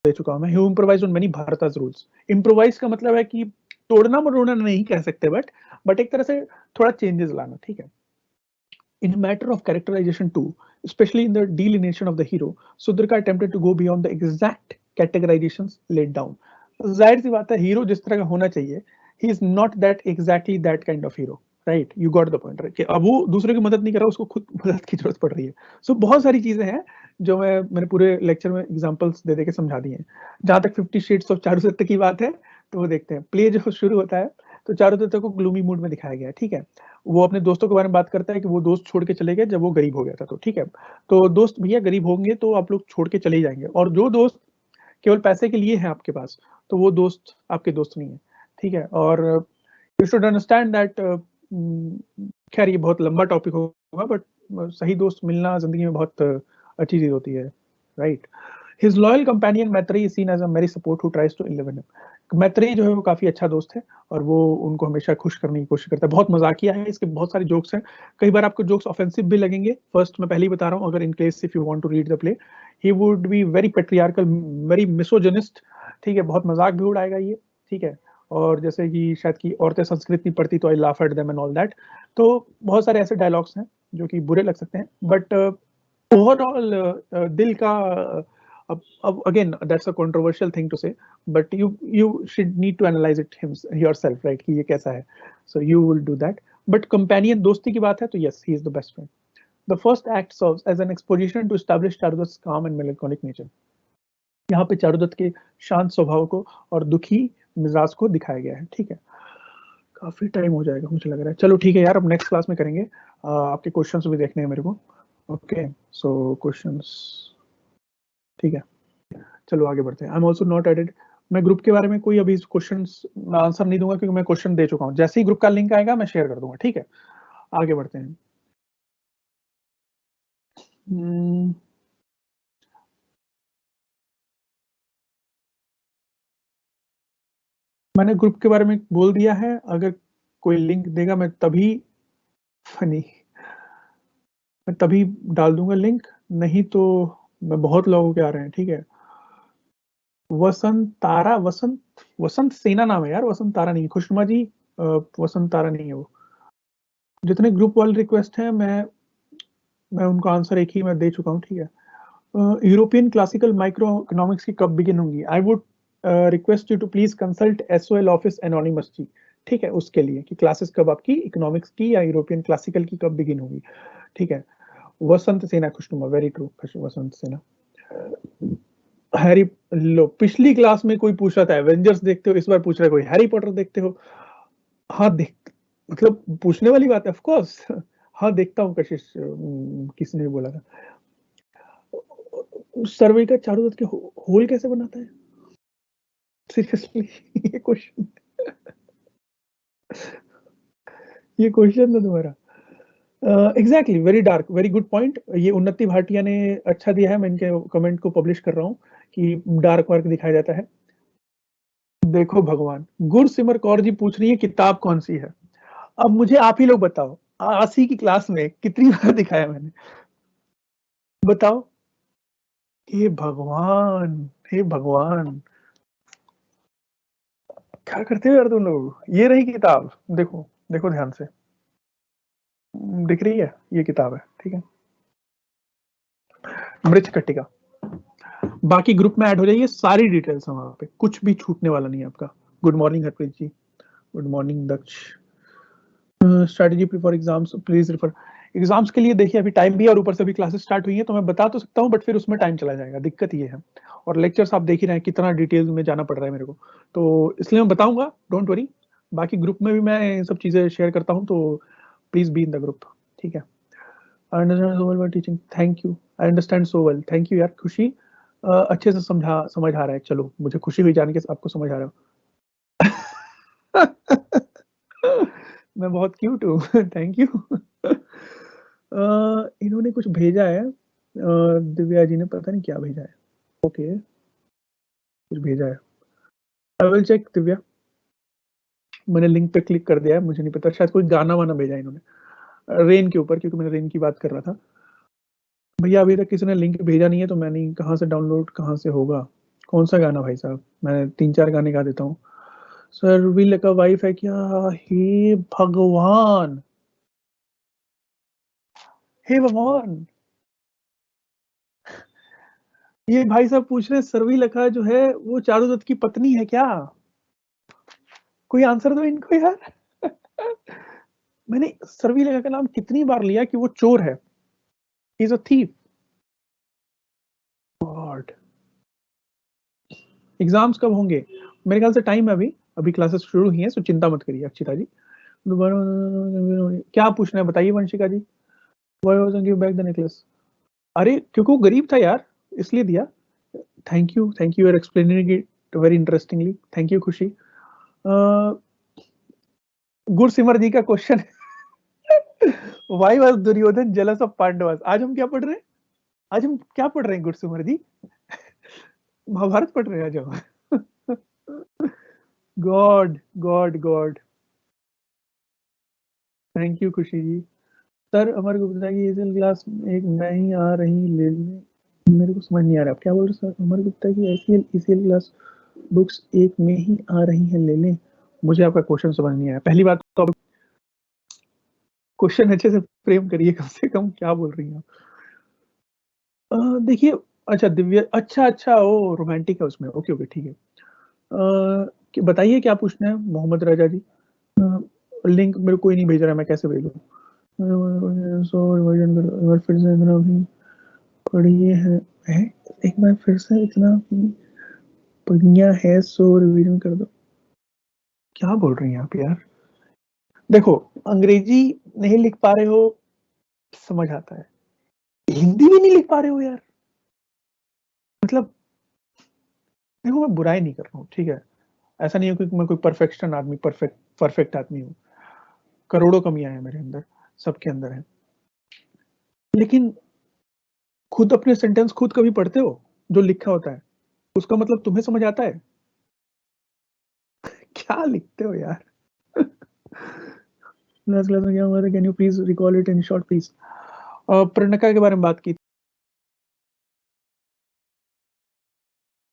दे चुका हूं मैं, he improvise on many Bharata's rules. Improvise का मतलब है कि तोड़ना मरोड़ना नहीं कह सकते, बट एक तरह से थोड़ा चेंजेस लाना, ठीक है। In matter of characterization too, especially in the delineation of the hero, Sudrika attempted to go beyond the exact categorizations laid down. जाहिर सी बात है, हीरो जिस तरह का होना चाहिए, he is not that exactly that kind of hero, right? You got the point, right? कि अब वो दूसरे की मदद नहीं कर रहा, उसको खुद मदद की जरूरत पड़ रही है। So बहुत सारी चीजें हैं जो मैंने पूरे लेक्चर में एग्जांपल्स दे दे के समझा दी हैं। जहां तक 50 शेड्स ऑफ चारुदत्त की बात है, तो वो देखते हैं। प्ले जो शुरू होता है तो चारुदत्त को ग्लूमी मूड में दिखाया गया है, ठीक है। वो अपने दोस्तों के बारे में बात करता है कि वो दोस्त छोड़ के चले गए जब वो गरीब हो गया था, तो ठीक है। तो दोस्त भैया गरीब होंगे तो आप लोग छोड़ के चले ही जाएंगे, और जो दोस्त केवल पैसे के लिए है आपके पास, तो वो दोस्त आपके दोस्त नहीं है, ठीक है। और यू शुड अंडरस्टैंड दैट, खैर ये बहुत लंबा टॉपिक होगा, बट सही दोस्त मिलना जिंदगी में बहुत अच्छी चीज होती है, right. His loyal companion Maitreyi is seen as a merry support who tries to enliven him. Maitreyi जो है वो काफी अच्छा दोस्त है, और वो उनको हमेशा खुश करने की कोशिश करता है। बहुत मजाकिया है, इसके बहुत सारे जोक्स हैं। कई बार आपको जोक्स ऑफेंसिव भी लगेंगे। फर्स्ट मैं पहले ही बता रहा हूँ, अगर in case if you want to read the play, he would be very patriarchal, very misogynist, ठीक है। बहुत मजाक भी उड़ाएगा ये, ठीक है। और जैसे कि शायद कि औरतें संस्कृत नहीं पढ़ती तो आई laugh at them and all that. तो बहुत सारे ऐसे डायलॉग्स हैं जो कि बुरे लग सकते हैं, बट ओवरऑल दिल का, अब again that's a controversial thing to say, but you should need to analyze it yourself, right, कि ये कैसा है, so you will do that. But companion दोस्ती की बात है तो yes, he is the best friend. The first act serves as an exposition to establish चारुदत्त's calm and melancholic nature. यहाँ पे चारुदत्त के शांत स्वभाव को और दुखी मिजाज को दिखाया गया है, ठीक है। काफी टाइम हो जाएगा मुझे लग रहा है। चलो ठीक है यार, अब नेक्स्ट क्लास में करेंगे। आपके क्वेश्चंस भी देखने हैं मेरे को। ओके, सो क्वेश्चंस, ठीक है। चलो आगे बढ़ते हैं। I am also not added. मैं ग्रुप के बारे में कोई अभी क्वेश्चंस आंसर नहीं दूंगा, क्योंकि मैं क्वेश्चन दे चुका हूं। जैसे ही ग्रुप का लिंक आएगा मैं शेयर कर दूंगा, ठीक है। आगे बढ़ते हैं। मैंने ग्रुप के बारे में बोल दिया है, अगर कोई लिंक देगा मैं तभी मैं तभी डाल दूंगा लिंक, नहीं तो मैं बहुत लोगों के आ रहे हैं, ठीक है। वसंत तारा, वसंत सेना नाम है यार, वसंत तारा नहीं। खुशनुमा जी, वसंत तारा नहीं है वो। जितने ग्रुप वाले रिक्वेस्ट हैं मैं उनका आंसर एक ही मैं दे चुका हूँ, ठीक है। यूरोपियन क्लासिकल माइक्रो इकोनॉमिक्स की कब बिगिन होंगी? I would request you to please consult SOL office anonymous ji, ठीक है, उसके लिए कि क्लासेस कब आपकी इकोनॉमिक्स की या यूरोपियन क्लासिकल की कब बिगिन होगी, ठीक है। वसंत सेना, खुशनुमा, वेरी ट्रू, वसंत सेना। हैरी, लो पिछली क्लास में कोई पूछ रहा था एवेंजर्स देखते हो, इस बार पूछ रहा है कोई हैरी पॉटर देखते हो। हाँ देख, मतलब पूछने वाली बात है, ऑफ कोर्स। हाँ देखता हूँ कशिश, किसी ने भी बोला था। सर्वे का चारुदत्त के होल कैसे बनाता है? सीरियसली ये क्वेश्चन, ये क्वेश्चन था तुम्हारा। Exactly, very dark, very good point. ये उन्नति भाटिया ने अच्छा दिया है, मैं इनके कमेंट को पब्लिश कर रहा हूँ कि डार्क वर्क दिखाया जाता है। देखो भगवान, गुरसिमर कौर जी पूछ रही है किताब कौन सी है। अब मुझे आप ही लोग बताओ, 80 की क्लास में कितनी बार दिखाया मैंने, बताओ। हे भगवान, हे भगवान। क्या करते हो यार तुम लोग? ये रही किताब, देखो देखो ध्यान से, दिख रही है? ये किताब है, ठीक है, मृच्छकटिका। बाकी ग्रुप में ऐड हो जाइए, सारी डिटेल्स है वहां पे, कुछ भी छूटने वाला नहीं है आपका। Good morning Harpreet ji, good morning Daksh. Strategy for exams please refer. Exams के लिए देखिए अभी टाइम भी है और ऊपर से भी क्लासेस स्टार्ट हुई है, तो मैं बता तो सकता हूँ बट फिर उसमें टाइम चला जाएगा, दिक्कत ये है। और लेक्चर्स आप देख ही रहे हैं कितना डिटेल में जाना पड़ रहा है मेरे को, तो इसलिए मैं बताऊंगा, डोंट वरी। बाकी ग्रुप में भी मैं सब चीजें शेयर करता हूँ, तो please be in the group, ठीक है। I understand so well bye teaching, thank you. I understand so well, thank you यार खुशी। अच्छे से समझ आ रहा है, चलो मुझे खुशी हुई जान के आपको समझ आ रहा हो। मैं बहुत क्यूट हूँ, थैंक यू। इन्होंने कुछ भेजा है, दिव्या जी ने, पता नहीं क्या भेजा है। ओके, कुछ भेजा है, आई विल चेक दिव्या। मैंने लिंक पे क्लिक कर दिया है, मुझे नहीं पता, शायद कोई गाना वाना भेजा है इन्होंने रेन के ऊपर, क्योंकि मैंने रेन की बात कर रहा था। भैया अभी तक किसी ने लिंक भेजा नहीं है, तो मैं नहीं, कहाँ से डाउनलोड कहाँ से होगा? कौन सा गाना भाई साहब? मैं 3-4 गाने गा देता हूँ। सर विल का वाइफ है क्या? हे भगवान, हे भगवान, ये भाई साहब पूछ रहे हैं सरवी लखा जो है वो चारू दत्त की पत्नी है क्या? कोई आंसर दो इनको यार। मैंने सरवी लखा का नाम कितनी बार लिया कि वो चोर है, is a thief. God, exams कब होंगे? मेरे ख्याल से टाइम है अभी, अभी क्लासेस शुरू हुई हैं, सो चिंता मत करिए अक्षिता जी। दोबारा क्या पूछना है बताइए Vanshika ji. Why wasn't give back the necklace? अरे क्योंकि वो गरीब था यार, इसलिए दिया। Thank you are explaining it very interestingly, thank you Khushi. Gursimar ji का क्वेश्चन है, why was Duryodhana jealous of Pandavas? आज हम क्या पढ़ रहे हैं? आज हम क्या पढ़ रहे हैं गुरसिमर जी? महाभारत पढ़ रहे हैं आज हम। God God God, thank you खुशी जी। सर अमर गुप्ता की एसीएल क्लास एक नहीं आ रही, ले ले। मेरे को समझ नहीं आ रहा आप क्या बोल रहे हैं सर। अमर गुप्ता की एसीएल क्लास बुक्स एक में ही आ रही है, ले लें। मुझे आपका क्वेश्चन समझ नहीं आया। पहली बात तो आप क्वेश्चन अच्छे से फ्रेम करिए, कम से कम क्या बोल रही हैं आप? देखिए, अच्छा दिव्या, अच्छा अच्छा, ओ रोमांटिक है उसमें, ओके ओके ठीक है। बताइए क्या पूछना है मोहम्मद रजा जी। लिंक मेरे कोई नहीं भेज रहा है, मैं कैसे भेजूँ? सो रिवीजन करो एक बार फिर से, इतना भी पढ़िए है, एक बार फिर से इतना भी पढ़िया है, सो रिवीजन कर दो। क्या बोल रही हैं आप यार? देखो, अंग्रेजी नहीं लिख पा रहे हो, समझ आता है, हिंदी भी नहीं लिख पा रहे हो यार, मतलब देखो मैं बुराई नहीं कर रहा हूँ, ठीक है, ऐसा नहीं है कि मैं कोई परफेक्शन आदमी, परफेक्ट आदमी हूँ। करोड़ों कमियां हैं मेरे अंदर, सबके अंदर है, लेकिन खुद अपने सेंटेंस खुद कभी पढ़ते हो? जो लिखा होता है उसका मतलब तुम्हें समझ आता है? क्या लिखते हो यार? लास्ट क्लास में क्या हुआ था, can you please recall it in short please? प्रणका के बारे में बात की